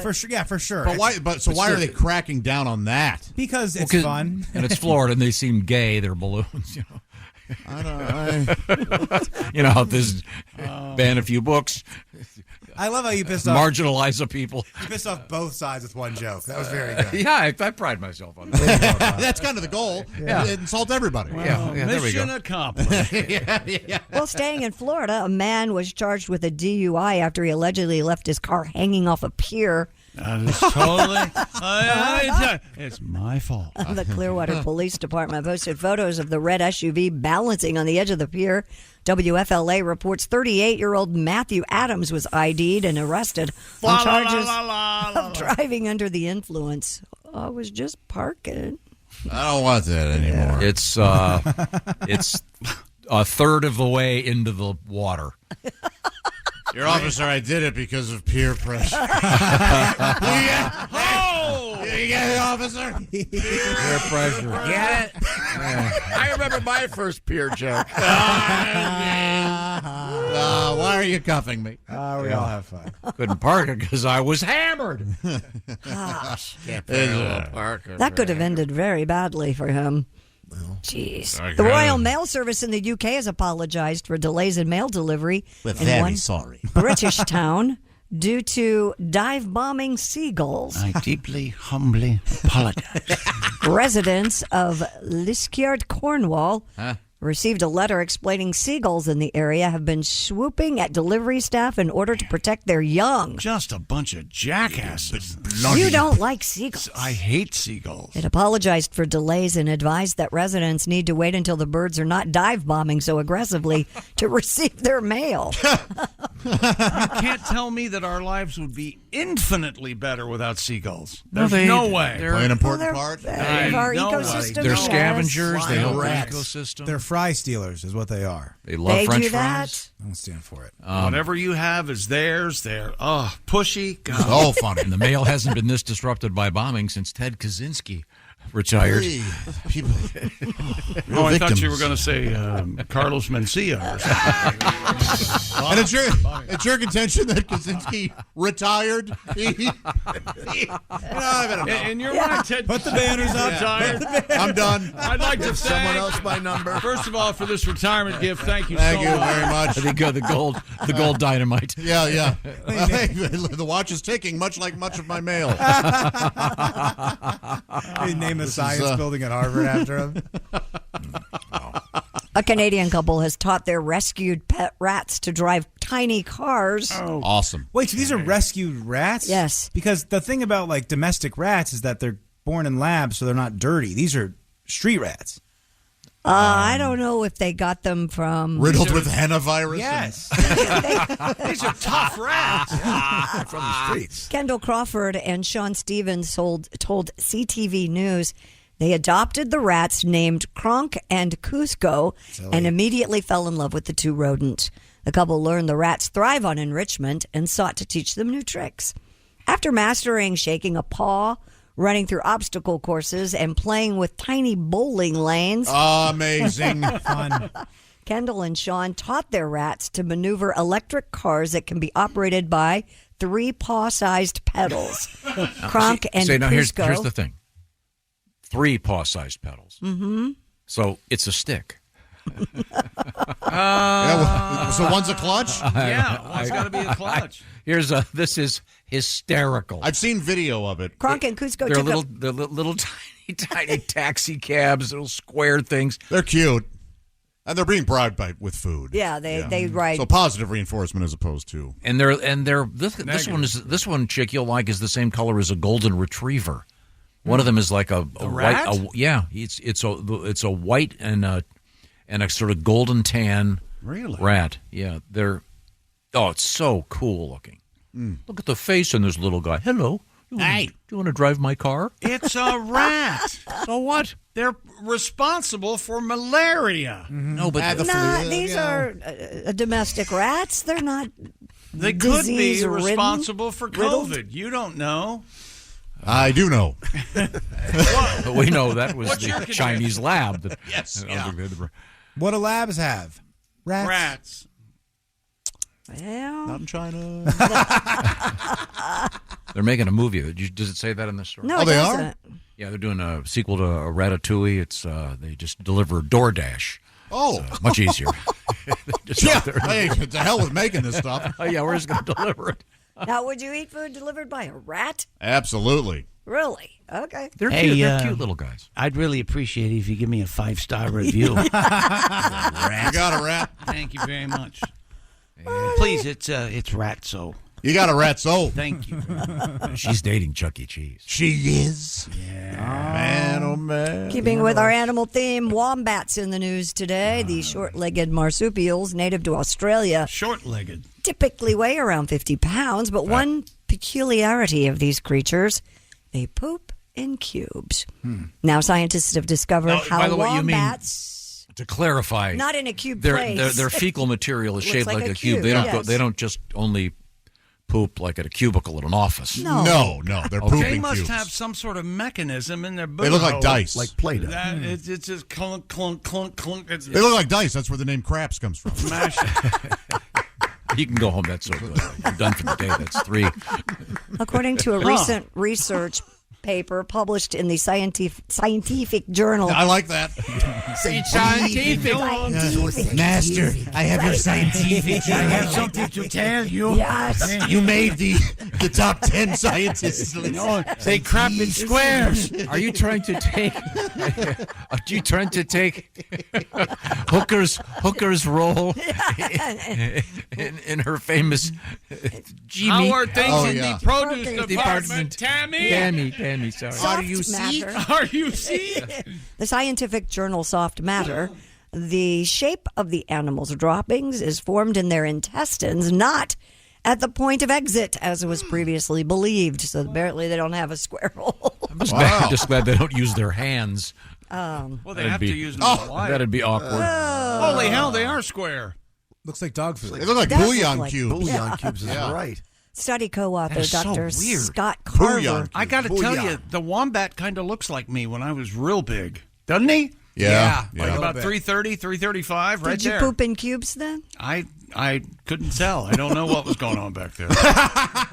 For sure. Yeah, for sure. But why? Why are they cracking down on that? Because it's fun, and it's Florida, and they seem gay. They're balloons, you know. You know how this ban a few books. I love how you pissed off marginalize the people. You pissed off both sides with one joke. That was very good. Yeah, I pride myself on that. That's kind of the goal. Yeah. Insult everybody. Well, yeah, there we go. Mission accomplished. yeah. Well, staying in Florida, a man was charged with a DUI after he allegedly left his car hanging off a pier. It's totally. It's my fault. The Clearwater Police Department posted photos of the red SUV balancing on the edge of the pier. WFLA reports 38-year-old Matthew Adams was ID'd and arrested on charges of driving under the influence. I was just parking. I don't want that anymore. It's a third of the way into the water. Your officer, I did it because of peer pressure. You get it, officer? Peer pressure. Get it? I remember my first peer joke. Why are you cuffing me? We all have fun. Couldn't park it because I was hammered. Gosh. That could have ended very badly for him. Jeez. The Royal Mail Service in the UK has apologized for delays in mail delivery We're in very one sorry. British town due to dive-bombing seagulls. I deeply, humbly apologize. Residents of Liskeard, Cornwall, received a letter explaining seagulls in the area have been swooping at delivery staff in order to protect their young. Just a bunch of jackasses. You don't like seagulls. I hate seagulls. It apologized for delays and advised that residents need to wait until the birds are not dive-bombing so aggressively to receive their mail. You can't tell me that our lives would be infinitely better without seagulls. There's no way. They play an important part. Of our ecosystem. They're yes. scavengers. They help the Rats. ecosystem. They're fry stealers, is what they are. They love They French do fries. I don't stand for it. Whatever you have is theirs. They're pushy. God. Oh, funny. And the mail hasn't been this disrupted by bombing since Ted Kaczynski retired. People. I thought you were going to say Carlos Mencia or something. And it's your contention that Kaczynski retired? And you're right, Ted. Put the banners up. Retired. I'm done. I'd like to thank Someone else my number. First of all, for this retirement gift, thank you Thank so you much. very much. I think the gold dynamite. Yeah. The watch is ticking, much like much of my mail. They name a science building at Harvard after him. A Canadian couple has taught their rescued pet rats to drive tiny cars. Oh. Awesome. Wait, so these are rescued rats? Yes. Because the thing about like domestic rats is that they're born in labs, so they're not dirty. These are street rats. I don't know if they got them from... Riddled with henna virus? Yes. These are tough rats. From the streets. Kendall Crawford and Sean Stevens told CTV News They adopted the rats named Kronk and Cusco and immediately fell in love with the two rodents. The couple learned the rats thrive on enrichment and sought to teach them new tricks. After mastering shaking a paw, running through obstacle courses, and playing with tiny bowling lanes. Amazing. Fun. Kendall and Sean taught their rats to maneuver electric cars that can be operated by 3 paw-sized pedals. Kronk and Cusco. Here's Cusco. the thing. 3 paw-sized pedals. Mm-hmm. So it's a stick. So one's a clutch? One's got to be a clutch. This is hysterical. I've seen video of it. Kronk and Cusco They're took little tiny taxi cabs, little square things. They're cute. And they're being bribed with food. Yeah, they ride. So positive reinforcement as opposed to. And this one chick you'll like is the same color as a golden retriever. One of them is like a rat? white. It's a white and a sort of golden tan rat. Yeah, it's so cool looking. Look at the face on this little guy. Hello. Do you want to drive my car? It's a rat. So what? They're responsible for malaria. No, but these are domestic rats. They're not. They could be responsible for COVID. You don't know. I do know. But we know that was the Chinese lab. Yes. What do labs have? Rats. Well, not in China. They're making a movie. Does it say that in the story? No, it doesn't. Yeah, they're doing a sequel to Ratatouille. It's they just deliver DoorDash. Oh, much easier. Hey, to hell with making this stuff. Yeah, we're just going to deliver it. Now, would you eat food delivered by a rat? Absolutely. Really? Okay. They're cute little guys. I'd really appreciate it if you give me a 5-star review. You got a rat. Thank you very much. Please, it's Ratso. You got a Ratso. Thank you. She's dating Chuck E. Cheese. She is. Yeah. Man, oh man. Keeping with our animal theme, wombats in the news today. The short-legged marsupials native to Australia. Short-legged. Typically weigh around 50 pounds, but one peculiarity of these creatures, they poop in cubes. Now, scientists have discovered how by the way, wombats... To clarify, not in a cube place. Their fecal material is Looks shaped like a cube. They don't They don't just only poop like at a cubicle at an office. No, they're pooping They must cubes. have some sort of mechanism in their boot. They look like dice, like Play-Doh. It's just clunk, clunk, clunk, clunk. They look like dice. That's where the name craps comes from. Smash it. You can go home. That's so good. You're done for the day. That's 3. According to a recent research paper published in the scientific journal. I like that. Scientific. Master, I have your scientific. I have something to tell you. Yes. You made the top 10 scientists. No, they crap in squares. Are you trying to take? Are you trying to take Hooker's role in her famous Jimmy? How are things in the produce department, Tammy, sorry. RUC. The scientific journal Soft Matter. The shape of the animal's droppings is formed in their intestines, not at the point of exit, as was previously believed. So apparently they don't have a square hole. I'm just glad they don't use their hands. Well, they have to use them. That'd be awkward. Holy hell, they are square. Looks like dog food. They look like bouillon cubes. Bouillon cubes is right. Study co-author That is so Dr. weird. Scott Carver. I got to tell you, the wombat kind of looks like me when I was real big, doesn't he? Yeah. Like about 330, 335, right Did you there. poop in cubes then? I couldn't tell. I don't know what was going on back there. I'd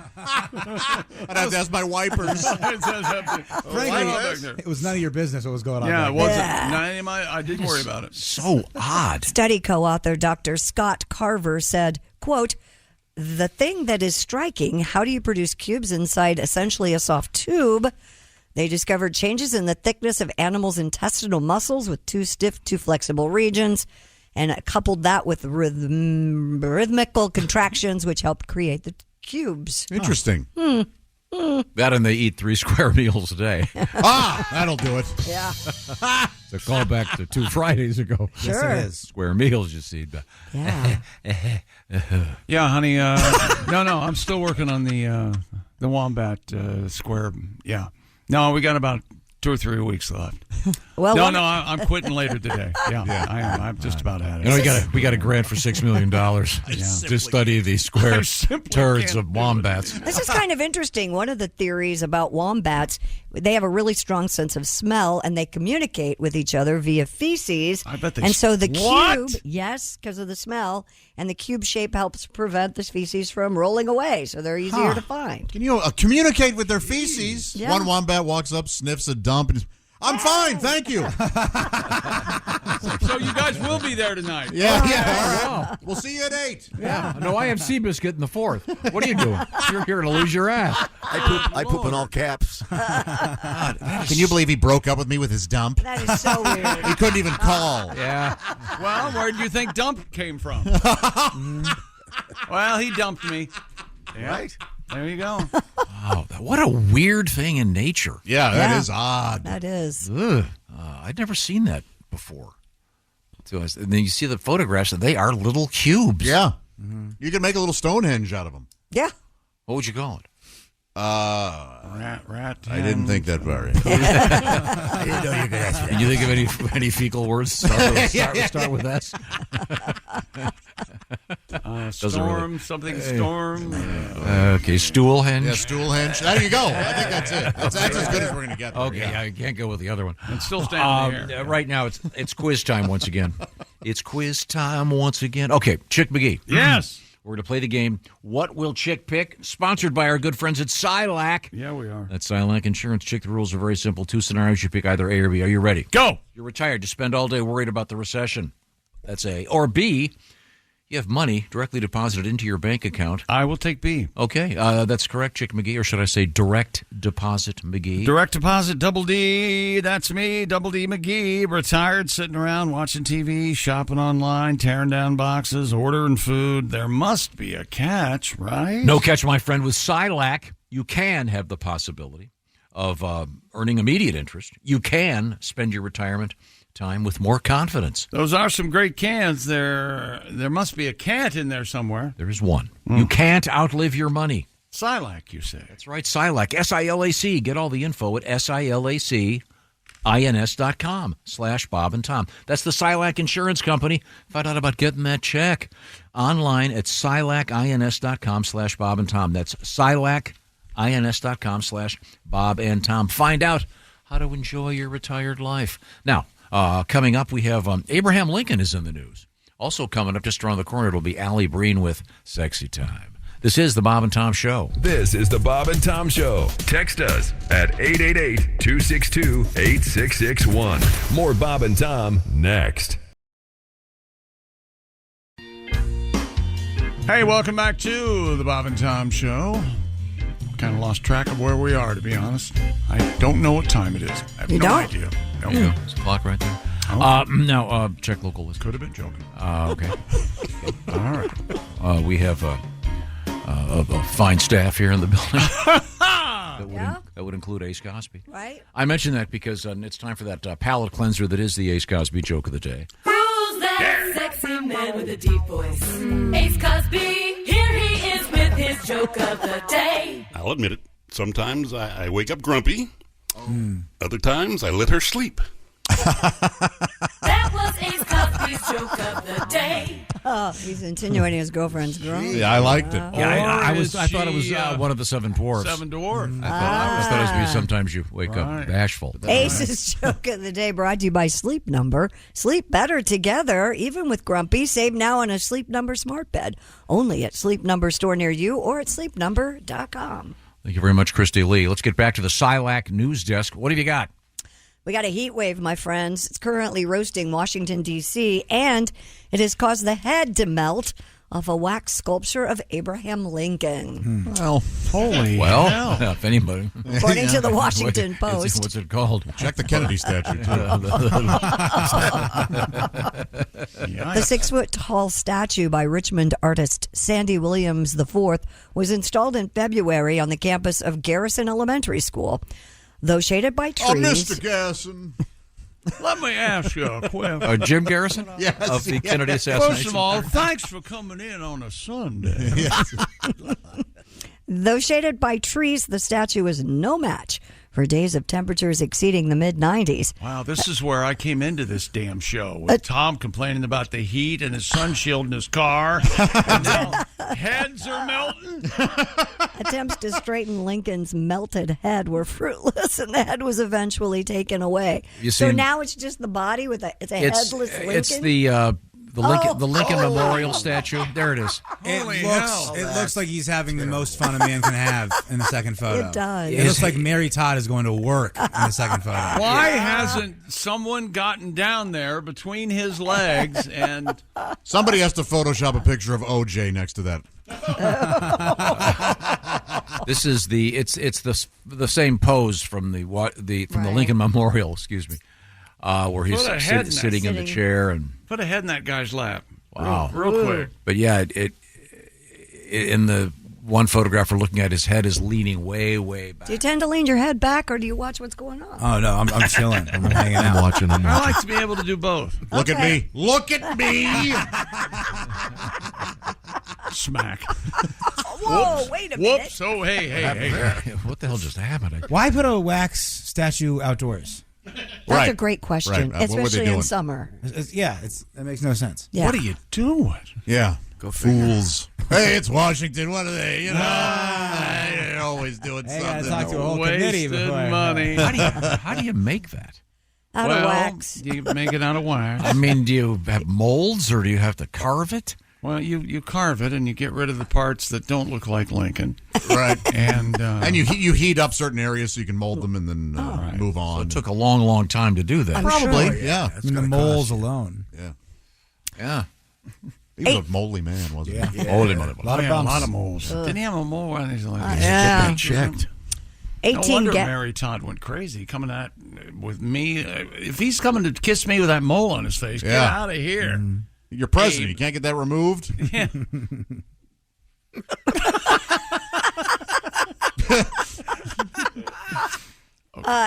have to ask my wipers. Frankly, it was none of your business what was going on. Yeah, back it wasn't. there. I didn't worry about it. So odd. Study co-author Dr. Scott Carver said, quote, "The thing that is striking, how do you produce cubes inside essentially a soft tube? They discovered changes in the thickness of animals' intestinal muscles with 2 stiff, 2 flexible regions, and coupled that with rhythmical contractions, which helped create the cubes." Interesting. That and they eat 3 square meals a day. That'll do it. Yeah. It's a callback to 2 Fridays ago. Sure. Yes, it is. Square meals, you see. Yeah. Yeah, honey. No, I'm still working on the wombat square. Yeah. No, we got about 2 or 3 weeks left. Well, no, I'm quitting later today. Yeah, I am. I'm just about at it. You know, we got a grant for $6 million to study the square turds of wombats. This is kind of interesting. One of the theories about wombats, they have a really strong sense of smell, and they communicate with each other via feces. I bet they. And so the What? cube, yes, because of the smell, and the cube shape helps prevent the feces from rolling away, so they're easier to find. Can you communicate with their feces? Yeah. One wombat walks up, sniffs a dump, and I'm fine, thank you. So you guys will be there tonight. Yeah. All All right. right. We'll see you at 8. Yeah. No, I have Seabiscuit in the 4th. What are you doing? You're here to lose your ass. I poop in all caps. Can you believe he broke up with me with his dump? That is so weird. He couldn't even call. Yeah. Well, where do you think dump came from? Well, he dumped me. Yeah. Right. There you go. Wow, what a weird thing in nature. Yeah, that is odd. That is. Ugh. I'd never seen that before. So, and then you see the photographs, and they are little cubes. Yeah. You can make a little Stonehenge out of them. Yeah. What would you call it? Rat. I didn't think that very. I didn't know you could ask that. Can you think of any fecal words start with S? Storm, something storm. Okay, stool henge. Yeah, stool henge. There you go. I think that's it. That's as good as we're going to get. Okay, I can't go with the other one. It's still standing in the air. Right now, it's quiz time once again. It's quiz time once again. Okay, Chick McGee. Yes. We're going to play the game, What Will Chick Pick? Sponsored by our good friends at Silac. Yeah, we are. That's Silac Insurance. Chick, the rules are very simple. 2 scenarios, you pick either A or B. Are you ready? Go. You're retired. You spend all day worried about the recession. That's A. Or B, you have money directly deposited into your bank account. I will take B. Okay, that's correct, Chick McGee. Or should I say direct deposit McGee? Direct deposit, Double D. That's me, Double D McGee. Retired, sitting around watching TV, shopping online, tearing down boxes, ordering food. There must be a catch, right? No catch, my friend. With Silac, you can have the possibility of earning immediate interest. You can spend your retirement time with more confidence. Those are some great cans. There must be a can't in there somewhere. There is one. You can't outlive your money. Silac, you say. That's right, Silac. S-I-L-A-C. Get all the info at SILACINS.com/Bob and Tom. That's the Silac Insurance Company. Find out about getting that check online at SILACINS.com/Bob and Tom. That's SILACINS.com/Bob and Tom. Find out how to enjoy your retired life. Now, coming up, we have Abraham Lincoln is in the news. Also coming up just around the corner, it'll be Alli Breen with Sexy Time. This is the Bob and Tom Show. This is the Bob and Tom Show. Text us at 888-262-8661. More Bob and Tom next. Hey, welcome back to the Bob and Tom Show. Kind of lost track of where we are, to be honest. I don't know what time it is. I have no idea. There you go. There's a clock right there. Now, check local list. Could have been joking. Okay. All right. We have a fine staff here in the building. That would include Ace Cosby. Right. I mention that because it's time for that palate cleanser that is the Ace Cosby joke of the day. Who's that sexy man with a deep voice? Ace Cosby, here he is with his joke of the day. I'll admit it. Sometimes I wake up grumpy. Other times I let her sleep. That was Ace Cosby's joke of the day. Oh, he's insinuating his girlfriend's grown. Yeah, I liked it. Yeah, I thought it was one of the Seven Dwarfs. Seven Dwarfs. I thought it was sometimes you wake up bashful. Ace's joke of the day brought to you by Sleep Number. Sleep better together, even with Grumpy. Save now on a Sleep Number smart bed. Only at Sleep Number store near you or at sleepnumber.com. Thank you very much, Christy Lee. Let's get back to the Silac news desk. What have you got? We got a heat wave, my friends. It's currently roasting Washington, D.C., and it has caused the head to melt of a wax sculpture of Abraham Lincoln. Well, holy hell. If anybody. According to the Washington Post. What's it called? Check the Kennedy statue, too. The 6-foot-tall statue by Richmond artist Sandy Williams IV was installed in February on the campus of Garrison Elementary School. Though shaded by trees... Oh, Mr. Garrison. Let me ask you a question. Jim Garrison? Yes. Of the Kennedy assassination? First of all, thanks for coming in on a Sunday. Though shaded by trees, the statue is no match for days of temperatures exceeding the mid-90s. Wow, this is where I came into this damn show, with Tom complaining about the heat and his sun shield in his car. And now heads are melting. Attempts to straighten Lincoln's melted head were fruitless, and the head was eventually taken away. So now it's just the body with it's a headless Lincoln? It's the Lincoln Memorial statue. There it is. It looks like he's having the most fun a man can have in the second photo. It does. It looks like Mary Todd is going to work in the second photo. Why hasn't someone gotten down there between his legs and... Somebody has to Photoshop a picture of OJ next to that. This is it's the same pose from the Lincoln Memorial, excuse me, where he's sitting in the chair and put a head in that guy's lap. Wow, real quick. But yeah, it in the one photograph we're looking at, his head is leaning way back. Do you tend to lean your head back, or do you watch what's going on? Oh no, I'm chilling. I'm hanging out. I'm watching. I like to be able to do both. Look at me. Look at me. Smack. Whoa, wait a minute. Whoops. Oh, hey. What the hell just happened? Why put a wax statue outdoors? That's a great question, especially in summer. That makes no sense. Yeah. What are you doing? Yeah. Go fools. Hey, it's Washington. What are they? They're always doing something. I gotta talk to a whole committee before. Money. How do you make that? Out of wax. You make it out of wax. I mean, do you have molds or do you have to carve it? Well, you carve it and you get rid of the parts that don't look like Lincoln. Right. And you heat up certain areas so you can mold them and then move on. So it took a long time to do that. Probably, sure. yeah. The moles alone. Yeah. He was a moldy man, wasn't he? Yeah. Moldy. A lot of moles. Didn't he have a mole when he's like yeah. Checked. 18 No wonder Mary Todd went crazy coming at with me. If he's coming to kiss me with that mole on his face, get out of here. You're president. You can't get that removed? Yeah.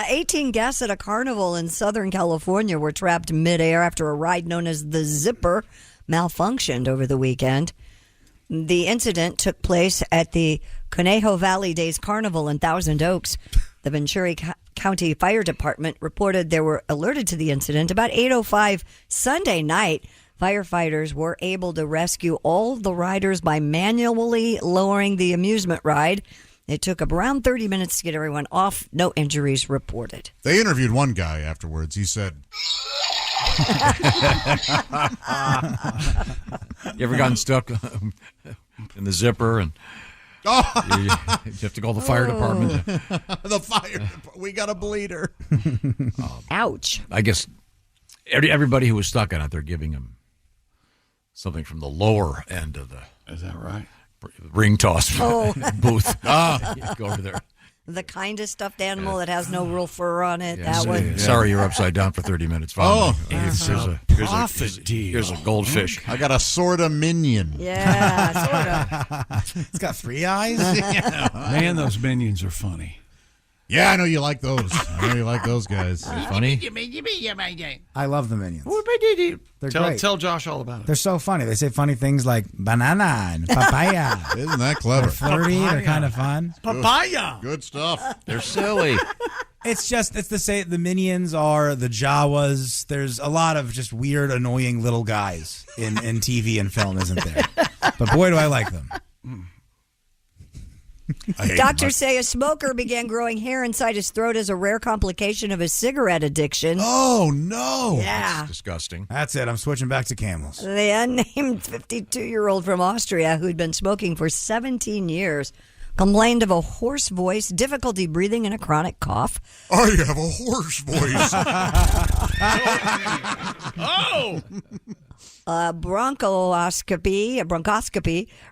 18 guests at a carnival in Southern California were trapped midair after a ride known as the Zipper malfunctioned over the weekend. The incident took place at the Conejo Valley Days Carnival in Thousand Oaks. The Ventura County Fire Department reported they were alerted to the incident about 8:05 Sunday night. Firefighters were able to rescue all the riders by manually lowering the amusement ride. It took around 30 minutes to get everyone off. No injuries reported. They interviewed one guy afterwards. He said... You ever gotten stuck in the zipper and you have to call the fire department? The fire. We got a bleeder. Ouch. I guess everybody who was stuck on it, they're giving him something from the lower end of the... Is that right? Ring toss booth. Go over there. The kindest stuffed animal that has no real fur on it. Yeah, that one. Sorry, you're upside down for 30 minutes. Here's a profit deal. Here's a goldfish. I got a sort of minion. Yeah, sort of. It's got 3 eyes. Man, those minions are funny. Yeah, I know you like those. I know you like those guys. Funny. I love the Minions. They're great. Tell Josh all about it. They're so funny. They say funny things like banana and papaya. Isn't that clever? They're flirty. They're kind of fun. Papaya. Good stuff. They're silly. It's the Minions are the Jawas. There's a lot of just weird, annoying little guys in TV and film, isn't there? But boy, do I like them. Doctors say a smoker began growing hair inside his throat as a rare complication of his cigarette addiction. Oh, no. Yeah. That's disgusting. That's it. I'm switching back to Camels. The unnamed 52-year-old from Austria who'd been smoking for 17 years complained of a hoarse voice, difficulty breathing, and a chronic cough. I have a hoarse voice. Oh! Bronchoscopy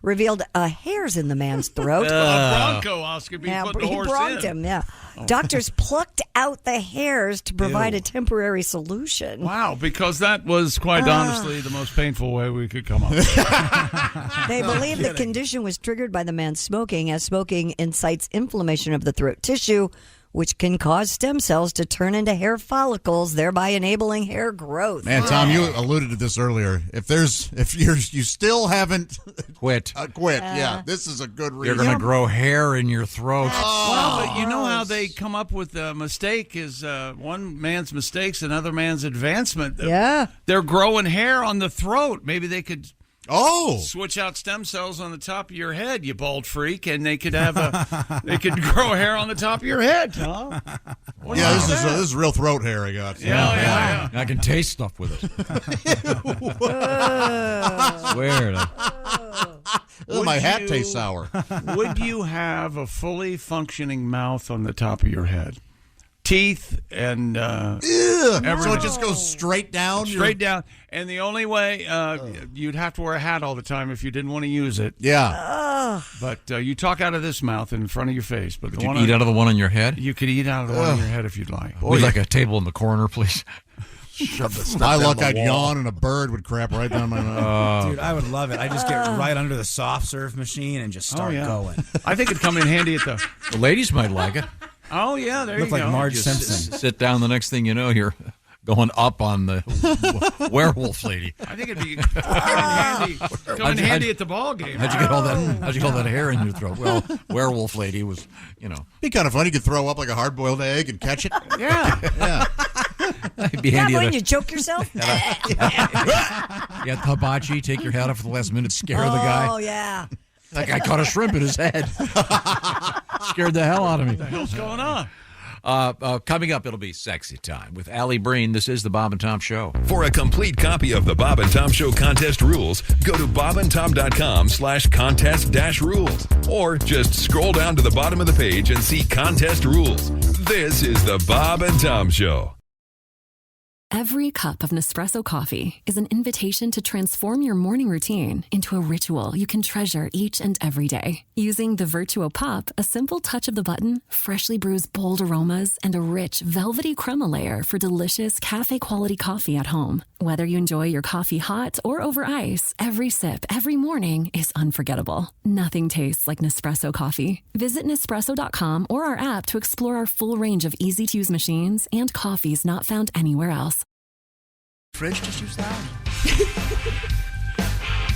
revealed hairs in the man's throat. Bronchoscopy put the horse bronched in. him, yeah. Doctors plucked out the hairs to provide a temporary solution. Wow, because that was quite honestly the most painful way we could come up with. They believe the condition was triggered by the man smoking, as smoking incites inflammation of the throat tissue, which can cause stem cells to turn into hair follicles, thereby enabling hair growth. Man, Tom, you alluded to this earlier. If you still haven't quit, this is a good reason. You're going to grow hair in your throat. Well, but you know how they come up with a mistake is one man's mistakes, another man's advancement. Yeah. They're growing hair on the throat. Maybe they could switch out stem cells on the top of your head, you bald freak, and they could they could grow hair on the top of your head, Tom. This is real throat hair I got. Yeah. I can taste stuff with it. Weird. My hat tastes sour. Would you have a fully functioning mouth on the top of your head? Teeth and everything. So it just goes straight down? Straight down. And the only way, you'd have to wear a hat all the time if you didn't want to use it. Yeah. But you talk out of this mouth in front of your face. But Could you eat out of the one on your head? You could eat out of the one on your head if you'd like. We'd like a table in the corner, please. My luck, I'd yawn and a bird would crap right down my nose. Dude, I would love it. I just get right under the soft serve machine and just start going. I think it'd come in handy at the ladies might like it. Oh, yeah, there you go. Look like Marge Simpson. Sit down, the next thing you know, you're going up on the werewolf lady. I think it'd be come in handy at the ball game. How'd you get all that hair in your throat? Well, werewolf lady was, Be kind of funny. You could throw up like a hard-boiled egg and catch it. Yeah. It'd be handy. When you choke yourself? You had hibachi, take your hat off at the last minute, scare the guy. Oh, yeah. That guy caught a shrimp in his head. Scared the hell out of me. What the hell's going on? Coming up, it'll be sexy time with Alli Breen. This is the Bob and Tom Show. For a complete copy of the Bob and Tom Show contest rules, go to bobandtom.com/contest-rules. Or just scroll down to the bottom of the page and see contest rules. This is the Bob and Tom Show. Every cup of Nespresso coffee is an invitation to transform your morning routine into a ritual you can treasure each and every day. Using the Virtuo Pup, a simple touch of the button freshly brews bold aromas and a rich, velvety crema layer for delicious cafe-quality coffee at home. Whether you enjoy your coffee hot or over ice, every sip, every morning is unforgettable. Nothing tastes like Nespresso coffee. Visit Nespresso.com or our app to explore our full range of easy-to-use machines and coffees not found anywhere else. Fridge just use that.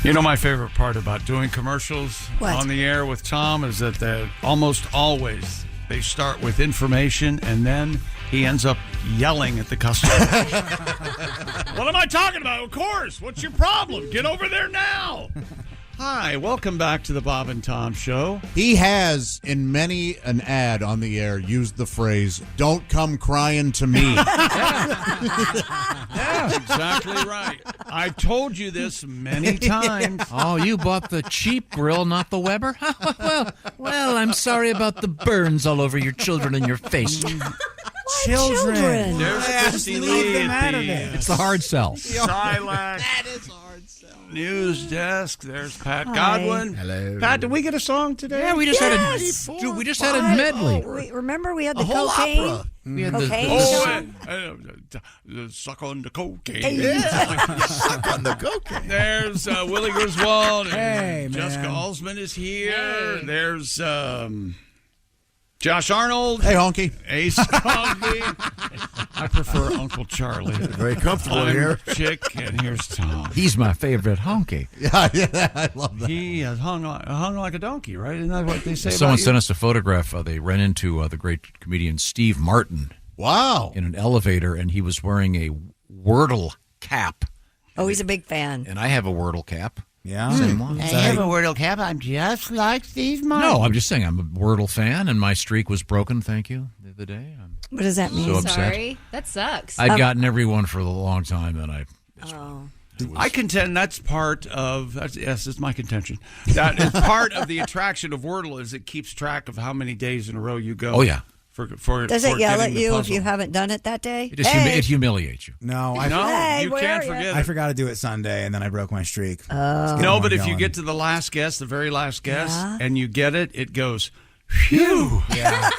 You know, my favorite part about doing commercials on the air with Tom is that almost always they start with information and then he ends up yelling at the customer. What am I talking about? Of course. What's your problem? Get over there now. Hi, welcome back to the Bob and Tom Show. He has, in many an ad on the air, used the phrase, "Don't come crying to me." Yeah, exactly right. I've told you this many times. Oh, you bought the cheap grill, not the Weber? well, I'm sorry about the burns all over your children and your face. Children. There's Christy Leave Lee them at out of the it. It's the hard sell. Silac. That is hard sell. News desk. There's Pat Godwin. Hello. Pat, did we get a song today? Yeah, we just had a medley. Remember we had the whole cocaine? opera. We had suck on the cocaine. Suck on the cocaine. There's Willie Griswold. Hey, man. Jessica Alsman is here. Hey. There's Josh Arnold. Hey, honky. Ace Cosby. I prefer Uncle Charlie. Very comfortable here. Chick, and here's Tom. He's my favorite honky. Yeah, I love that. He has hung like a donkey, right? Isn't that what they say Someone about you? sent us a photograph. They ran into the great comedian Steve Martin. Wow. In an elevator, and he was wearing a Wordle cap. Oh, he's a big fan. And I have a Wordle cap. Yeah. Same one. I have a Wordle cap. I'm just like Steve Martin. No, I'm just saying I'm a Wordle fan, and my streak was broken, thank you, the other day. What does that mean? So upset. Sorry. That sucks. I'd gotten every one for a long time, and I contend that's part of yes, it's my contention. That is part of the attraction of Wordle is it keeps track of how many days in a row you go. Oh yeah. Does it yell at you if you haven't done it that day? It humiliates you. No, you can't forget it. I forgot to do it Sunday, and then I broke my streak. No, but if you get to the last guess, the very last guess, and you get it, it goes, phew. Yeah.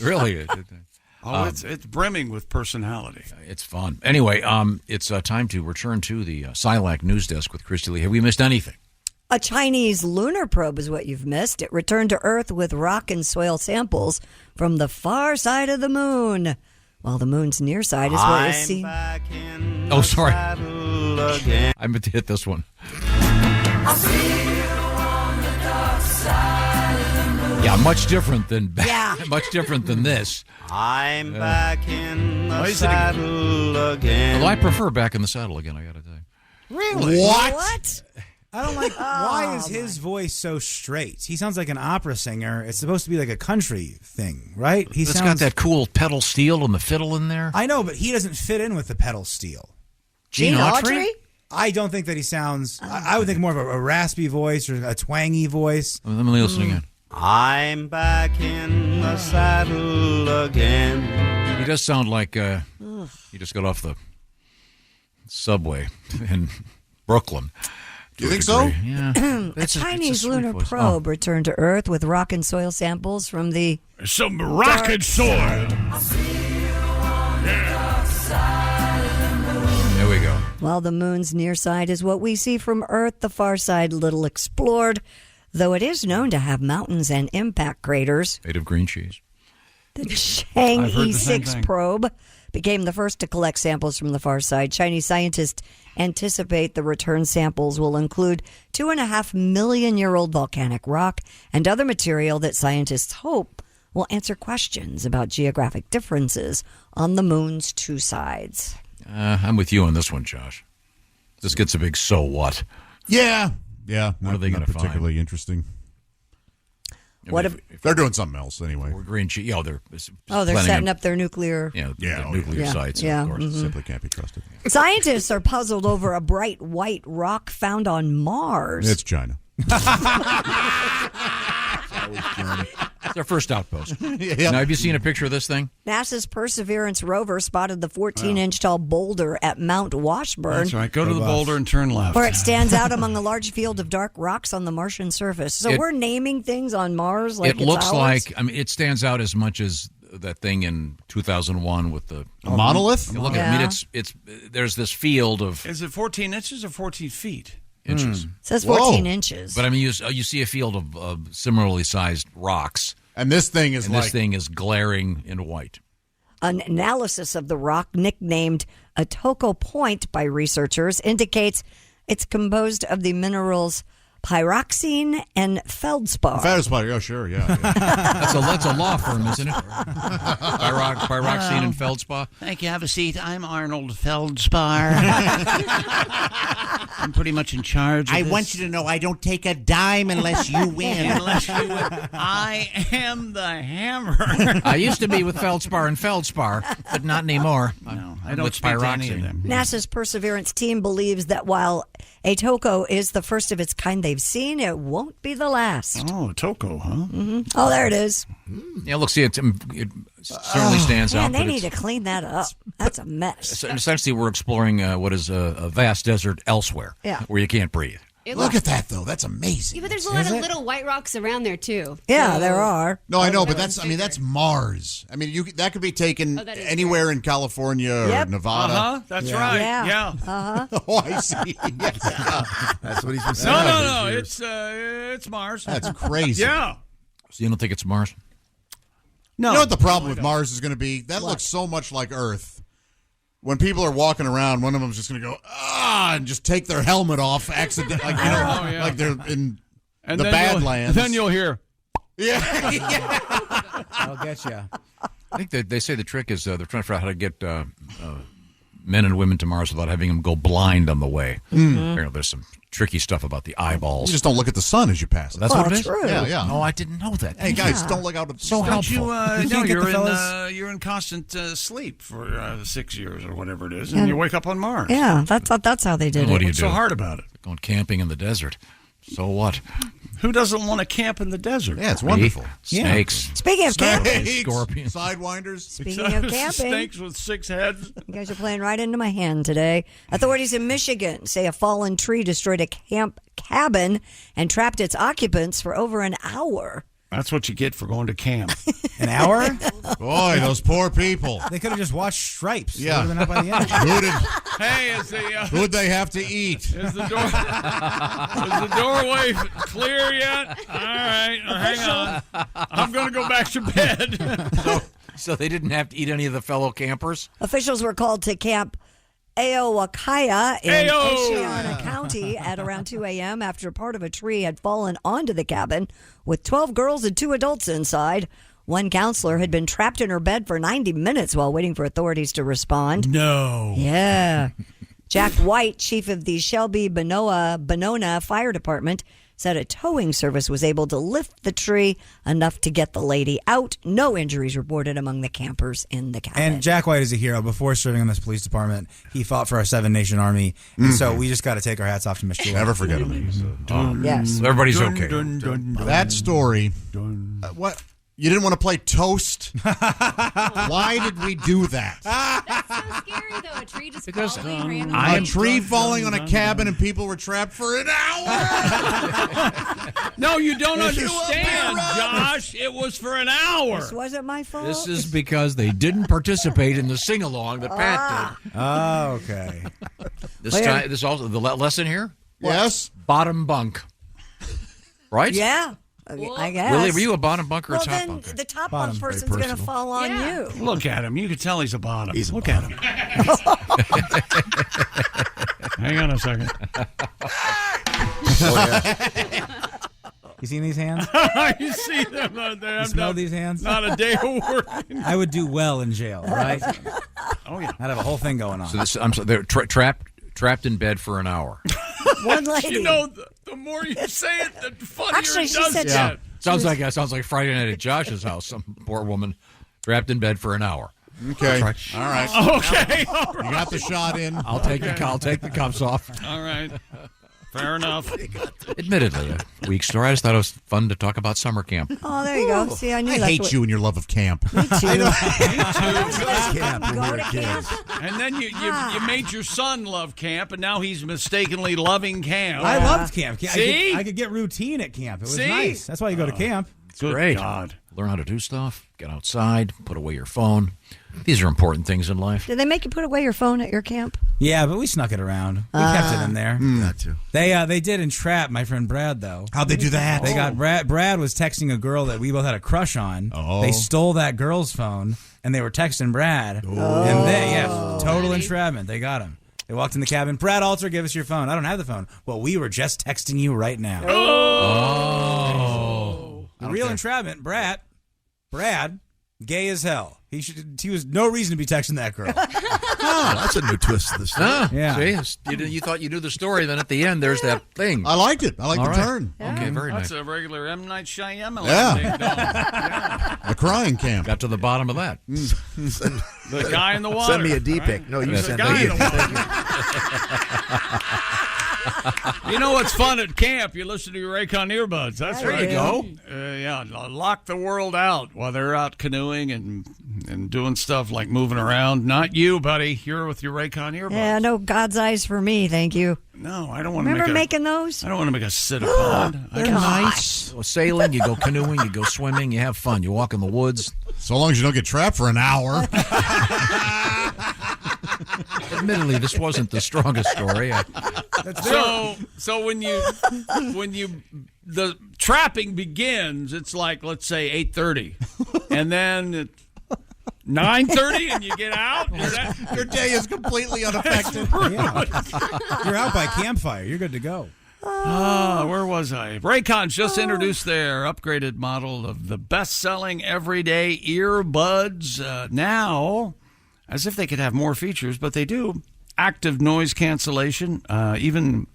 Really? It's brimming with personality. It's fun. Anyway, it's time to return to the Silac News Desk with Christy Lee. Have we missed anything? A Chinese lunar probe is what you've missed. It returned to Earth with rock and soil samples from the far side of the moon. While the moon's near side is what is seen. Oh, sorry. I meant to hit this one. I'll see you on the dark side of the moon. Yeah, much different than much different than this. I'm back in the saddle again. Well, I prefer Back in the Saddle Again, I got to tell you. Really? What? I don't like. Why is his voice so straight? He sounds like an opera singer. It's supposed to be like a country thing, right? It's got that cool pedal steel and the fiddle in there. I know, but he doesn't fit in with the pedal steel. Gene Autry? I don't think that he sounds. I would think more of a raspy voice or a twangy voice. Let me listen again. I'm back in the saddle again. He does sound like he just got off the subway in Brooklyn. Do you think so? Yeah. A Chinese lunar probe returned to Earth with rock and soil samples from the... Some rock and soil. There we go. While the moon's near side is what we see from Earth, the far side little explored, though it is known to have mountains and impact craters. Made of green cheese. The Chang'e 6 probe became the first to collect samples from the far side. Chinese scientists anticipate the return samples will include 2.5 million-year-old volcanic rock and other material that scientists hope will answer questions about geographic differences on the moon's two sides. I'm with you on this one, Josh. This gets a big so what. Yeah. What are they going to find? Particularly interesting. What if they're doing something else anyway? Or green cheese. Yeah, they're setting up their nuclear. Nuclear sites. Yeah, of course, simply can't be trusted. Scientists are puzzled over a bright white rock found on Mars. It's China. It's their first outpost. Now, have you seen a picture of this thing? NASA's Perseverance rover spotted the 14-inch tall boulder at Mount Washburn. That's right. Go to the boulder and turn left. Where it stands out among a large field of dark rocks on the Martian surface. So we're naming things on Mars like it looks ours? like. I mean, it stands out as much as that thing in 2001 with the monolith. Look at. I mean, it's there's this field of. Is it 14 inches or 14 feet? Inches. It says 14 inches. But I mean, you see a field of similarly sized rocks, and this thing is this thing is glaring in white. An analysis of the rock, nicknamed Atoko Point by researchers, indicates it's composed of the minerals pyroxene and feldspar. Feldspar, oh sure, yeah. That's a law firm, isn't it? Pyroxene and feldspar. Thank you. Have a seat. I'm Arnold Feldspar. I'm pretty much in charge of I this. want you to know I don't take a dime unless you win. I am the hammer. I used to be with feldspar and feldspar, but not anymore. No, I don't with speak to any of pyroxene. them. NASA's Perseverance team believes that while Atoko is the first of its kind they've seen, it won't be the last. Oh, Atoko, huh? Mm-hmm. Oh, there it is. Yeah, look, see, it certainly stands Man, out. they but need to clean that up. That's a mess. Essentially, we're exploring what is a vast desert elsewhere, where you can't breathe. Look at that, though. That's amazing. Yeah, but there's a lot of little white rocks around there too. Yeah, So- there are. No, I know, but that's Mars. I mean, that could be taken anywhere in California or Nevada. That's right. Yeah. Oh, I see. That's what he's been saying. No. It's Mars. That's crazy. Yeah. So you don't think it's Mars? No. You know what the problem with Mars is going to be? That looks so much like Earth. When people are walking around, one of them's just going to go, and just take their helmet off accidentally. Like they're in the Badlands. Then you'll hear. Yeah. I'll get you. I think they say the trick is they're trying to figure out how to get men and women to Mars without having them go blind on the way. Mm. There's some tricky stuff about the eyeballs. You just don't look at the sun as you pass it. That's what it is? True. Yeah. No, I didn't know that. Hey, guys, don't look out. So helpful. You're in constant sleep for 6 years or whatever it is, and you wake up on Mars. Yeah, that's how they did it. What do you What's do? so hard about it? Going camping in the desert. So what? Who doesn't want to camp in the desert? Yeah, it's wonderful. Snakes. Speaking of camping, Scorpions. Sidewinders. Speaking of camping, Snakes with 6 heads. you guys are playing right into my hand today. Authorities in Michigan say a fallen tree destroyed a camp cabin and trapped its occupants for over an hour. That's what you get for going to camp. An hour? Boy, those poor people. They could have just watched Stripes. Yeah. They would have been up by the end. Who'd they have to eat? Is the doorway clear yet? All right, hang on. I'm going to go back to bed. So they didn't have to eat any of the fellow campers? Officials were called to Camp Aowakaya in Oceana County at around 2 a.m. after part of a tree had fallen onto the cabin with 12 girls and 2 adults inside. One counselor had been trapped in her bed for 90 minutes while waiting for authorities to respond. No. Yeah. Jack White, chief of the Shelby Benona Fire Department, said a towing service was able to lift the tree enough to get the lady out. No injuries reported among the campers in the cabin. And Jack White is a hero. Before serving on this police department, he fought for our 7-nation army. And so we just got to take our hats off to Mr. Never forget him. Yes. Everybody's okay. That story. What? You didn't want to play Toast? Why did we do that? That's so scary, though. A tree just falling randomly. A tree falling on a cabin and people were trapped for an hour? No, you don't understand, Josh. It was for an hour. This wasn't my fault. This is because they didn't participate in the sing-along that Pat did. Oh, okay. This also the lesson here? Yes. Bottom bunk. Right? Yeah. I guess. Willie, were you a bottom bunker or well, top then bunker? the top bunk person's going to fall on you. Look at him. You can tell he's a bottom. Look at him. Hang on a second. You seen these hands? You see them? You smell these hands? Not a day of work. I would do well in jail, right? Oh, yeah. I'd have a whole thing going on. So they're trapped in bed for an hour. One lady. You know, the more you say it, the funnier Actually, it she does said get. Sounds like Friday night at Josh's house. Some poor woman trapped in bed for an hour. Okay. All right. Okay. All right. You got the shot in. I'll take the cuffs off. All right. Fair enough. Admittedly, a weak story. I just thought it was fun to talk about summer camp. Oh, there you go. See, I knew I that's hate what... you and your love of camp. Me too. Camp when we Go were to kids. camp. And then you made your son love camp, and now he's mistakenly loving camp. I loved camp. See? I could get routine at camp. It was See? nice. That's why you go to camp. Good great. God. Learn how to do stuff. Get outside. Put away your phone. These are important things in life. Did they make you put away your phone at your camp? Yeah, but we snuck it around. We kept it in there. Got to. They did entrap my friend Brad, though. How'd they do that? They got Brad was texting a girl that we both had a crush on. Oh. They stole that girl's phone, and they were texting Brad. And total entrapment. They got him. They walked in the cabin. Brad Alter, give us your phone. I don't have the phone. Well, we were just texting you right now. The real entrapment, Brad, gay as hell. He was no reason to be texting that girl. Oh, that's a new twist to the story. Yeah. See, you thought you knew the story, then at the end, there's that thing. I liked it. I liked the turn. Okay, very nice. That's a regular M. Night Shyamalan. Yeah. The crying camp. Got to the bottom of that. The guy in the water. Send me a D pic. No, you The send guy me in a the water. You know what's fun at camp? You listen to your Raycon earbuds. That's There right. you go. Yeah, lock the world out while they're out canoeing and doing stuff like moving around. Not you, buddy. You're with your Raycon earbuds. Yeah, no God's eyes for me, thank you. No, I don't want to Remember make making those? I don't want to make a sit upon. They're nice. Go sailing, you go canoeing, you go swimming, you have fun. You walk in the woods. So long as you don't get trapped for an hour. Admittedly, this wasn't the strongest story. So when the trapping begins, it's like, let's say 8:30, and then at 9:30, and you get out. Your day is completely unaffected. You're out by campfire. You're good to go. Where was I? Raycon's just introduced their upgraded model of the best-selling everyday earbuds. Now, as if they could have more features, but they do. Active noise cancellation, even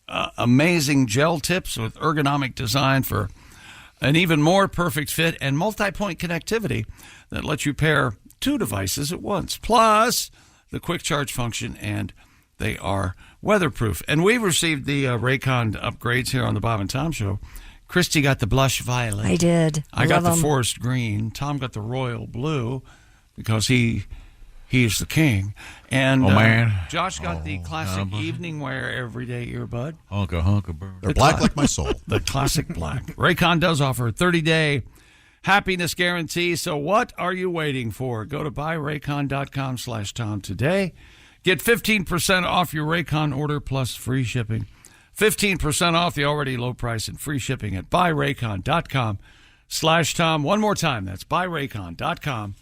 amazing gel tips with ergonomic design for an even more perfect fit, and multi-point connectivity that lets you pair 2 devices at once, plus the quick charge function, and they are weatherproof. And we've received the Raycon upgrades here on the Bob and Tom Show. Christy got the blush violet. I did. I got Love the 'em. forest green. Tom got the royal blue because he He's the king. And man. Josh got the classic evening wear everyday earbud. Hunka bird. They're black like my soul. The classic black. Raycon does offer a 30-day happiness guarantee. So what are you waiting for? Go to buyraycon.com/Tom today. Get 15% off your Raycon order plus free shipping. 15% off the already low price and free shipping at buyraycon.com/Tom. One more time. That's buyraycon.com/Tom.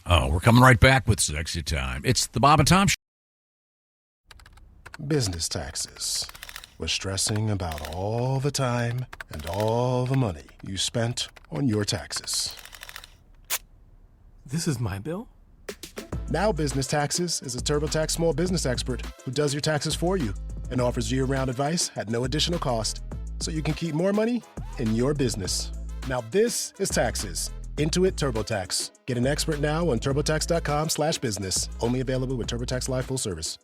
Oh, we're coming right back with Sexy Time. It's the Bob and Tom Show. Business taxes. We're stressing about all the time and all the money you spent on your taxes. This is my bill? Now Business Taxes is a TurboTax small business expert who does your taxes for you and offers year-round advice at no additional cost, so you can keep more money in your business. Now this is taxes. Intuit TurboTax. Get an expert now on TurboTax.com/business. Only available with TurboTax Live full service.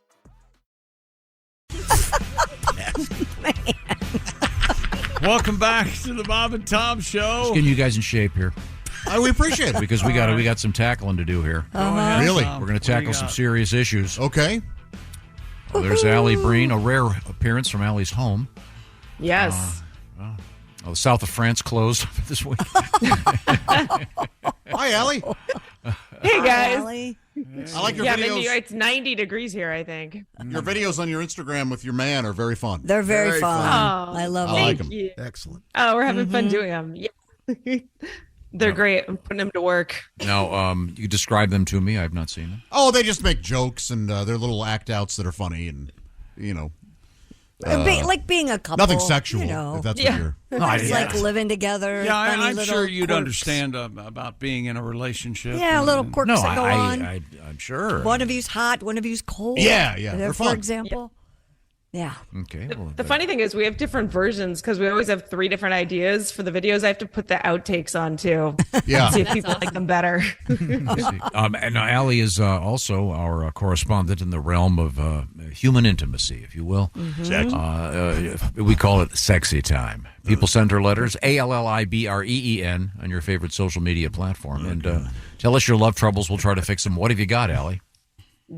Welcome back to the Bob and Tom Show. Just getting you guys in shape here. We appreciate it because we got some tackling to do here. Uh-huh. Really? We're going to tackle some serious issues. Okay. Well, there's Alli Breen, a rare appearance from Alli's home. Yes. The south of France closed this week. Hi, Alli. Hey, guys. Alli. I like your videos. It's 90 degrees here, I think. Your videos on your Instagram with your man are very fun. They're very fun. Oh, I love them. I like them. you. Excellent. Oh, we're having fun doing them. Yeah. They're great. I'm putting them to work. Now, you describe them to me. I've not seen them. Oh, they just make jokes and they're little act outs that are funny and, like being a couple. Nothing sexual, You know. if that's what you're... It's like living together. Yeah, funny I'm little sure you'd quirks. understand about being in a relationship. Yeah, little quirks that go on. I'm sure. One of you's hot, one of you's cold. Yeah, they're For fun. example. Yeah. Okay. The funny thing is we have different versions because we always have 3 different ideas for the videos. I have to put the outtakes on, too. Yeah. See if people like them better. And Alli is also our correspondent in the realm of human intimacy, if you will. We call it Sexy Time. People send her letters, ALLIBREEN, on your favorite social media platform. And tell us your love troubles. We'll try to fix them. What have you got, Alli?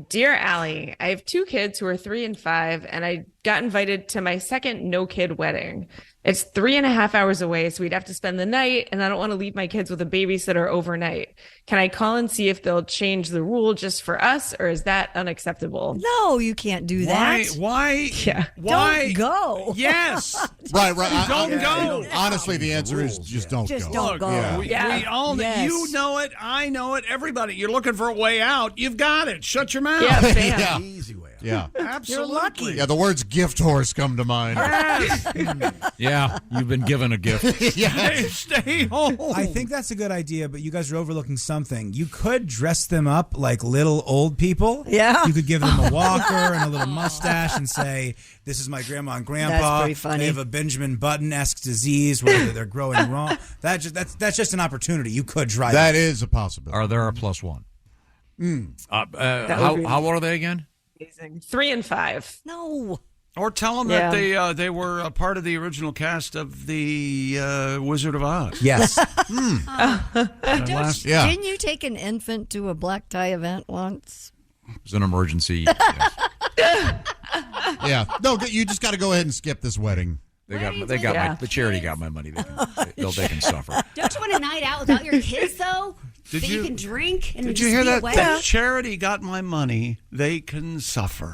Dear Alli, I have 2 kids who are 3 and 5, and I got invited to my second no-kid wedding. It's 3.5 hours away, so we'd have to spend the night, and I don't want to leave my kids with a babysitter overnight. Can I call and see if they'll change the rule just for us, or is that unacceptable? No, you can't do that. Why? Yeah. Why? Don't go. Yes. Right. Don't go. Honestly, the answer is just don't go. Just don't go. Yeah. We all know. Yes. You know it. I know it. Everybody. You're looking for a way out. You've got it. Shut your mouth. Yeah, bam. Yeah. Easy way out. Yeah. Absolutely. You're lucky. Yeah, the words gift horse come to mind. Yeah, you've been given a gift. Stay home. I think that's a good idea, but you guys are overlooking something. You could dress them up like little old people. Yeah. You could give them a walker and a little mustache and say, this is my grandma and grandpa. That's pretty funny. They have a Benjamin Button-esque disease where they're growing wrong. That's just an opportunity. You could try That is a possibility. Are there a +1? That would be How old are they again? amazing. 3 and 5. No. Or tell them that they were a part of the original cast of the Wizard of Oz. Yes. Didn't you take an infant to a black tie event once? It was an emergency. Yeah. No, you just got to go ahead and skip this wedding. The charity got my money. They can suffer. Don't you want a night out without your kids, though? That you can drink and Did just you hear be that? away? The charity got my money. They can suffer.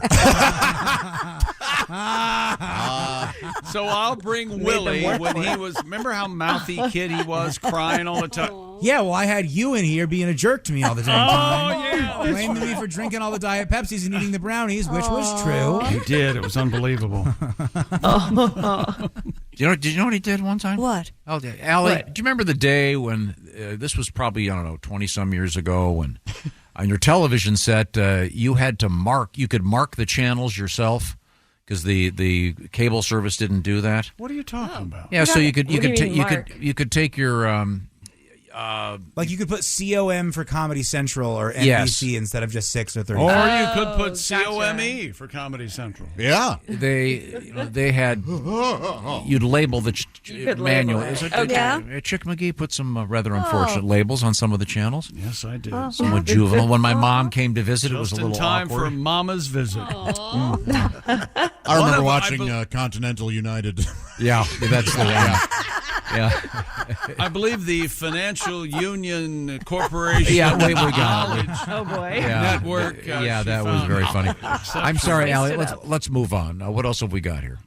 So I'll bring Willie when he was. Remember how mouthy kid he was, crying all the time. Yeah, well, I had you in here being a jerk to me all the damn time. Yeah, blaming me for drinking all the Diet Pepsis and eating the brownies, which was true. He did. It was unbelievable. Did you know what he did one time? What? Oh, Alli, do you remember the day when this was probably 20-some years ago when on your television set you had to you could mark the channels yourself because the cable service didn't do that. What are you talking about? Yeah, so you could take your Like you could put COM for Comedy Central or NBC instead of just 6 or 30. Or you could put COME for Comedy Central. Yeah. They had, you'd label the manual. Chick McGee put some rather unfortunate labels on some of the channels. Yes, I did. Somewhat juvenile. When my mom came to visit, it was a little Just in time awkward. for Mama's visit. I remember watching Continental United. Yeah, that's the one. Yeah. I believe the Financial Union Corporation. Yeah, we got it. Oh boy. Network. That was very funny. I'm sorry, Allie. Let's move on. What else have we got here?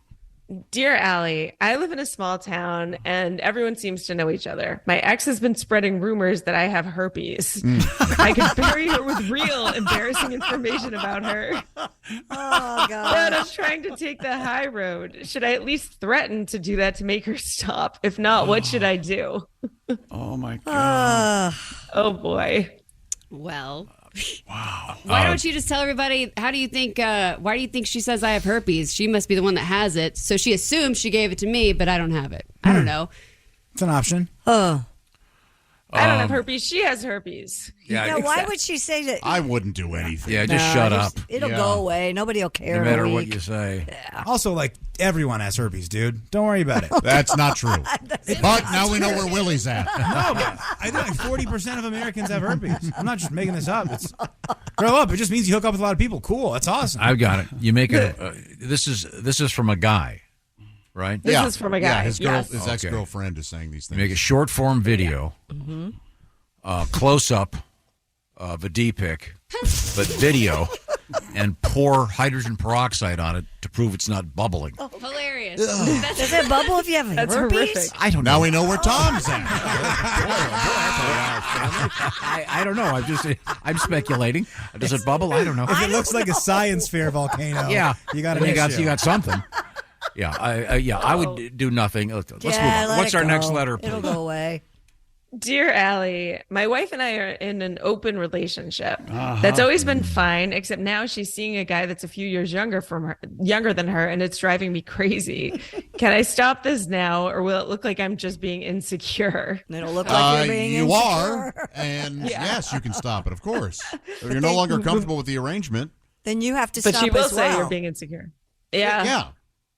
Dear Allie, I live in a small town and everyone seems to know each other. My ex has been spreading rumors that I have herpes. I could bury her with real embarrassing information about her. Oh, God. But I'm trying to take the high road. Should I at least threaten to do that to make her stop? If not, what should I do? Oh, my God. Oh, boy. Well. Wow. Why don't you just tell everybody, why do you think she says I have herpes? She must be the one that has it. So she assumes she gave it to me, but I don't have it. I don't know. It's an option. I don't have herpes. She has herpes. Yeah, why would she say that? I wouldn't do anything. Yeah, just shut up. It'll go away. Nobody will care. No matter what you say. Yeah. Also, like, everyone has herpes, dude. Don't worry about it. That's not true. But now we know where Willie's at. No, but I think like 40% of Americans have herpes. I'm not just making this up. It's grow up. It just means you hook up with a lot of people. Cool. That's awesome. I've got it. You make it. This is from a guy, right? This is from a guy. Yeah, his ex-girlfriend is saying these things. You make a short form video, close up of a D pic, but video, and pour hydrogen peroxide on it to prove it's not bubbling. Hilarious. Does it bubble if you have That's herpes? horrific. I don't know. Now we know where Tom's at. I don't know. I'm speculating. Does it bubble? I don't know. If it looks like a science fair volcano, Yeah, you got then an you got issue. you got something. Yeah, I would do nothing. Let's move Yeah, on. let What's it our go. next letter? It'll please? go away. Dear Allie, my wife and I are in an open relationship. That's always been fine, except now she's seeing a guy that's a few years younger than her, and it's driving me crazy. Can I stop this now, or will it look like I'm just being insecure? It'll look like you're being you insecure. are, and yes, you can stop it, of course. If you're no longer comfortable with the arrangement. Then you have to But stop she will as say well. you're being insecure. Yeah. Yeah.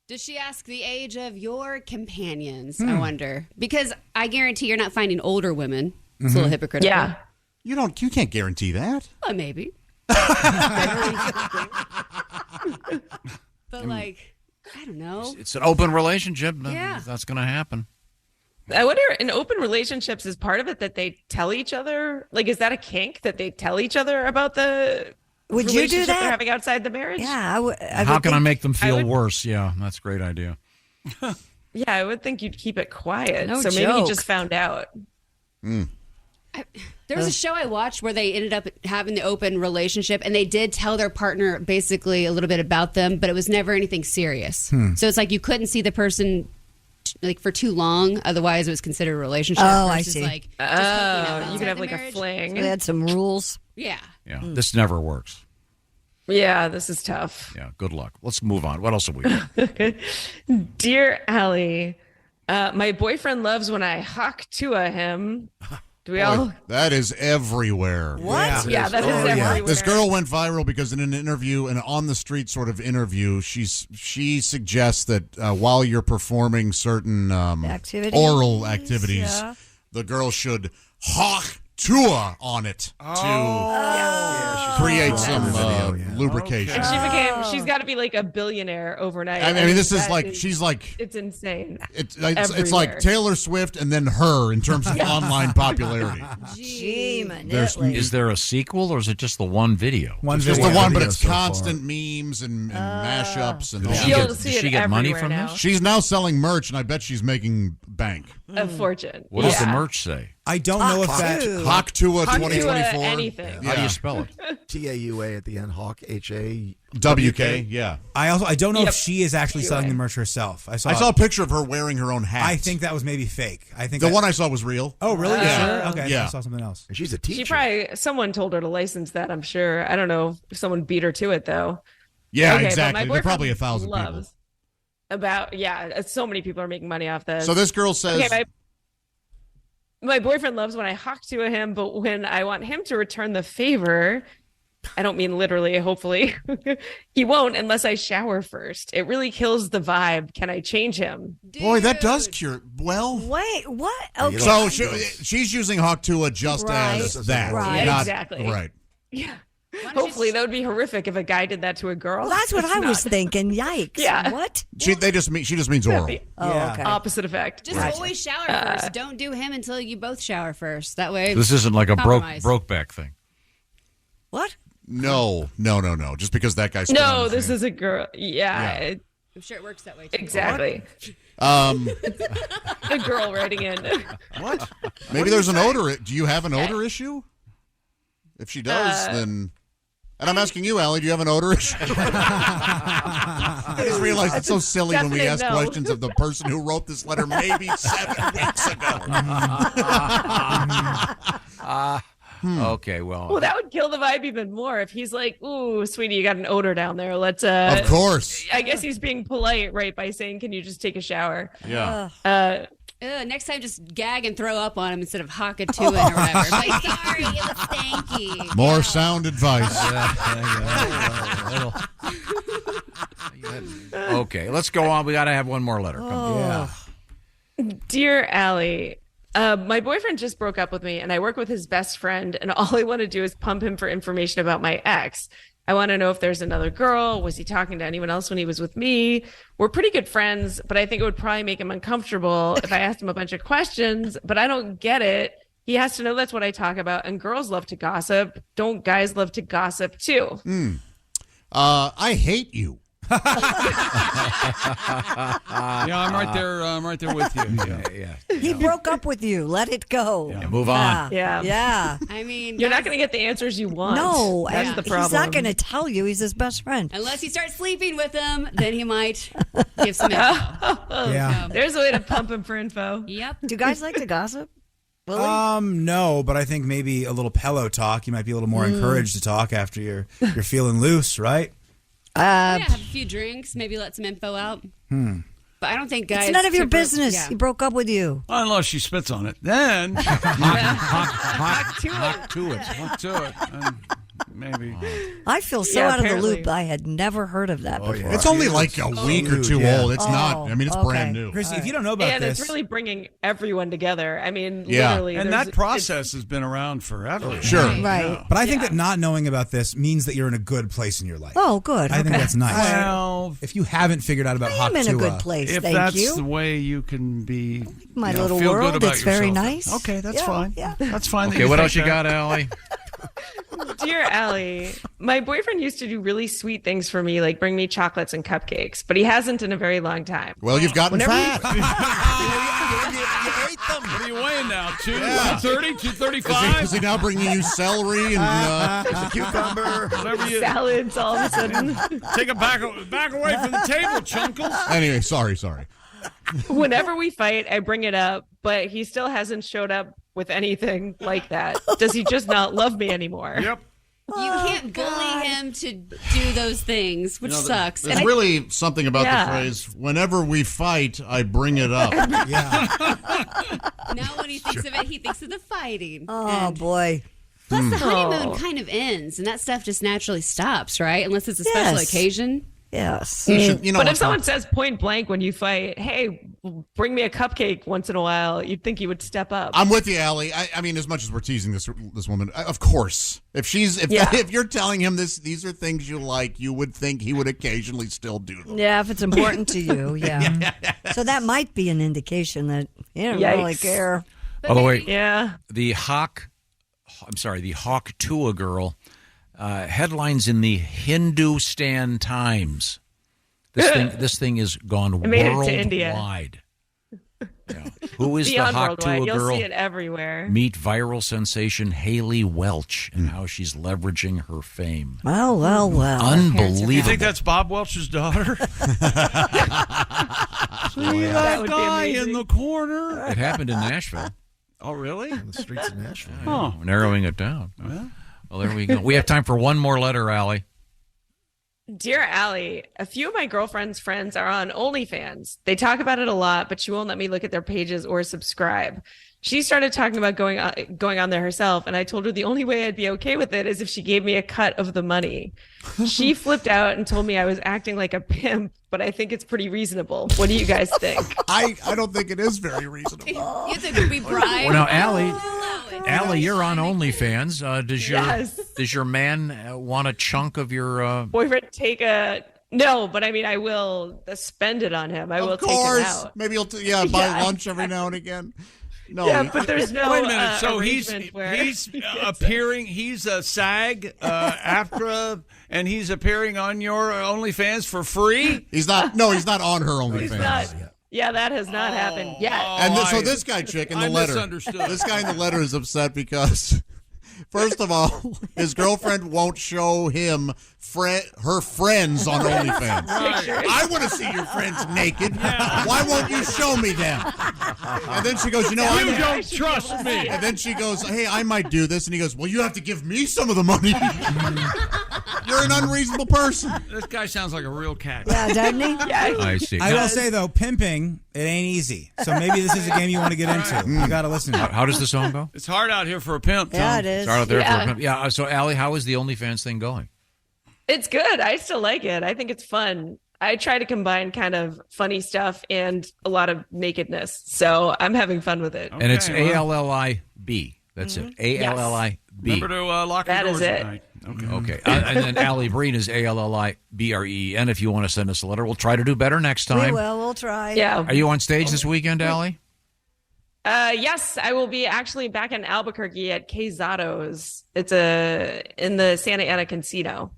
Does she ask the age of your companions? I wonder. Because I guarantee you're not finding older women. It's a little hypocritical. Yeah. You can't guarantee that. Well, maybe. But like, I don't know. It's an open relationship. Yeah. That's going to happen. I wonder, in open relationships, is part of it that they tell each other? Like, is that a kink that they tell each other about the Would you do relationship that? they're having outside the marriage? Yeah. How can I make them feel worse? Yeah, that's a great idea. Yeah, I would think you'd keep it quiet. No so maybe you joke. just found out. There was a show I watched where they ended up having the open relationship, and they did tell their partner basically a little bit about them, but it was never anything serious. So it's like you couldn't see the person like for too long, otherwise it was considered a relationship. Oh, I versus, see. Like, just hooking up You outside could have the like marriage. a fling. They had some rules. Yeah. Yeah, this never works. Yeah, this is tough. Yeah, good luck. Let's move on. What else have we got? Dear Allie, my boyfriend loves when I hawk to him. Do we all? That is everywhere. What? Yeah, that is everywhere. This girl went viral because in an interview, an on-the-street sort of interview, she suggests that while you're performing certain oral activities, the girl should hawk tour on it to create some lubrication. And she's got to be like a billionaire overnight. I mean, this is that like, she's like, it's insane. it's Everywhere. like Taylor Swift and then her in terms of online popularity. Gee, Is there a sequel, or is it just the one video? It's just the one, but it's constant memes and mashups. And all Does she get money from this? She's now selling merch, and I bet she's making bank. A fortune. What does the merch say? I don't know if that Hawk Tua Hawk Tua 2024. anything. How do you spell it? TAUA at the end. Hawk HA. WK. Yeah. I don't know if she is actually selling the merch herself. I saw a picture of her wearing her own hat. I think that was maybe fake. I think the one I saw was real. Oh, really? Yeah. Sure? Okay. Yeah. I saw something else. And she's a teacher. Someone told her to license that, I'm sure. I don't know if someone beat her to it, though. Yeah, Okay, but exactly. my There are probably boyfriend 1,000 people. loves So many people are making money off this. So this girl says. Okay, my boyfriend loves when I hawk to him, but when I want him to return the favor, I don't mean literally, hopefully, he won't unless I shower first. It really kills the vibe. Can I change him? Boy, that does cure. Well, wait, what? Okay. So she's using Hawk-Tua just as that. Right. Not, Exactly. Right. Yeah. Hopefully, that would be horrific if a guy did that to a girl. Well, that's what It's I was not. thinking. Yikes. Yeah. What? She just means oral. Oh, okay. Opposite effect. Just always shower first. Don't do him until you both shower first. That way. This isn't like a compromise. Brokeback thing. What? No. Just because that guy's No, this is a girl. Yeah. I'm sure it works that way too. Exactly. A girl writing in. What? Maybe there's an odor. Do you have an odor issue? If she does, then. And I'm asking you, Allie, do you have an odor issue? I just realized it's so silly when we ask questions of the person who wrote this letter maybe 7 weeks ago. Okay, well. Well, that would kill the vibe even more if he's like, "Ooh, sweetie, you got an odor down there. Let's." Of course. I guess he's being polite, right, by saying, "Can you just take a shower?" Yeah. Next time, just gag and throw up on him instead of hock it to it or whatever. Like, sorry, it was stanky. More sound advice. Okay, let's go on. We got to have one more letter. Come on. Dear Allie, my boyfriend just broke up with me, and I work with his best friend, and all I want to do is pump him for information about my ex. I want to know if there's another girl. Was he talking to anyone else when he was with me? We're pretty good friends, but I think it would probably make him uncomfortable if I asked him a bunch of questions, but I don't get it. He has to know that's what I talk about, and girls love to gossip. Don't guys love to gossip too? I hate you. Yeah, I'm right there. I'm right there with you. Yeah. He broke up with you. Let it go. Yeah, move on. Yeah. I mean, You're not going to get the answers you want. No, that's the problem. He's not going to tell you. He's his best friend. Unless you start sleeping with him, then he might give some info. Yeah. There's a way to pump him for info. Yep. Do guys like to gossip? Willie? No, but I think maybe a little pillow talk. You might be a little more encouraged to talk after you're feeling loose, right? Have a few drinks, maybe let some info out. But I don't think guys. It's none of your typically- business. Yeah. He broke up with you. Unless she spits on it. Then Hawk to it. Maybe. I feel so out of the loop. I had never heard of that before. It's only like a week or two old. It's not. I mean, it's brand new. Chrissy, if you don't know about and this, it's really bringing everyone together. I mean, Yeah. literally. And there's- that process has been around forever. Sure. Right. but I think that not knowing about this means that you're in a good place in your life. Oh, good. I think that's nice. Well, if you haven't figured out about I'm in a Hawk-Tua, good place. if Thank that's you. the way you can be, My you know, little feel world, good about it's very yourself. nice. Okay, that's Yeah, fine. yeah. That's fine. Okay, what else you got, Allie? Dear Allie, my boyfriend used to do really sweet things for me, like bring me chocolates and cupcakes, but he hasn't in a very long time. Well, you've gotten Whenever fat. You ate them. What are you weighing now? 230, 235? Is he now bringing you celery and There's a cucumber. Whatever you Salads all of a sudden. take it back away from the table, chunkles. Anyway, sorry. Whenever we fight, I bring it up, but he still hasn't showed up with anything like that. Does he just not love me anymore? Yep. You can't bully him to do those things, which sucks. There's And really something about Yeah. the phrase, whenever we fight, I bring it up. yeah. now when he thinks of it, he thinks of the fighting. Oh, And boy. plus, the honeymoon Oh. kind of ends, and that stuff just naturally stops, right? Unless it's a special Yes. occasion. Yes. But if someone says point blank when you fight, hey, bring me a cupcake once in a while, you'd think he would step up. I'm with you, Allie. I mean, as much as we're teasing this woman, of course, if you're telling him these are things you like, you would think he would occasionally still do them. Yeah, if it's important to you, yeah. So that might be an indication that you don't really Yikes. care. By the way, Yeah. the Hawk-Tua girl headlines in the Hindustan Times. This thing has gone It made it to India. worldwide. Yeah. Who is Beyond the Hawk-Tua worldwide. You'll girl? see it everywhere. Meet viral sensation Haley Welch and how she's leveraging her fame. Well. Unbelievable. You think that's Bob Welch's daughter? See that would be guy amazing. in the corner? It happened in Nashville. Oh, really? On the streets of Nashville. Huh. We're narrowing it down. Well, there we go. We have time for one more letter, Allie. Dear Allie, a few of my girlfriend's friends are on OnlyFans. They talk about it a lot, but she won't let me look at their pages or subscribe. she started talking about going on there herself, and I told her the only way I'd be okay with it is if she gave me a cut of the money. She flipped out and told me I was acting like a pimp, but I think it's pretty reasonable. What do you guys think? I don't think it is very reasonable. You think it'd be bribed? Well, now, Allie, you're on OnlyFans. Does your man want a chunk of your boyfriend take a? No, but I mean, I will spend it on him. I will take it out. Maybe you'll buy lunch every now and again. No. Yeah, but there's no. Wait a minute. So he's appearing. He's a SAG AFTRA, and he's appearing on your OnlyFans for free. He's not. No, he's not on her OnlyFans. Yeah, that has not happened yet. And so this guy chick in the letter. This guy in the letter is upset because, first of all, his girlfriend won't show him her friends on OnlyFans. Right. I want to see your friends naked. Yeah. Why won't you show me them? And then she goes, you don't trust me. And then she goes, hey, I might do this. And he goes, well, you have to give me some of the money. You're an unreasonable person. This guy sounds like a real cat. Yeah, doesn't he? Yeah. I see. I will say, though, pimping, it ain't easy. So maybe this is a game you want to get into. You got to listen to it. How does the song go? It's hard out here for a pimp, Tom. Yeah, it is. It's hard out there for a pimp. Yeah, so, Allie, how is the OnlyFans thing going? It's good. I still like it. I think it's fun. I try to combine kind of funny stuff and a lot of nakedness. So I'm having fun with it. Okay, and it's ALLIB. That's it. ALLIB. Remember to lock your doors at night. Okay. And then Alli Breen is ALLIBREEN. If you want to send us a letter, we'll try to do better next time. We will. We'll try. Yeah. Are you on stage this weekend, Allie? Yes, I will be actually back in Albuquerque at Quezada's. It's in the Santa Ana Casino.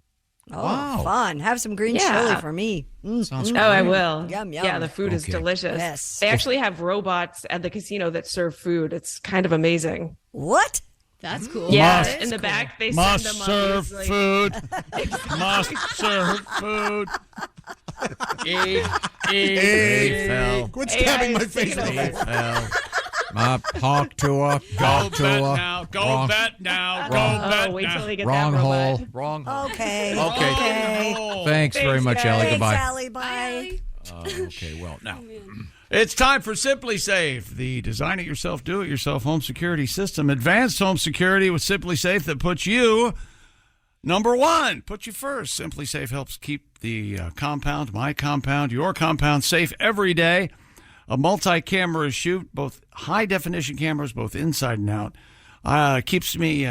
Oh, wow. Fun. Have some green chili for me. Sounds Oh, I will. Yum, yum. Yeah, the food is delicious. Yes. They actually have robots at the casino that serve food. It's kind of amazing. What? That's cool. Yeah, in the back, they send them serve food. Must serve food. Quit stabbing my face. Hawk to a Go bet now. Wait till they get wrong that hole. robot. Wrong hole. Okay. Thanks very much, Allie. Goodbye. Thanks, Allie. Bye. Okay, well, now. It's time for Simply Safe, the design-it-yourself, do-it-yourself home security system. Advanced home security with Simply Safe that puts you number one. Put you first. Simply Safe helps keep the compound, my compound, your compound safe every day. A multi-camera shoot, both high-definition cameras, both inside and out. Keeps me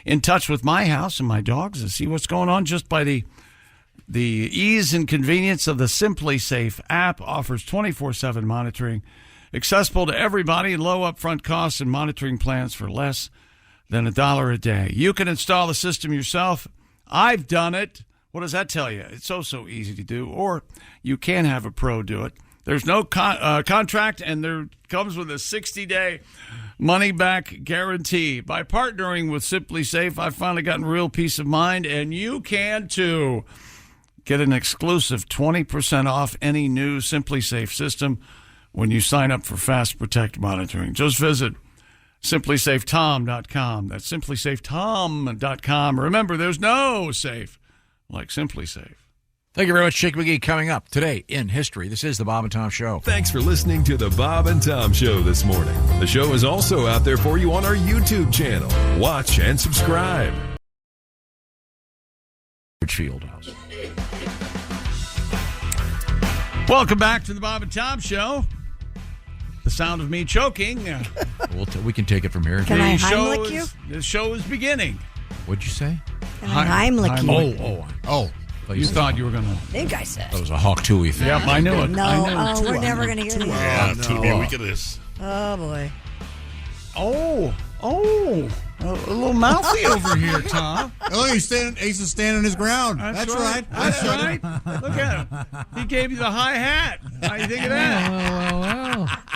in touch with my house and my dogs and see what's going on just by the ease and convenience of the Simply Safe app. Offers 24/7 monitoring, accessible to everybody, low upfront costs and monitoring plans for less than $1 a day. You can install the system yourself. I've done it. What does that tell you? It's so easy to do. Or you can have a pro do it. There's no contract, and there comes with a 60-day money-back guarantee. By partnering with Simply Safe, I've finally gotten real peace of mind, and you can too. Get an exclusive 20% off any new Simply Safe system when you sign up for Fast Protect monitoring. Just visit simplysafetom.com. That's simplysafetom.com. Remember, there's no safe like Simply Safe. Thank you very much, Chick McGee. Coming up today in history, this is the Bob and Tom Show. Thanks for listening to the Bob and Tom Show this morning. The show is also out there for you on our YouTube channel. Watch and subscribe. Fieldhouse. Welcome back to the Bob and Tom Show. The sound of me choking. We can take it from here. Can I Heimlich you? The show is beginning. What'd you say? Can I Heimlich you? Oh. You thought you were going to. I think I said. That was a Hawk Tui thing. Yep, I knew it. No, we're never going to hear that. TV week of this. Oh, boy. Oh, a little mouthy over here, Tom. Oh, he's standing his ground. That's right. That's right. Look at him. He gave you the high hat. How do you think of that?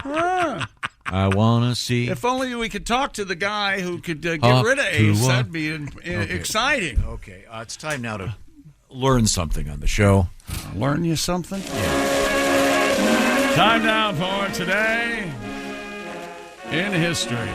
Well. I want to see. If only we could talk to the guy who could get rid of Ace. That'd be exciting. Okay, it's time now to learn something on the show. Learn you something? Yeah. Time now for Today in History.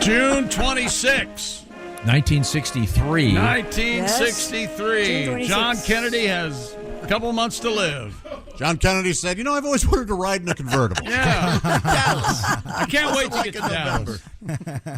June 26, 1963. 1963. Yes. John Kennedy has A couple of months to live. John Kennedy said, I've always wanted to ride in a convertible. Yeah. I can't wait to get to Dallas.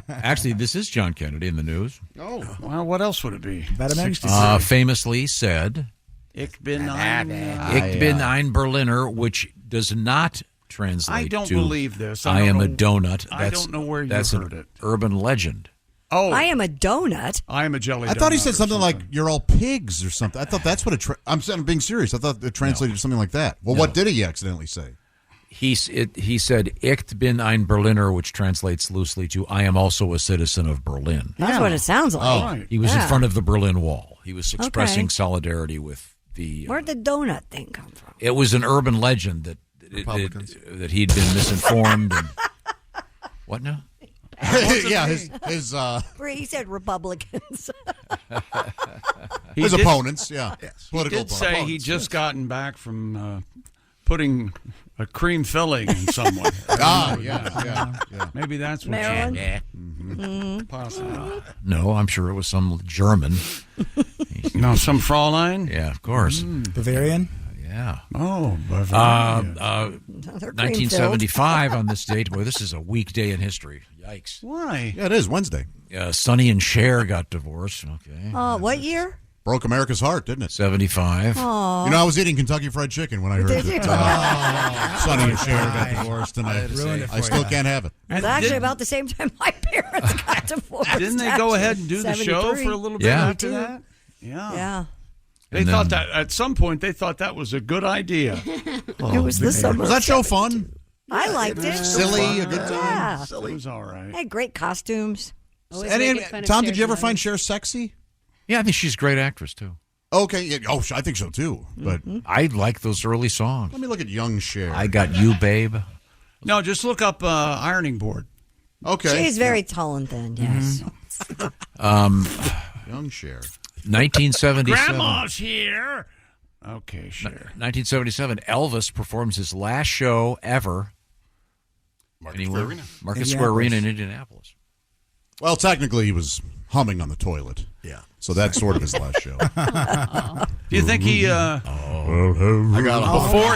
Actually, this is John Kennedy in the news. Oh, well, what else would it be? Famously said, Ich bin ein... Ich bin ein Berliner, which does not translate I don't to believe this. I am a donut. I don't know where you that's heard an it. urban legend. Oh, I am a donut. I am a jelly donut. I thought he said something like, you're all pigs or something. I thought that's what I'm being serious. I thought it translated to something like that. Well, what did he accidentally say? He said, Ich bin ein Berliner, which translates loosely to I am also a citizen of Berlin. That's what it sounds like. He was in front of the Berlin Wall. He was expressing solidarity with the... Where'd the donut thing come from? It was an urban legend that he'd been misinformed. And, what now? Yeah, his he said Republicans. his opponents, yeah. Yes. Political He did say opponents. he'd just gotten back from putting a cream filling in someone. Yeah. Maybe that's what Maryland? Possibly. No, I'm sure it was some German. No, some Fraulein? Yeah, of course. Bavarian? Yeah. Oh, Bavaria. 1975 on this date. Boy, this is a weak day in history. Yikes. Why? Yeah, it is Wednesday. Sonny and Cher got divorced. Okay. What year? Broke America's heart, didn't it? 75. Aw. I was eating Kentucky Fried Chicken when I heard that Sonny and Cher got divorced, and I still can't have it. It was actually about the same time my parents got divorced. Didn't they go ahead and do the show for a little bit after that? Yeah. They thought that at some point they thought that was a good idea. It was the summer. Was that show fun? I liked it. Silly, a good time. Yeah. It was all right. They had great costumes. Tom, did you ever find Cher sexy? Yeah, I think she's a great actress, too. Okay. Yeah, I think so, too. But I like those early songs. Let me look at young Cher. I Got You, Babe. No, just look up ironing board. Okay. She's very tall and thin, yes. Young Cher. 1977. Grandma's here. Okay, sure. 1977, Elvis performs his last show ever. Market Square Arena. Market Square Arena in Indianapolis. Well, technically, he was humming on the toilet. Yeah. So that's sort of his last show. Do you think he, before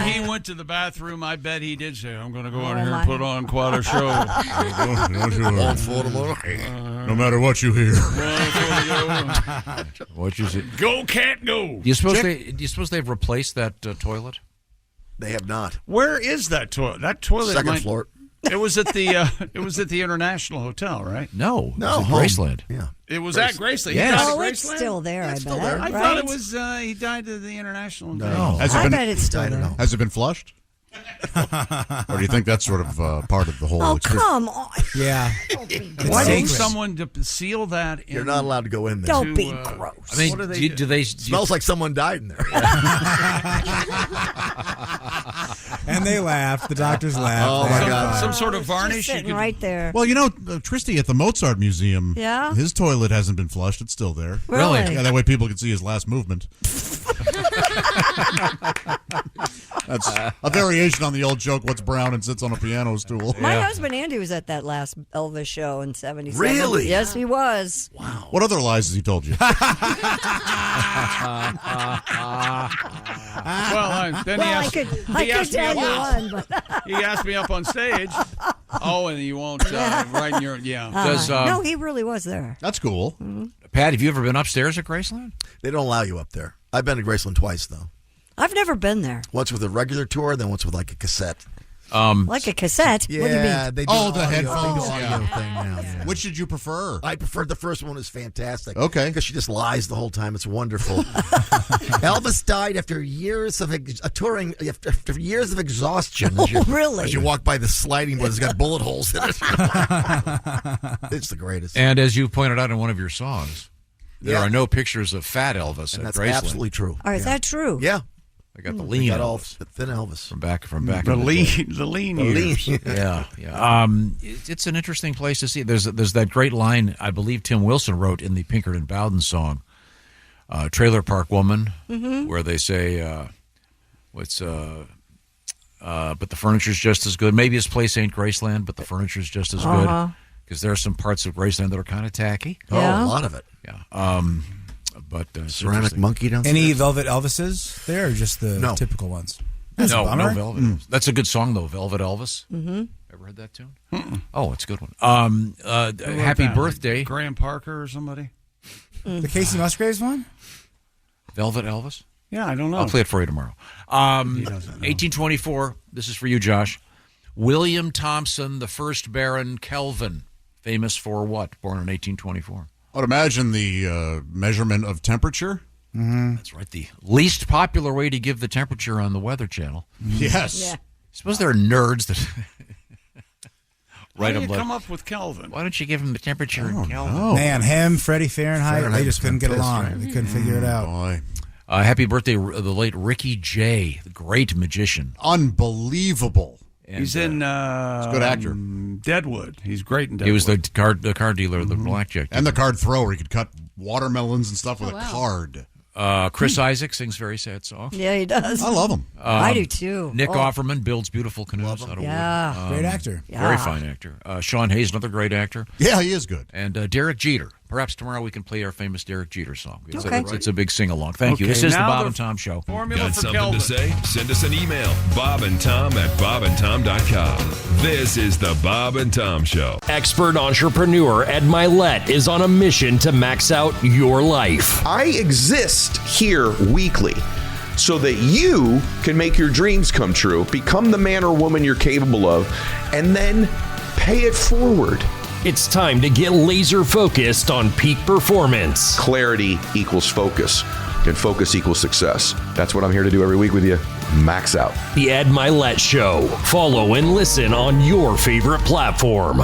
he went to the bathroom, I bet he did say, I'm going to go out here and put on quite a show. No matter what you hear. What you say? Go, cat, go. Do you suppose they've replaced that toilet? They have not. Where is that toilet? That toilet Second floor. It was at the International Hotel, right? No, it was at Graceland. Yeah. It was at Graceland. Yes. He died at It's Graceland? still there, I bet. I thought it was he died at the International. No. I bet it's still there. Has it been flushed? Or do you think that's sort of part of the whole Oh, experience? come on. Yeah. Why sacred. didn't someone seal that in? You're not allowed to go in there. Don't be gross. I mean, What do do they Smells like someone died in there. And they laughed. The doctors laughed. Oh, my God. Some sort of varnish. Just you sitting could- right there. Well, Tristy, at the Mozart Museum, Yeah? his toilet hasn't been flushed. It's still there. Really? Yeah, that way people can see his last movement. That's a variation on the old joke, what's brown and sits on a piano stool. My husband Andy was at that last Elvis show in '77. Really? Yes, he was. Wow. What other lies has he told you? Well, then he Well, asked, I he could asked me tell you up, one, but he asked me up on stage. Oh, and you won't right in your no, he really was there. That's cool. Pat, have you ever been upstairs at Graceland? They don't allow you up there. I've been to Graceland twice, though. I've never been there. Once with a regular tour, then once with like a cassette. Like a cassette? Yeah, What do you mean? they do the headphones. They do audio thing now. Yeah. Which did you prefer? I preferred the first one. Is fantastic. Okay. Because she just lies the whole time. It's wonderful. Elvis died after years of touring, after years of exhaustion. Really? As you walk by the sliding board, it's got bullet holes in it. It's the greatest. And as you pointed out in one of your songs, there Yeah. are no pictures of fat Elvis And at that's Graceland. absolutely true. Oh, is that true? Yeah. I got the They lean got all Elvis thin Elvis. from back the in the day. lean The years. lean. Yeah. It's an interesting place to see. There's that great line I believe Tim Wilson wrote in the Pinkerton Bowden song, "Trailer Park Woman," where they say, but the furniture's just as good. Maybe his place ain't Graceland, but the furniture's just as good. Because there are some parts of Graceland that are kind of tacky. Oh, a lot of it. Yeah. But ceramic monkey downstairs. Any Velvet Elvises there, or just the typical ones? That's a No bummer. Velvet Elvis. That's a good song, though, Velvet Elvis. Mm-hmm. Ever heard that tune? Oh, it's a good one. Happy birthday. Graham Parker or somebody? The Casey Musgraves one? Velvet Elvis? Yeah, I don't know. I'll play it for you tomorrow. 1824. This is for you, Josh. William Thompson, the first Baron Kelvin, famous for what? Born in 1824. I would imagine the measurement of temperature. Mm-hmm. That's right. The least popular way to give the temperature on the Weather Channel. Yes. Yeah. I suppose there are nerds that How do you come up with Kelvin? Why don't you give him the temperature in Kelvin? Man, him, Freddie Fahrenheit, they just couldn't get pissed, along. right? They couldn't figure it out. Boy. Happy birthday, the late Ricky Jay, the great magician. Unbelievable. And, He's in he's a good actor. Deadwood. He's great in Deadwood. He was the card dealer, the blackjack dealer. And the card thrower. He could cut watermelons and stuff with a card. Chris Isaac sings very sad songs. Yeah, he does. I love him. I do too. Nick Offerman builds beautiful canoes out of Yeah. wood. Great actor. Very fine actor. Sean Hayes, another great actor. Yeah, he is good. And Derek Jeter. Perhaps tomorrow we can play our famous Derek Jeter song. It's a big sing-along. Thank you. Okay, This is the now Bob the and Tom Show. Formula Got for something Kelvin. to say? Send us an email. bobandtom@bobandtom.com. This is the Bob and Tom Show. Expert entrepreneur Ed Milet is on a mission to max out your life. I exist here weekly so that you can make your dreams come true, become the man or woman you're capable of, and then pay it forward. It's time to get laser focused on peak performance. Clarity equals focus, and focus equals success. That's what I'm here to do every week with you. Max out. The Ed Milet Show. Follow and listen on your favorite platform.